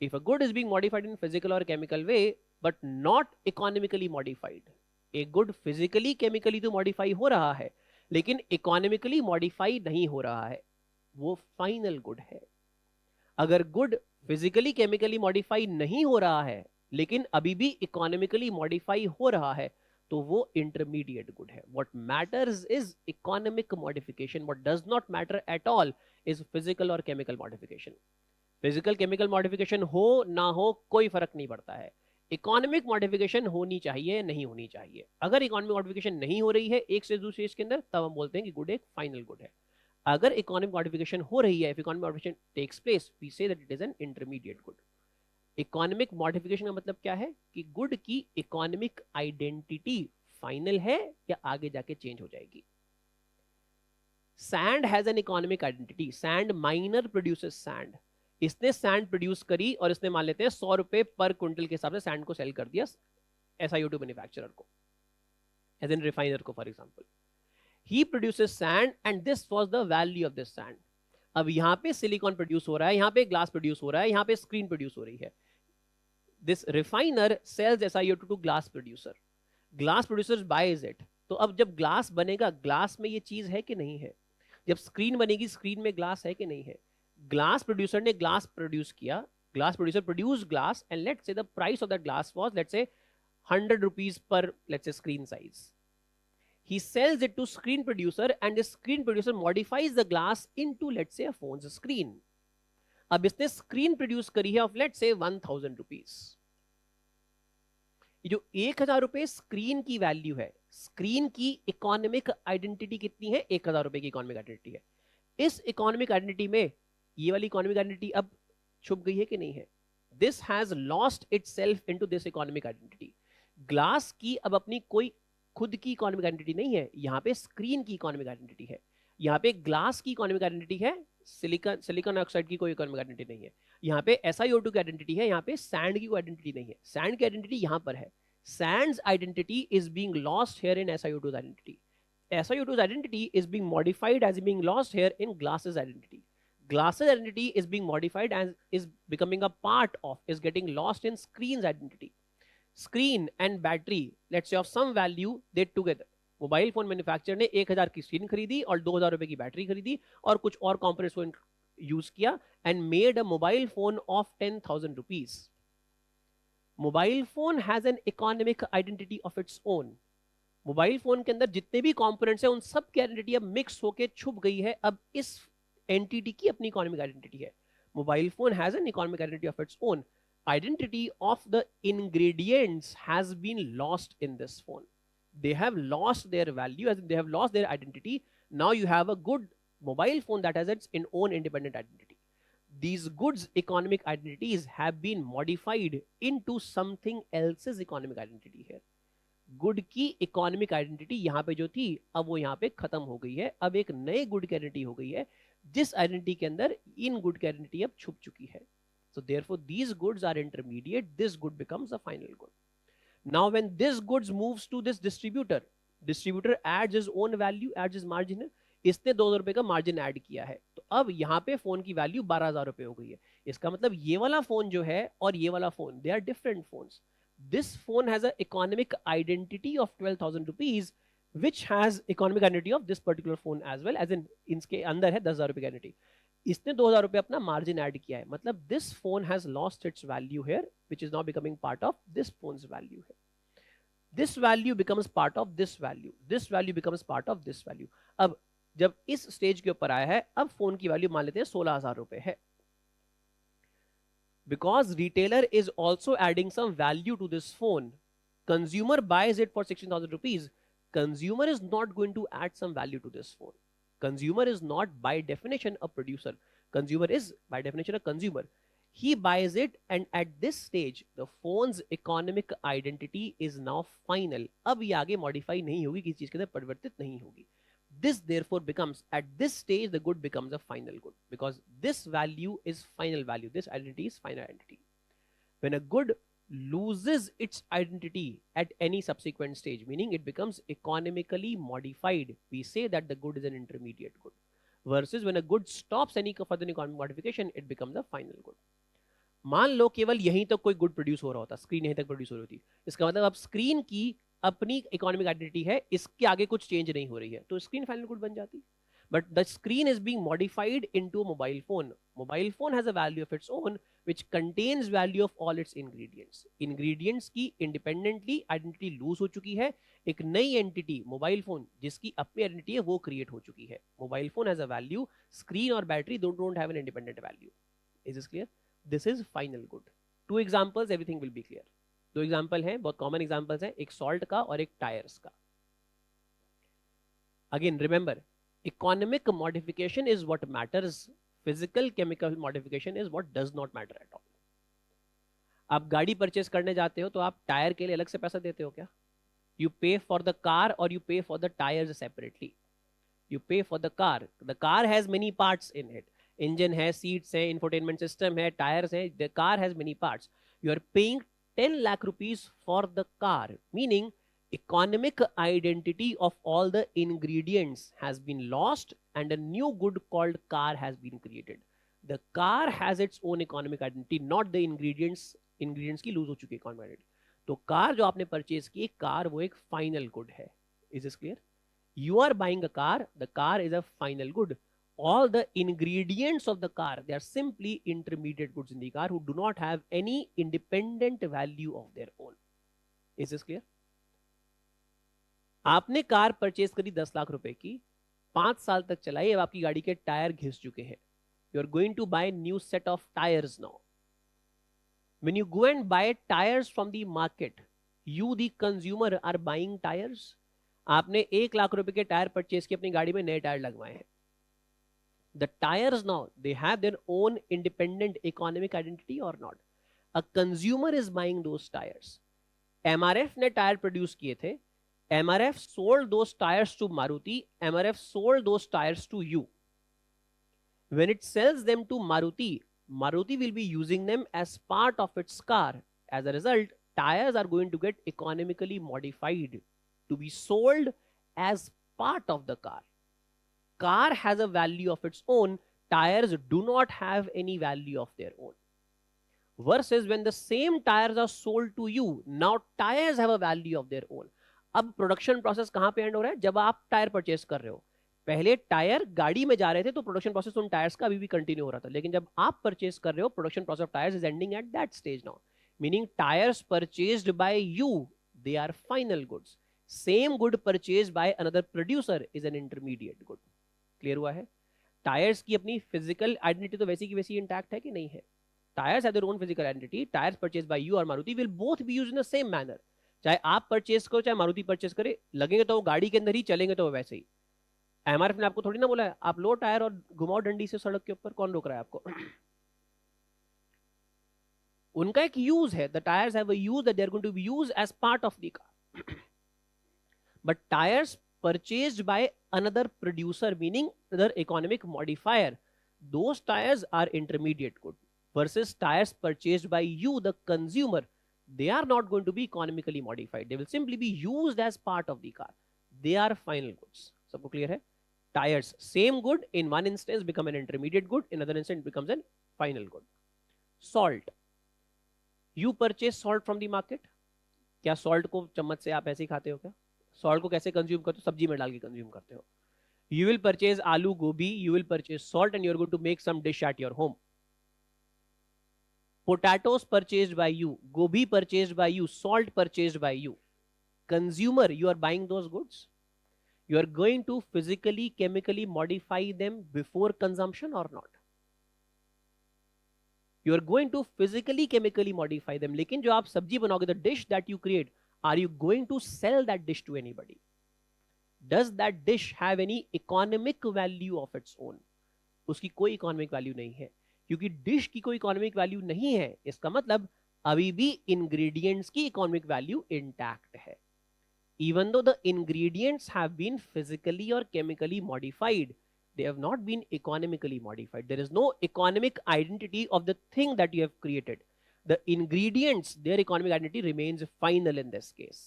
If a good is being modified in physical or chemical way, but not economically modified, a good physically, chemically तो modify हो रहा है, लेकिन economically modify नहीं हो रहा है, वो final good है. अगर good physically, chemically modify नहीं हो रहा है, लेकिन अभी भी economically modify हो रहा है, तो वो intermediate good है. What matters is economic modification. What does not matter at all is physical or chemical modification. Physical, chemical modification हो ना हो कोई फर्क नहीं पड़ता है. Economic modification होनी चाहिए, नहीं होनी चाहिए. अगर economic modification नहीं हो रही है एक से दूसरे स्टेज के अंदर, तब हम बोलते हैं कि good एक final good है. अगर economic modification हो रही है, if economic modification takes place, we say that it is an intermediate good. Economic modification का मतलब क्या है कि गुड की इकोनॉमिक आइडेंटिटी फाइनल है या आगे जाके चेंज हो जाएगी. Sand has an economic identity. Sand minor produces sand. इसने सैंड प्रोड्यूस करी और इसने मान लेते हैं 100 रुपए पर क्विंटल के हिसाब से सैंड को सेल कर दिया SiO2 मैन्युफैक्चरर को, एज इन रिफाइनर को for example. He produces sand and this was the value of this sand. अब यहाँ पे सिलिकॉन प्रोड्यूस हो रहा है, यहाँ पे ग्लास प्रोड्यूस हो रहा है, यहाँ पे स्क्रीन प्रोड्यूस हो रही है. This refiner sells SiO2 to glass producer. Glass producers buys it. तो अब जब ग्लास बनेगा, ग्लास में ये चीज है कि नहीं है? जब स्क्रीन बनेगी, स्क्रीन में ग्लास है कि नहीं है? ग्लास प्रोड्यूसर ने ग्लास प्रोड्यूस किया, glass producer produce glass, and let's say the price of that glass was let's से 100 rupees per, let's say, screen size. He sells it to screen producer, and the screen producer modifies the glass into, let's say, a phone's screen. अब इसने screen produce करी है of let's say 1000 rupees. ये जो 1000 रुपए screen की value है, screen की इकोनॉमिक आइडेंटिटी कितनी है? 1000 रुपए की इकोनॉमिक आइडेंटिटी है. इस इकोनॉमिक आइडेंटिटी में ये वाली इकोनॉमिक आइडेंटिटी अब छुप गई है कि नहीं है? This has lost itself into this economic identity. Glass की अब अपनी कोई खुद की इकोनॉमिक आइडेंटिटी नहीं है, यहाँ पे स्क्रीन की इकोनॉमिक आइडेंटिटी है. यहाँ पे ग्लास की इकोनॉमिक आइडेंटिटी है, सिलिकॉन ऑक्साइड की कोई इकोनॉमिक आइडेंटिटी नहीं है. यहाँ पे SiO2 की आइडेंटिटी है, यहाँ पे सैंड की कोई आइडेंटिटी नहीं है. सैंड की आइडेंटिटी यहाँ पर है. Sand's identity is being lost here in SiO2's identity. SiO2's identity is being modified as being lost here in glass's identity. Glass's identity is being modified and is becoming a part of, is getting lost in screen's identity. Screen and battery, let's say of some value, they together. Mobile phone manufacturer ने 1000 की screen खरीदी और 2000 रुपए की battery खरीदी और कुछ और कंपोनेंट्स को यूज किया and made a mobile phone of 10,000 rupees. Mobile phone has an economic identity of its own. Mobile phone के अंदर जितने भी कंपोनेंट्स हैं उन सब की आइडेंटिटी अब मिक्स होके छुप गई है. अब इस एंटिटी की अपनी इकोनॉमिक आइडेंटिटी है. Mobile phone has an economic identity of its own. Identity of the ingredients has been lost in this phone. They have lost their value, as in they have lost their identity. Now you have a good mobile phone that has its own independent identity. These goods economic identities have been modified into something else's economic identity here. Good की economic identity यहाँ पे जो थी अब वो यहाँ पे खत्म हो गई है. अब एक नए गुड की आइडेंटिटी हो गई है जिस आइडेंटिटी के अंदर इन गुड की आइडेंटिटी अब छुप चुकी है. So therefore these goods are intermediate, this good becomes a final good. Now when this goods moves to this distributor, distributor adds his own value, adds his margin. इसने 2000 रुपए का margin add किया है तो अब यहाँ पे फोन की वैल्यू 12,000 रुपए हो गई है. इसका मतलब ये वाला फोन जो है और ये वाला phone, they are different phones. This phone has a economic identity of 12,000 rupees which has economic identity of this particular phone as well, as in इसके अंदर है 10,000 रुपए की आइडेंटिटी. इसने 2000 रुपए अपना मार्जिन ऐड किया है. मतलब this phone has lost its value here which is now becoming part of this phone's value है. This value becomes part of this value, this value becomes part of this value. अब जब इस stage के ऊपर आया है अब phone की वैल्यू मान लेते हैं 16,000 रुपए है. Because retailer is also adding some value to this phone, consumer buys it for 16,000 rupees. Consumer is not going to add some value to this phone. Consumer is not by definition a producer. Consumer is by definition a consumer. He buys it and at this stage the phone's economic identity is now final. अब ये आगे modify नहीं होगी, किसी चीज के अंदर परिवर्तित नहीं होगी. This therefore becomes, at this stage the good becomes a final good because this value is final value. This identity is final identity. When a good loses its identity at any subsequent stage, meaning it becomes economically modified, we say that the good is an intermediate good. Versus when a good stops any further economic modification, it becomes a final good. मान लो केवल यहीं तक कोई good produce हो रहा होता, screen यहीं तक प्रोड्यूस हो रही होती, इसका मतलब अब स्क्रीन की अपनी इकोनॉमिक आइडेंटिटी है, इसके आगे कुछ चेंज नहीं हो रही है, तो स्क्रीन फाइनल गुड बन जाती. But the screen is being modified into a mobile phone. Mobile phone has a value of its own which contains value of all its ingredients. Ingredients की independently identity lose हो चुकी है. एक नई entity mobile phone जिसकी अपनी identity है वो create हो चुकी है. Mobile phone has a value. Screen और battery don't have an independent value. Is this clear? This is final good. Two examples, everything will be clear. दो example हैं, बहुत common examples हैं, एक salt का और एक tires का. Again remember, economic modification is what matters. Physical chemical modification is what does not matter at all. आप गाड़ी परचेस करने जाते हो तो आप टायर के लिए अलग से पैसा देते हो क्या? You pay for the car or you pay for the tires separately. You pay for the car. The car has many parts in it. Engine है, seats है, infotainment system है, tires है. The car has many parts. You are paying 10 lakh rupees for the car, meaning economic identity of all the ingredients has been lost and a new good called car has been created. The car has its own economic identity, not the ingredients ingredients की loose हो चुकी है economic identity. तो car जो आपने purchase की, car वो एक फाइनल गुड है। Is this clear? You are buying a car, the car is a final good. All the ingredients of the car, they are simply intermediate goods in the car who do not have any independent value of their own. Is this clear? आपने car purchase करी 10 लाख रुपए की, 5 साल तक चलाई, अब आपकी गाड़ी के टायर घिस चुके हैं। You are going to buy new set of tyres now. When you go and buy tires from the market, you the consumer are buying tires. आपने 1 लाख रुपए के टायर परचेज किए, अपनी गाड़ी में नए टायर लगवाए हैं। The tires now, they have their own independent economic identity or not? A consumer is buying those tires. MRF ने टायर प्रोड्यूस किए थे, MRF sold those tires to Maruti, MRF sold those tires to you. When it sells them to Maruti, Maruti will be using them as part of its car. As a result, tires are going to get economically modified to be sold as part of the car. Car has a value of its own, tires do not have any value of their own. Versus when the same tires are sold to you, now tires have a value of their own. अब production process कहां पे and हो रहा है? जब आप tyre purchase कर रहे हो, पहले टायर गाड़ी में जा रहे थे तो प्रोडक्शन प्रोसेस उन टायर्स का अभी भी कंटिन्यू हो रहा था, लेकिन जब आप परचेस कर रहे हो, production process of tyres is ending at that stage now, meaning tyres purchased by you, they are final goods. Same good purchased by another producer is an intermediate good. Clear हुआ है? Tyres की अपनी physical identity तो वैसी की वैसी intact है कि नहीं है? Tyres have their own physical identity, tyres purchased by you और Maruti will both be used in the same manner. चाहे आप परचेज करो चाहे मारुति परचेज करे, लगेंगे तो वो गाड़ी के अंदर ही, चलेंगे तो वो वैसे ही। एमआरएफ ने आपको थोड़ी ना बोला है आप लो टायर और घुमाओ डंडी से सड़क के ऊपर, कौन रोक रहा है आपको? उनका एक यूज है, the tyres have a use that they are going to be used as part of the car. But tyres purchased by another producer, meaning another economic modifier, those tyres are intermediate good. Versus tyres purchased by you the consumer, they are not going to be economically modified, they will simply be used as part of the car, they are final goods. सबको clear है? Tires, same good, in one instance become an intermediate good, in another instance becomes an final good. Salt, you purchase salt from the market. क्या salt को चम्मच से आप ऐसे ही खाते हो क्या? Salt को कैसे consume करते हो? सब्जी में डाल के consume करते हो। You will purchase आलू गोभी, you will purchase salt and you are going to make some dish at your home. Potatoes purchased by you, gobi purchased by you, salt purchased by you. Consumer, you are buying those goods. You are going to physically, chemically modify them before consumption or not? You are going to physically, chemically modify them. लेकिन जो आप सब्जी बनाओगे, the dish that you create, are you going to sell that dish to anybody? Does that dish have any economic value of its own? उसकी कोई economic value नहीं है। क्योंकि डिश की कोई इकोनॉमिक वैल्यू नहीं है, इसका मतलब अभी भी इंग्रेडिएंट्स की इकोनॉमिक वैल्यू इंटैक्ट है। Even though the ingredients have been physically और chemically modified, they have not been economically modified. There is no economic identity of the thing that you have created. The ingredients, their economic identity remains final in this case.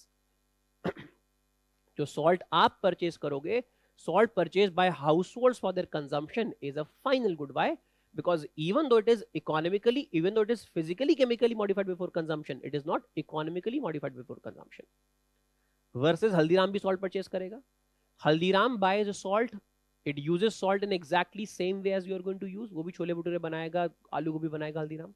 जो salt आप purchase करोगे, salt purchased by households for their consumption is a final good. Why? Because even though it is economically, even though it is physically, chemically modified before consumption, it is not economically modified before consumption. Versus Haldiram भी salt purchase करेगा. Haldiram buys salt, it uses salt in exactly same way as you are going to use. वो भी छोले भटूरे बनाएगा, आलू गोभी बनाएगा Haldiram.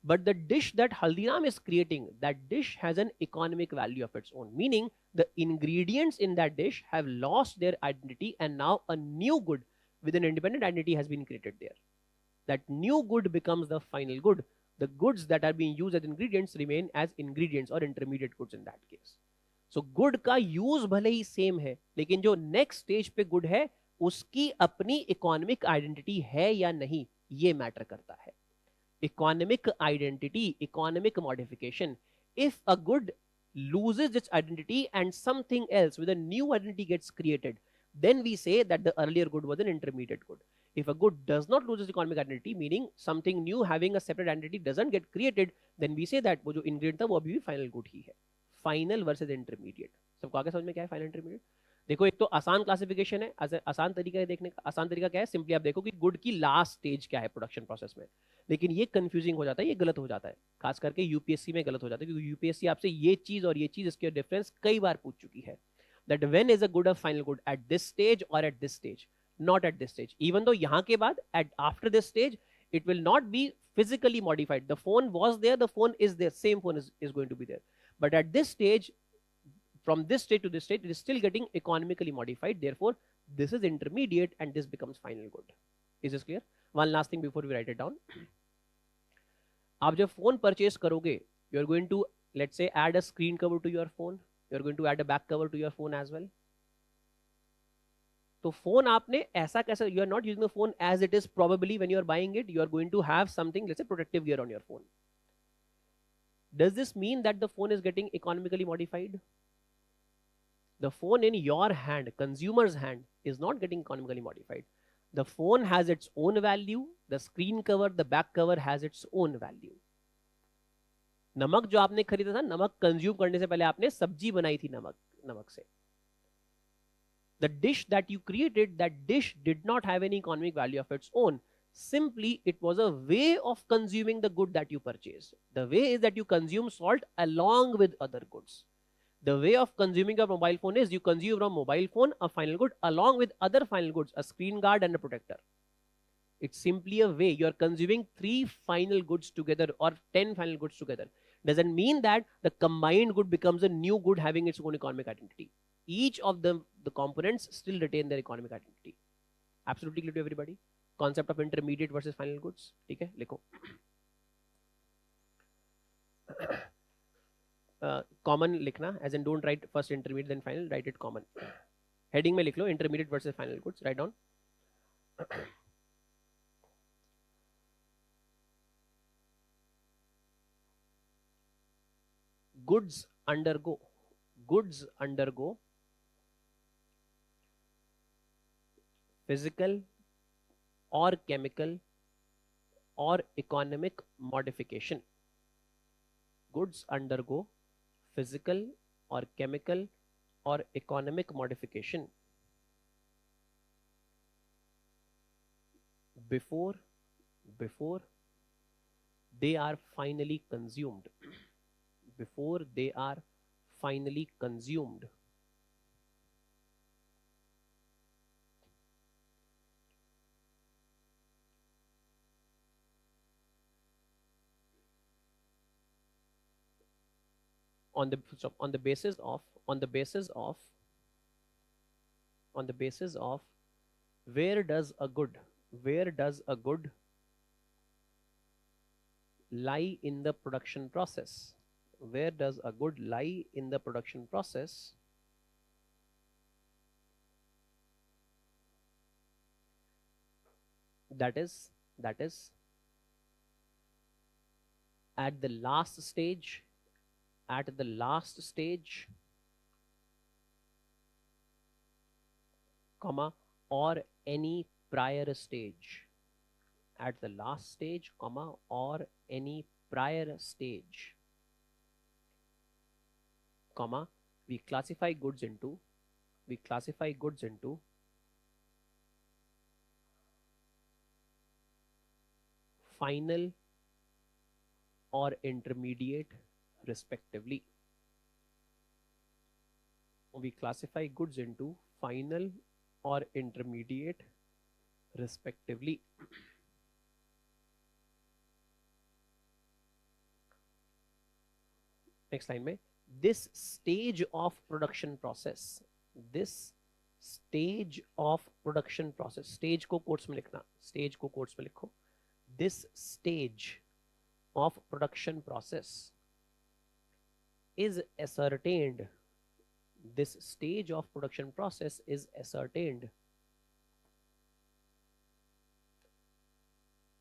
But the dish that Haldiram is creating, that dish has an economic value of its own. Meaning the ingredients in that dish have lost their identity and now a new good with an independent identity has been created there. That new good becomes the final good. The goods that are being used as ingredients remain as ingredients or intermediate goods in that case. So good का use भले ही same है, लेकिन जो next stage पे good है, उसकी अपनी economic identity है या नहीं, ये matter करता है. Economic identity, economic modification. If a good loses its identity and something else with a new identity gets created, then we say that the earlier good was an intermediate good. If a good does not lose its economic identity, meaning something new having a separate identity doesn't get created, then we say that वो जो ingredient था वो अभी भी final good ही है. Final versus intermediate. सबको आगे समझ में क्या है final intermediate? देखो, एक तो आसान क्लासिफिकेशन है, आसान तरीका है देखने का। आसान तरीका क्या है? सिंपली आप देखो कि गुड की लास्ट स्टेज क्या है प्रोडक्शन प्रोसेस में। लेकिन ये कंफ्यूजिंग हो जाता है, ये गलत हो जाता है, खास करके यूपीएससी में गलत हो जाता है, क्योंकि यूपीएससी आपसे ये चीज और ये चीज, इसके डिफरेंस कई बार पूछ चुकी है, that when is a good a final good, at this stage or at this stage, not at this stage, even though यहाँ के बाद at after this stage it will not be physically modified, the phone was there, the phone is there, same phone is going to be there, but at this stage, from this state to this state, it is still getting economically modified, therefore this is intermediate and this becomes final good. Is this clear? One last thing before we write it down. आप जब phone purchase करोगे, you are going to let's say add a screen cover to your phone, you are going to add a back cover to your phone as well. तो phone आपने ऐसा कैसे, you are not using the phone as it is, probably when you are buying it you are going to have something let's say protective gear on your phone. Does this mean that the phone is getting economically modified? The phone in your hand, consumer's hand, is not getting economically modified. The phone has its own value, the screen cover, the back cover has its own value. नमक जो आपने खरीदा था, नमक consume करने से पहले आपने सब्जी बनाई थी नमक से. The dish that you created, that dish did not have any economic value of its own. Simply, it was a way of consuming the good that you purchased. The way is that you consume salt along with other goods. The way of consuming a mobile phone is you consume from mobile phone a final good along with other final goods, a screen guard and a protector. It's simply a way. You are consuming 3 final goods together or 10 final goods together. Doesn't mean that the combined good becomes a new good having its own economic identity. Each of the components still retain their economic identity. Absolutely clear to everybody? Concept of intermediate versus final goods. ठीक है, लिखो. Common लिखना, as in don't write first intermediate then final, write it common. Heading में लिख लो intermediate versus final goods. Write down. Goods undergo physical or chemical or economic modification. Goods undergo physical or chemical or economic modification before they are finally consumed. Before they are finally consumed. On the basis of where does a good lie in the production process? Where does a good lie in the production process? That is at the last stage, comma, or any prior stage. At the last stage, comma, or any prior stage, comma, we classify goods into final or intermediate respectively. We classify goods into final or intermediate respectively. Next line में, this stage of production process, stage को quotes में लिखना, stage को quotes में लिखो. This stage of production process is ascertained. This stage of production process is ascertained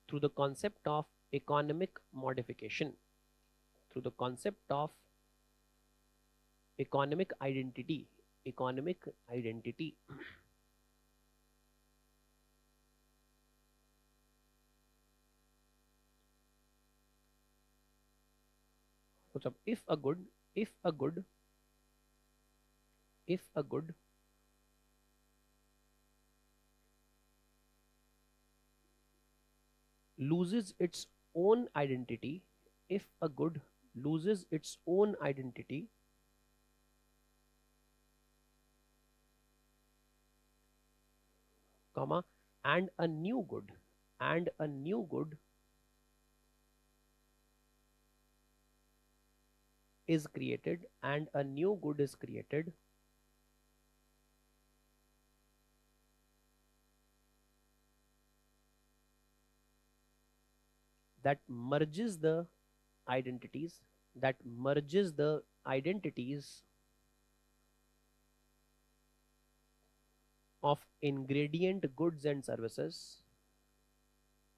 through the concept of economic modification, through the concept of economic identity. So if a good loses its own identity, if a good loses its own identity, comma, and a new good, and a new good is created, and a new good is created, that merges the identities, that merges the identities of ingredient goods and services,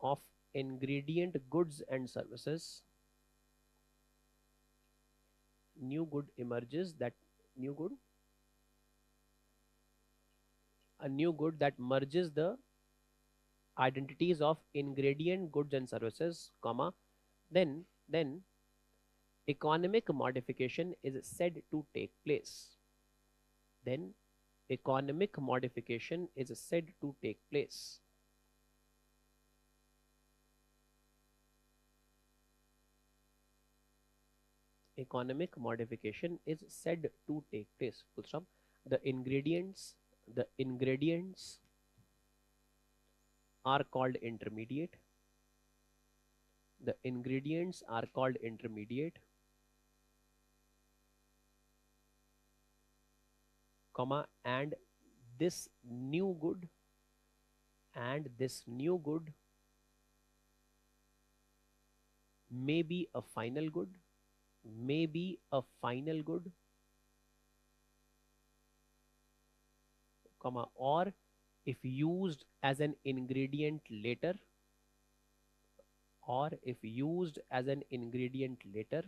of ingredient goods and services, new good emerges, that new good, a new good that merges the identities of ingredient goods and services, comma, then economic modification is said to take place. Then economic modification is said to take place. Economic modification is said to take place. Full stop. The ingredients are called intermediate. The ingredients are called intermediate, comma, and this new good, and this new good may be a final good, may be a final good, comma, or if used as an ingredient later, or if used as an ingredient later,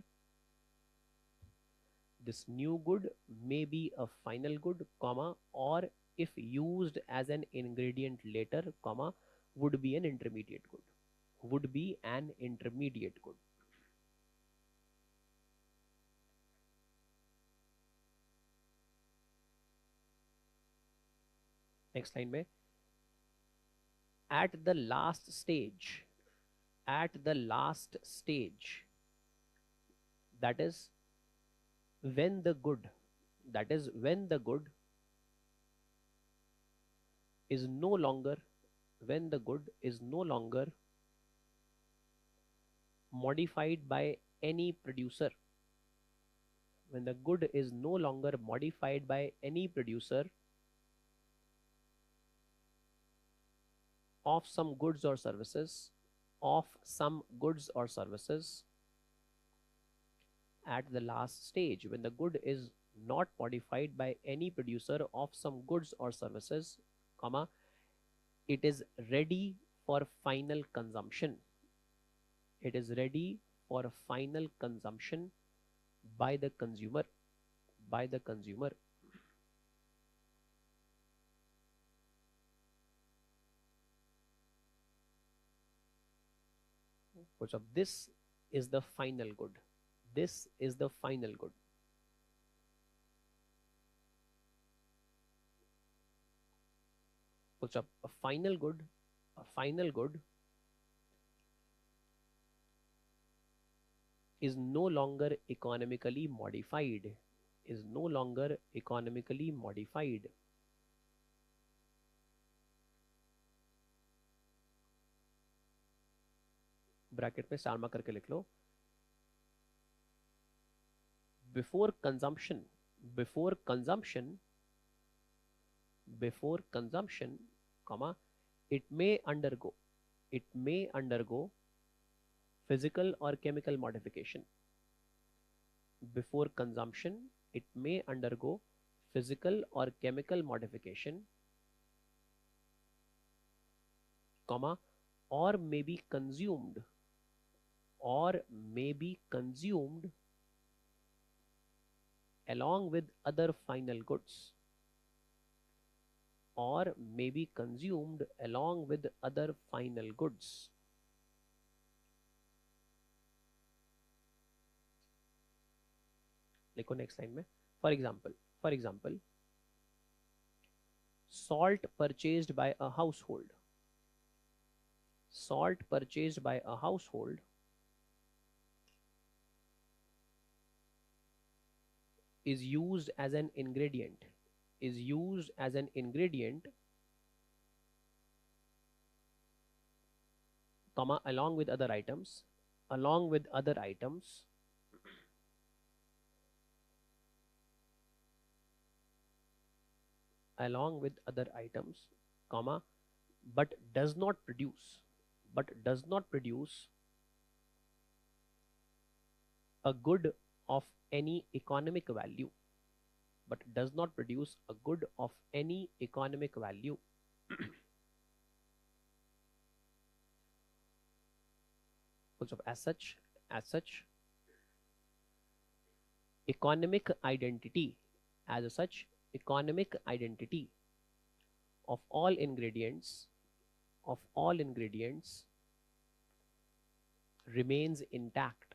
this new good may be a final good, comma, or if used as an ingredient later, comma, would be an intermediate good, would be an intermediate good. Next line में, at the last stage, at the last stage, that is when the good, that is when the good is no longer, when the good is no longer modified by any producer, when the good is no longer modified by any producer of some goods or services, of some goods or services, at the last stage, when the good is not modified by any producer of some goods or services, comma, it is ready for final consumption. It is ready for final consumption by the consumer, by the consumer. So this is the final good. This is the final good. So a final good, a final good is no longer economically modified, is no longer economically modified. Bracket में star mark करके लिख लो, before consumption, before consumption, before consumption, comma, it may undergo, it may undergo physical or chemical modification. Before consumption, it may undergo physical or chemical modification, comma, or may be consumed, or may be consumed along with other final goods, or may be consumed along with other final goods. लिखो next line में, for example salt purchased by a household, salt purchased by a household is used as an ingredient, is used as an ingredient, comma, along with other items, along with other items, along with other items, comma, but does not produce, but does not produce a good of any economic value, but does not produce a good of any economic value. Also, as such, economic identity, as such, economic identity of all ingredients, of all ingredients remains intact.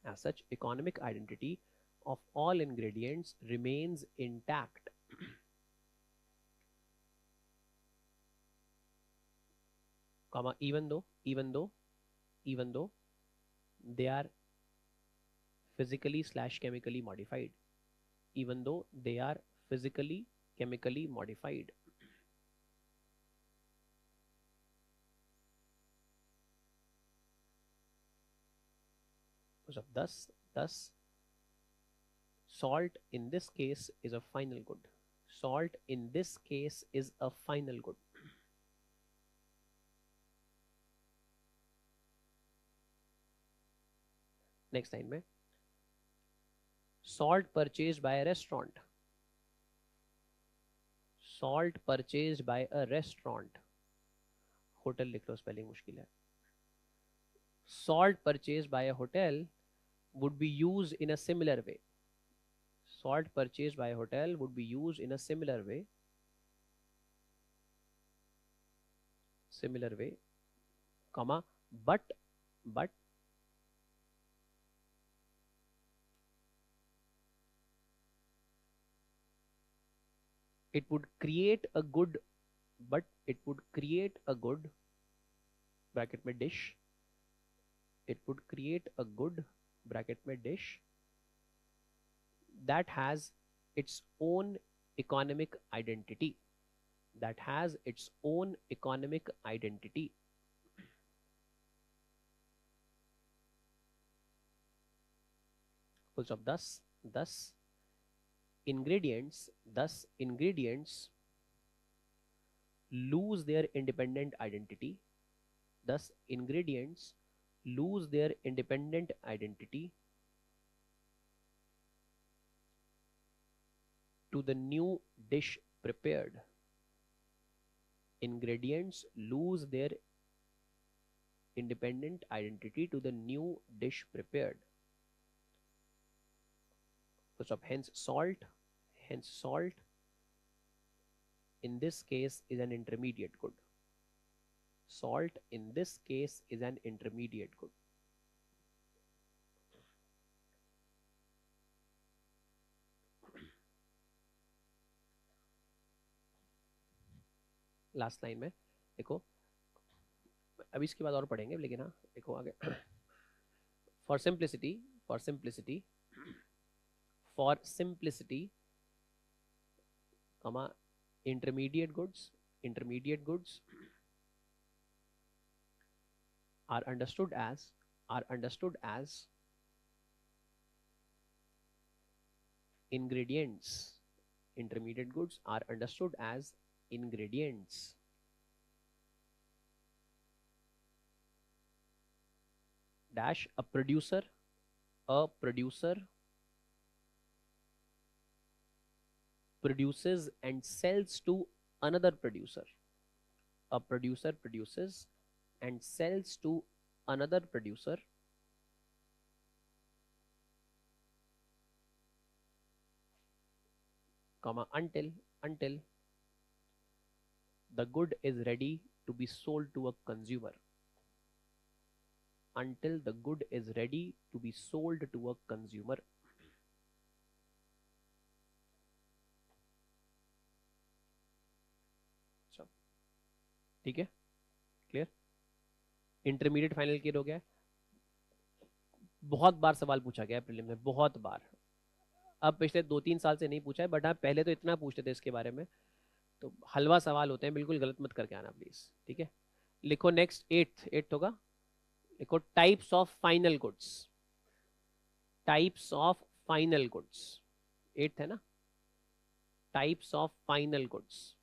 As such, economic identity of all ingredients remains intact. Comma, even though they are physically / chemically modified, even though they are physically chemically modified. So thus salt in this case is a final good. Salt in this case is a final good. Next line में salt purchased by a restaurant, salt purchased by a restaurant, hotel लिख लो, spelling मुश्किल है. Salt purchased by a hotel would be used in a similar way. Salt purchased by a hotel would be used in a similar way, comma, but it would create a good, bracket में dish, it would create a good, bracket में dish, that has its own economic identity, that has its own economic identity. Full stop. Thus ingredients lose their independent identity. Thus ingredients lose their independent identity to the new dish prepared. Ingredients lose their independent identity to the new dish prepared. So hence salt in this case is an intermediate good. Salt in this case is an intermediate good. Last line में देखो, अभी इसके बाद और पढ़ेंगे, लेकिन हाँ देखो आगे. For simplicity, comma, intermediate goods are understood as ingredients. Intermediate goods are understood as ingredients. Dash, a producer produces and sells to another producer. A producer produces and sells to another producer, comma, until the good is ready to be sold to a consumer. Until the good is ready to be sold to a consumer. ठीक है, clear. Intermediate final clear हो गया. बहुत बार सवाल पूछा गया है prelim में, बहुत बार। अब पिछले 2-3 साल से नहीं पूछा है, बट हाँ पहले तो इतना पूछते थे इसके बारे में। तो हलवा सवाल होते हैं, बिल्कुल गलत मत करके आना प्लीज, ठीक है। लिखो नेक्स्ट, एट्थ होगा। लिखो types of final goods, types of final goods, eighth है ना। Types of final goods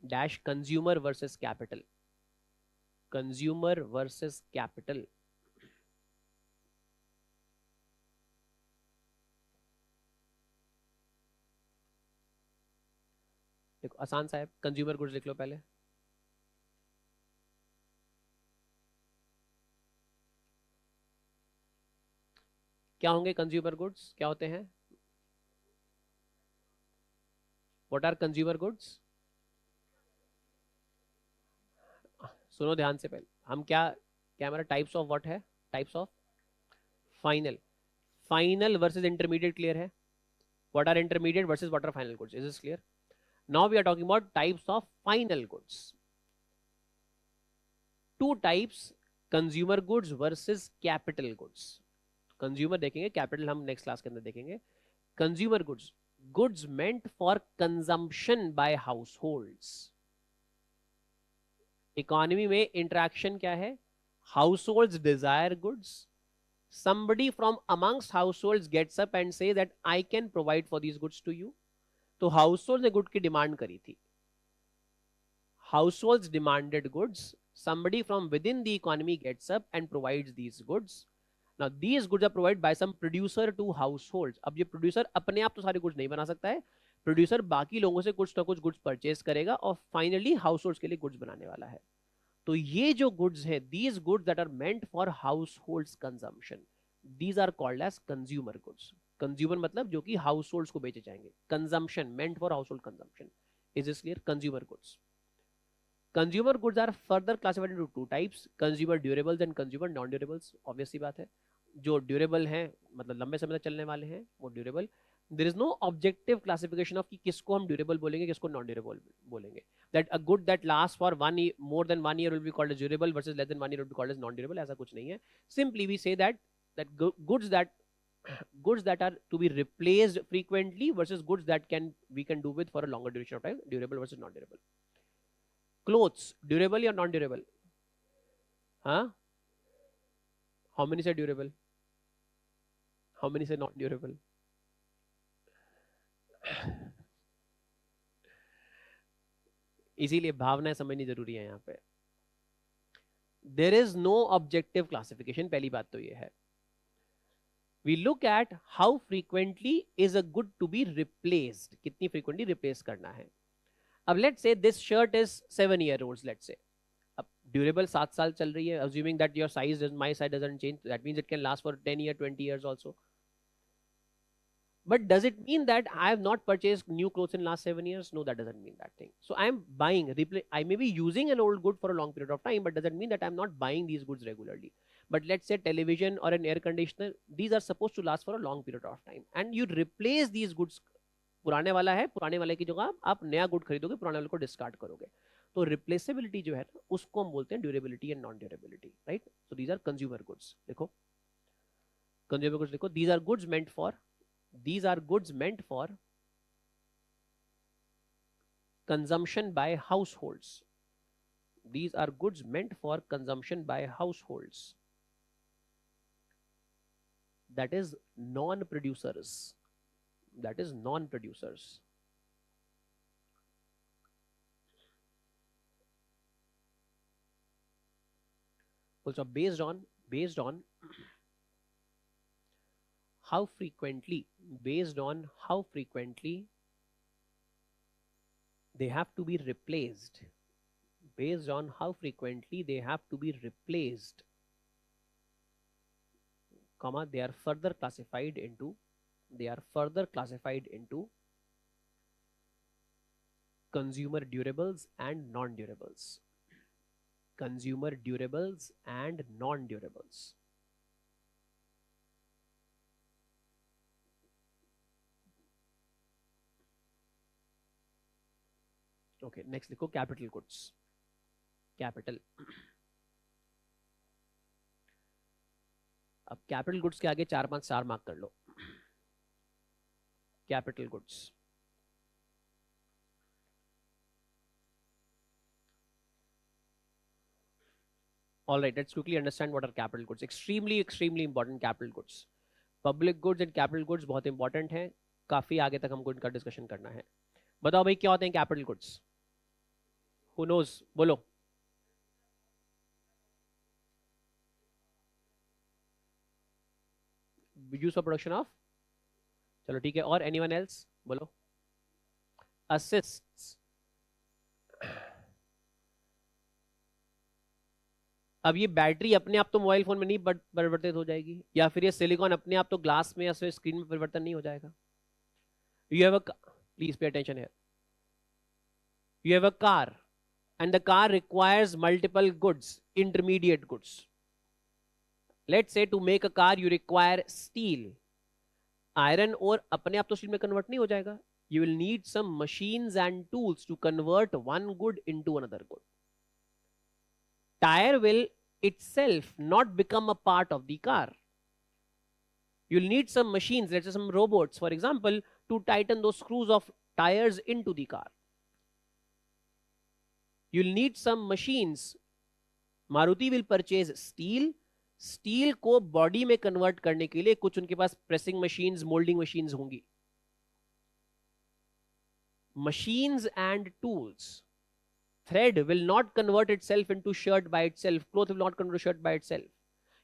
dash consumer versus capital, consumer versus capital. देखो आसान सा है, कंज्यूमर गुड्स लिख लो पहले। क्या होंगे कंज्यूमर गुड्स, क्या होते हैं? What are consumer goods? सुनो ध्यान से, पहले हम क्या क्या हमारा टाइप्स ऑफ व्हाट है? Types of final, final versus intermediate clear है? What are intermediate versus what are final goods, is this clear? Now we are talking about types of final goods. Two types, consumer goods versus capital goods. Consumer देखेंगे, capital हम next class के अंदर देखेंगे। Consumer goods, goods meant for consumption bye households. Economy में interaction क्या है? Households desire goods, somebody from amongst households gets up and say that I can provide for these goods to you. तो household ने good की demand करी थी, households demanded goods, somebody from within the economy gets up and provides these goods. Now these goods are provided by some producer to households. अब ये producer अपने आप तो सारे गुड्स नहीं बना सकता है, प्रोड्यूसर बाकी लोगों से कुछ ना कुछ गुड्स परचेज करेगा और फाइनली हाउसहोल्ड्स के लिए गुड्स बनाने वाला है। तो ये जो गुड्स है, these goods that are meant for households consumption, these are called as consumer goods. Consumer मतलब जो कि हाउस होल्ड्स को बेचे जाएंगे, consumption meant for household consumption, is this clear? Consumer goods. Consumer goods are further classified into two types, consumer durables and consumer non durables. Obvious सी बात है, जो ड्यूरेबल हैं मतलब लंबे समय तक चलने वाले हैं वो durable. There is no objective classification of कि किसको हम ड्यूरेबल बोलेंगे किसको नॉन ड्यूरेबल बोलेंगे। That a good that last for more than 1 year will be called as durable versus less than 1 year will be called as non durable, ऐसा कुछ नहीं है। Simply we say that goods that are to be replaced frequently versus goods that we can do with for a longer duration of time, durable versus non durable. Clothes, durable or non durable? Huh? How many say durable? How many say not durable? इसीलिए भावनाएं समझनी जरूरी है यहाँ पे। There is no objective classification, पहली बात तो ये है। We look at how frequently is a good to be replaced, कितनी frequently replace करना है। अब let's say this shirt is 7 year olds, let's say अब durable 7 साल चल रही है, assuming that your size does, my size doesn't change, that means it can last for 10 year 20 years also. But does it mean that I have not purchased new clothes in last 7 years? No, that doesn't mean that thing. So I am buying, I may be using an old good for a long period of time, but doesn't mean that I'm not buying these goods regularly. But let's say television or an air conditioner, these are supposed to last for a long period of time, and you replace these goods. पुराने वाला है, पुराने वाले की जगह आप नया good खरीदोगे, पुराने वाले को डिस्कार्ड करोगे। तो रिप्लेसेबिलिटी जो है उसको हम बोलते हैं durability and non durability, right? So these are consumer goods. देखो कंज्यूमर गुड्स देखो, these are goods meant for, these are goods meant for consumption by households. These are goods meant for consumption by households, that is non-producers, that is non-producers. Also based on how frequently, based on how frequently they have to be replaced, based on how frequently they have to be replaced, comma, they are further classified into consumer durables and non-durables, consumer durables and non-durables. Okay, next लिखो capital goods, capital अब capital goods के आगे 4-5 star mark कर लो. Capital goods. All right, let's quickly understand what are capital goods. Extremely important capital goods. Public goods and capital goods बहुत important हैं. काफी आगे तक हमको इनका डिस्कशन करना है. बताओ भाई क्या होते हैं कैपिटल गुड्स? Who knows? बोलो. Use for production of. चलो ठीक है. और anyone else? बोलो. Assists. अब ये बैटरी अपने आप तो मोबाइल फोन में नहीं परिवर्तित हो जाएगी, या फिर ये सिलिकॉन अपने आप तो ग्लास में या स्क्रीन में परिवर्तन नहीं हो जाएगा. You have a, please pay attention here. You have a car and the car requires multiple goods, intermediate goods. Let's say to make a car you require steel. Iron ore अपने आप तो steel में convert नहीं हो जाएगा. You will need some machines and tools to convert one good into another good. Tire will itself not become a part of the car. You'll need some machines, let's say some robots, for example, to tighten those screws of tires into the car. You'll need some machines. Maruti will purchase steel. Steel को body में convert करने के लिए कुछ उनके पास pressing machines, molding machines होंगी. Machines and tools. Thread will not convert itself into shirt by itself. Cloth will not convert shirt by itself.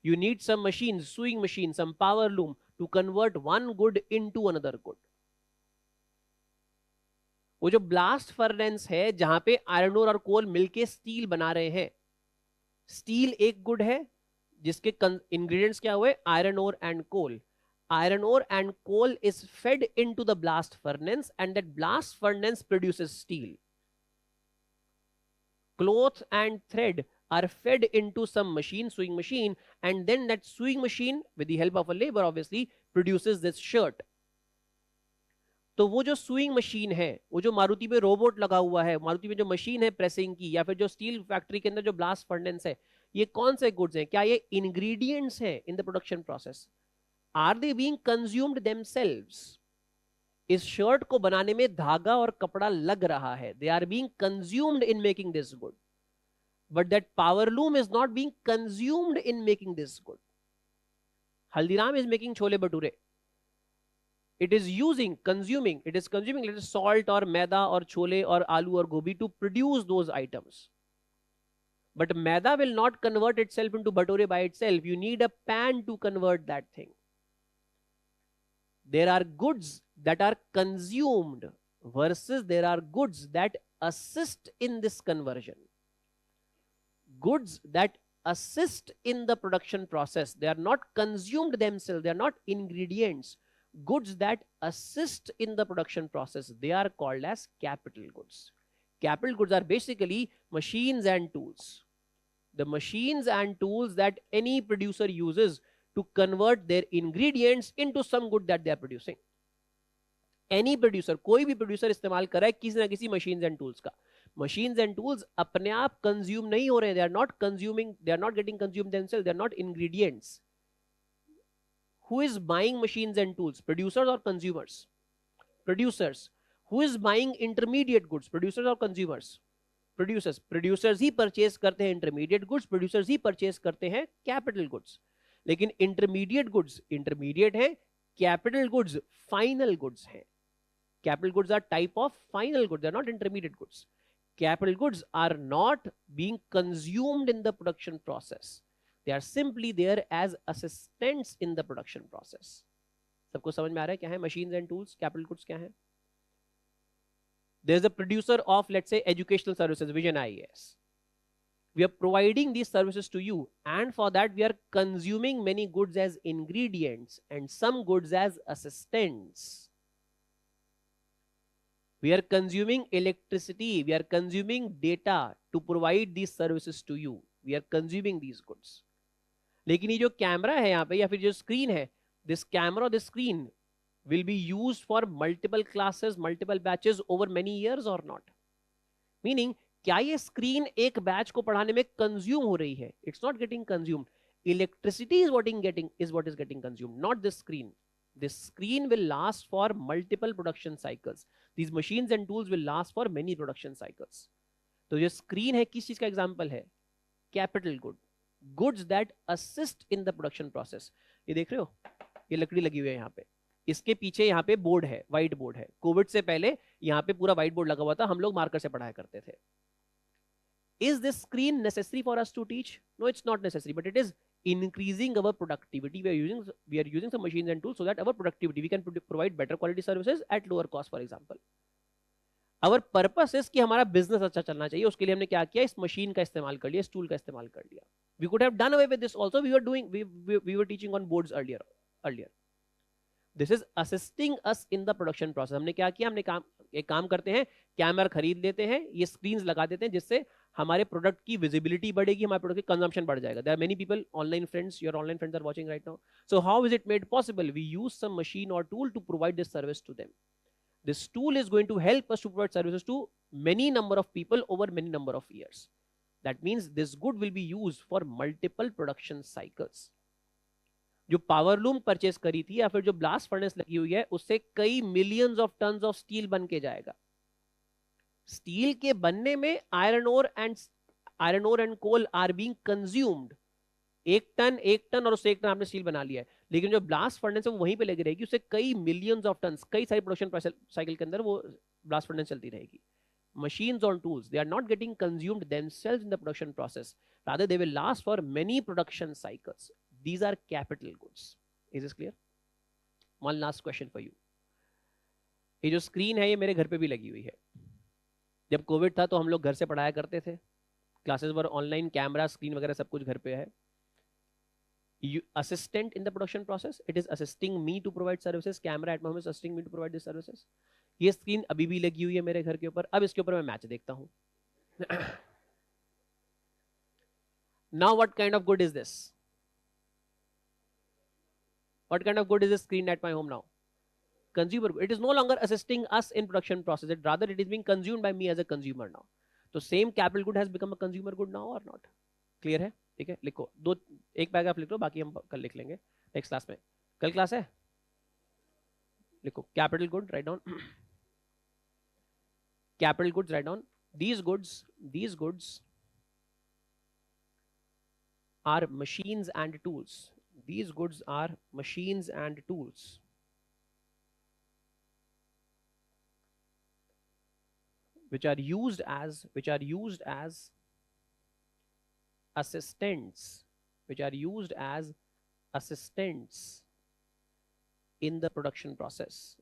You need some machines, sewing machine, some power loom to convert one good into another good. वो जो blast furnace है जहां पे iron ore और कोल मिलके steel बना रहे हैं, स्टील एक गुड है जिसके इंग्रेडिएंट्स क्या हुए? Iron ore and coal. Iron ore and coal is fed into the blast furnace and that blast furnace produces steel. Cloth and thread are fed into some machine, sewing machine, and then that sewing machine with the help of a labor obviously produces this shirt. तो वो जो sewing machine है, वो जो मारुति पे robot लगा हुआ है, मारुति में जो मशीन है प्रेसिंग की, या फिर जो स्टील फैक्ट्री के अंदर जो ब्लास्ट फर्नेस है, ये कौन से गुड्स हैं? क्या ये इंग्रेडिएंट्स हैं in the production process? Are they being consumed themselves? इस शर्ट को बनाने में धागा और कपड़ा लग रहा है. They are being consumed in making this good, but that power loom is not being consumed in making this good. Haldiram is making chole bhature. It is consuming let's say salt or maida or chole or aloo or gobi to produce those items. But maida will not convert itself into bhature by itself. You need a pan to convert that thing. There are goods that are consumed versus there are goods that assist in this conversion. Goods that assist in the production process. They are not consumed themselves. They are not ingredients. Goods that assist in the production process, they are called as capital goods. Capital goods are basically machines and tools. The machines and tools that any producer uses to convert their ingredients into some good that they are producing. Any producer, कोई भी producer इस्तेमाल कर रहा है किसी ना किसी machines and tools का. Machines and tools अपने आप consume नहीं हो रहे हैं. They are not consuming, they are not getting consumed themselves. They are not ingredients. Who is buying machines and tools? Producers or consumers? Producers. Who is buying intermediate goods? Producers or consumers? Producers. Producers he purchase करते हैं intermediate goods. Producers ही purchase करते हैं capital goods. लेकिन intermediate goods intermediate हैं, capital goods final goods हैं. Capital goods are type of final goods. They are not intermediate goods. Capital goods are not being consumed in the production process. They are simply there as assistants in the production process. सबको समझ में आ रहा है क्या है machines and tools? Capital goods क्या है? There is a producer of, let's say, educational services, Vision IAS. We are providing these services to you, and for that we are consuming many goods as ingredients and some goods as assistants. We are consuming electricity. We are consuming data to provide these services to you. We are consuming these goods. लेकिन ये जो camera है यहाँ पे या फिर जो screen है, this camera, this screen will be used for multiple classes, multiple batches over many years और नॉट. मीनिंग क्या ये स्क्रीन एक बैच को पढ़ाने में कंज्यूम हो रही है? It's not getting consumed. electricity is what is getting consumed, not this screen. This screen will last for multiple production cycles. These machines and tools will last for many production cycles. तो ये screen है किस चीज का example है? Capital good, goods that assist in the production process. ये देख रहे हो, ये लकड़ी लगी हुई है यहाँ पे, इसके पीछे यहाँ पे बोर्ड है, व्हाइट बोर्ड है. कोविड से पहले यहाँ पे पूरा व्हाइट बोर्ड लगा हुआ था, हम लोग मार्कर से पढ़ाया करते थे. Is this screen necessary for us to teach? No, it's not necessary, but it is increasing our productivity. We are using some machines and tools so that our productivity, we can provide better quality services at lower cost, for example. Our purpose is कि हमारा business अच्छा चलना चाहिए. उसके लिए हमने क्या किया? इस मशीन का इस्तेमाल कर लिया, इस टूल का इस्तेमाल कर लिया. We could have done away with this also. We were teaching on boards earlier. This is assisting us in the production process. हमने क्या किया? हमने एक काम करते हैं, कैमरा खरीद लेते हैं, ये स्क्रीन्स लगा देते हैं, जिससे हमारे प्रोडक्ट की विजिबिलिटी बढ़ेगी, हमारे प्रोडक्ट की कंजम्पशन बढ़ जाएगा. There are many people, online friends, your online friends are watching right now. So how is it made possible? We use some machine or tool to provide this service to them. This tool is going to help us to provide services to many number of people over many number of years. That means this good will be used for multiple production cycles. जो power loom purchase करी थी या फिर जो blast furnace लगी हुई है, उससे कई millions of tons of steel बन के जाएगा. स्टील के बनने में iron ore and coal are being consumed. एक टन और उससे एक टन आपने स्टील बना लिया है, लेकिन जो ब्लास्ट फर्नेस है वो वहीं पे लगी रहेगी, उससे कई मिलियंस ऑफ टन्स, कई सारी प्रोडक्शन साइकिल के अंदर वो ब्लास्ट फर्नेस चलती रहेगी. Machines or tools, they are not getting consumed themselves in the production process, rather they will last for many production cycles. These are capital goods. Is this clear? One last question for you. ये जो screen है ये मेरे घर पे भी लगी हुई है. जब कोविड था तो हम लोग घर से पढ़ाया करते थे, क्लासेस वर ऑनलाइन, कैमरा स्क्रीन वगैरह सब कुछ घर पे है. Assistant in the production process, it is assisting me to provide services. Camera at my home is assisting me to provide these services. ये स्क्रीन अभी भी लगी हुई है मेरे घर के ऊपर. अब इसके ऊपर मैं मैच देखता हूं. Now what kind of good is this? What kind of good is this screen at my home now? Consumer good. It is no longer assisting us in production process. Rather it is being consumed by me as a consumer now. So same capital good has become a consumer good now or not? Clear है? ठीक है, लिखो. एक paragraph लिख लो, बाकी हम कल लिख लेंगे नेक्स्ट क्लास में. कल क्लास है, लिखो. Capital good, write down. Capital goods, write down. These goods are machines and tools. These goods are machines and tools which are used as assistants in the production process.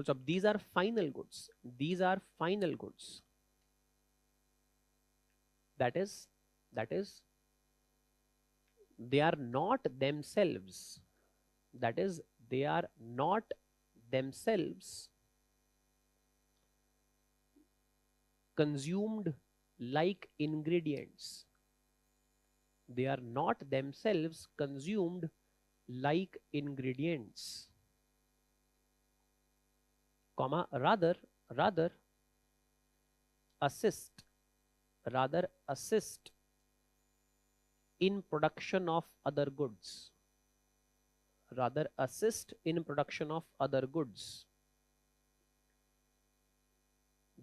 So these are final goods. That is, they are not themselves. Consumed like ingredients. They are not themselves consumed like ingredients. Comma, rather assist in production of other goods.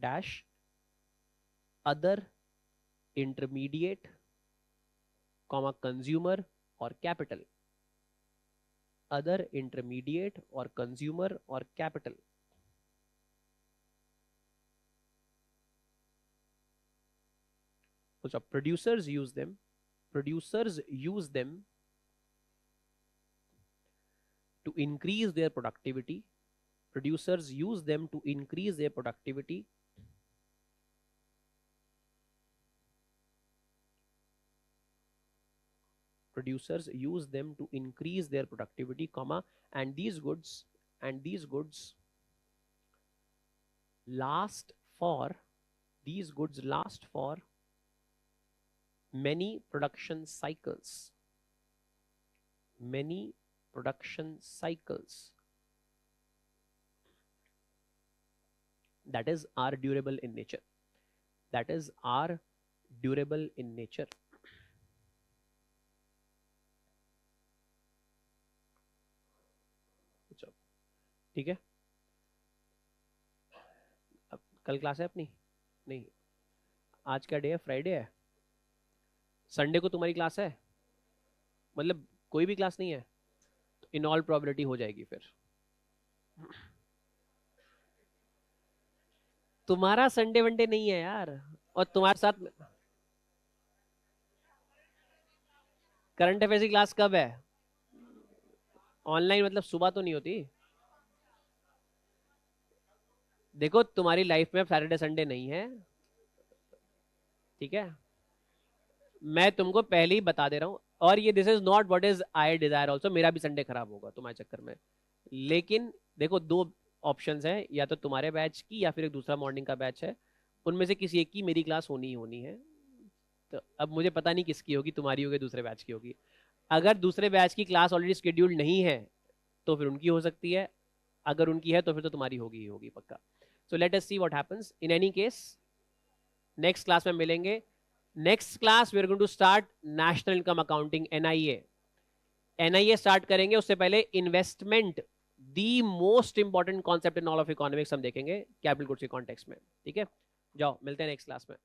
Dash other intermediate, comma, consumer or capital. Other intermediate or consumer or capital. So producers use them to increase their productivity. Producers use them to increase their productivity. Comma, and these goods last for many production cycles. That is are durable in nature. That is are durable in nature. ठीक है, अब कल class है अपनी? नहीं, आज का day है, फ्राइडे है। संडे को तुम्हारी क्लास है? मतलब कोई भी क्लास नहीं है? तो इन ऑल प्रोबेबिलिटी हो जाएगी फिर। तुम्हारा संडे वनडे नहीं है यार, और तुम्हारे साथ करंट अफेयर्स की क्लास कब है? ऑनलाइन मतलब सुबह तो नहीं होती। देखो तुम्हारी लाइफ में अब सैटरडे संडे नहीं है, ठीक है, मैं तुमको पहले ही बता दे रहा हूँ। और ये this is not what is I Dzire also, मेरा भी संडे खराब होगा तुम्हारे चक्कर में। लेकिन देखो दो ऑप्शंस हैं, या तो तुम्हारे बैच की या फिर एक दूसरा मॉर्निंग का बैच है, उनमें से किसी एक की मेरी क्लास होनी ही होनी है। तो अब मुझे पता नहीं किसकी होगी, तुम्हारी होगी दूसरे बैच की होगी। अगर दूसरे बैच की क्लास ऑलरेडी शेड्यूल्ड नहीं है तो फिर उनकी हो सकती है, अगर उनकी है तो फिर तो तुम्हारी होगी ही होगी पक्का। So let us see what happens. In any case next class में मिलेंगे। Next class we are going to start national income accounting, NIA. NIA start करेंगे, उससे पहले investment, the most important concept in all of economics हम देखेंगे capital goods के context में। ठीक है, जाओ मिलते हैं नेक्स्ट क्लास में।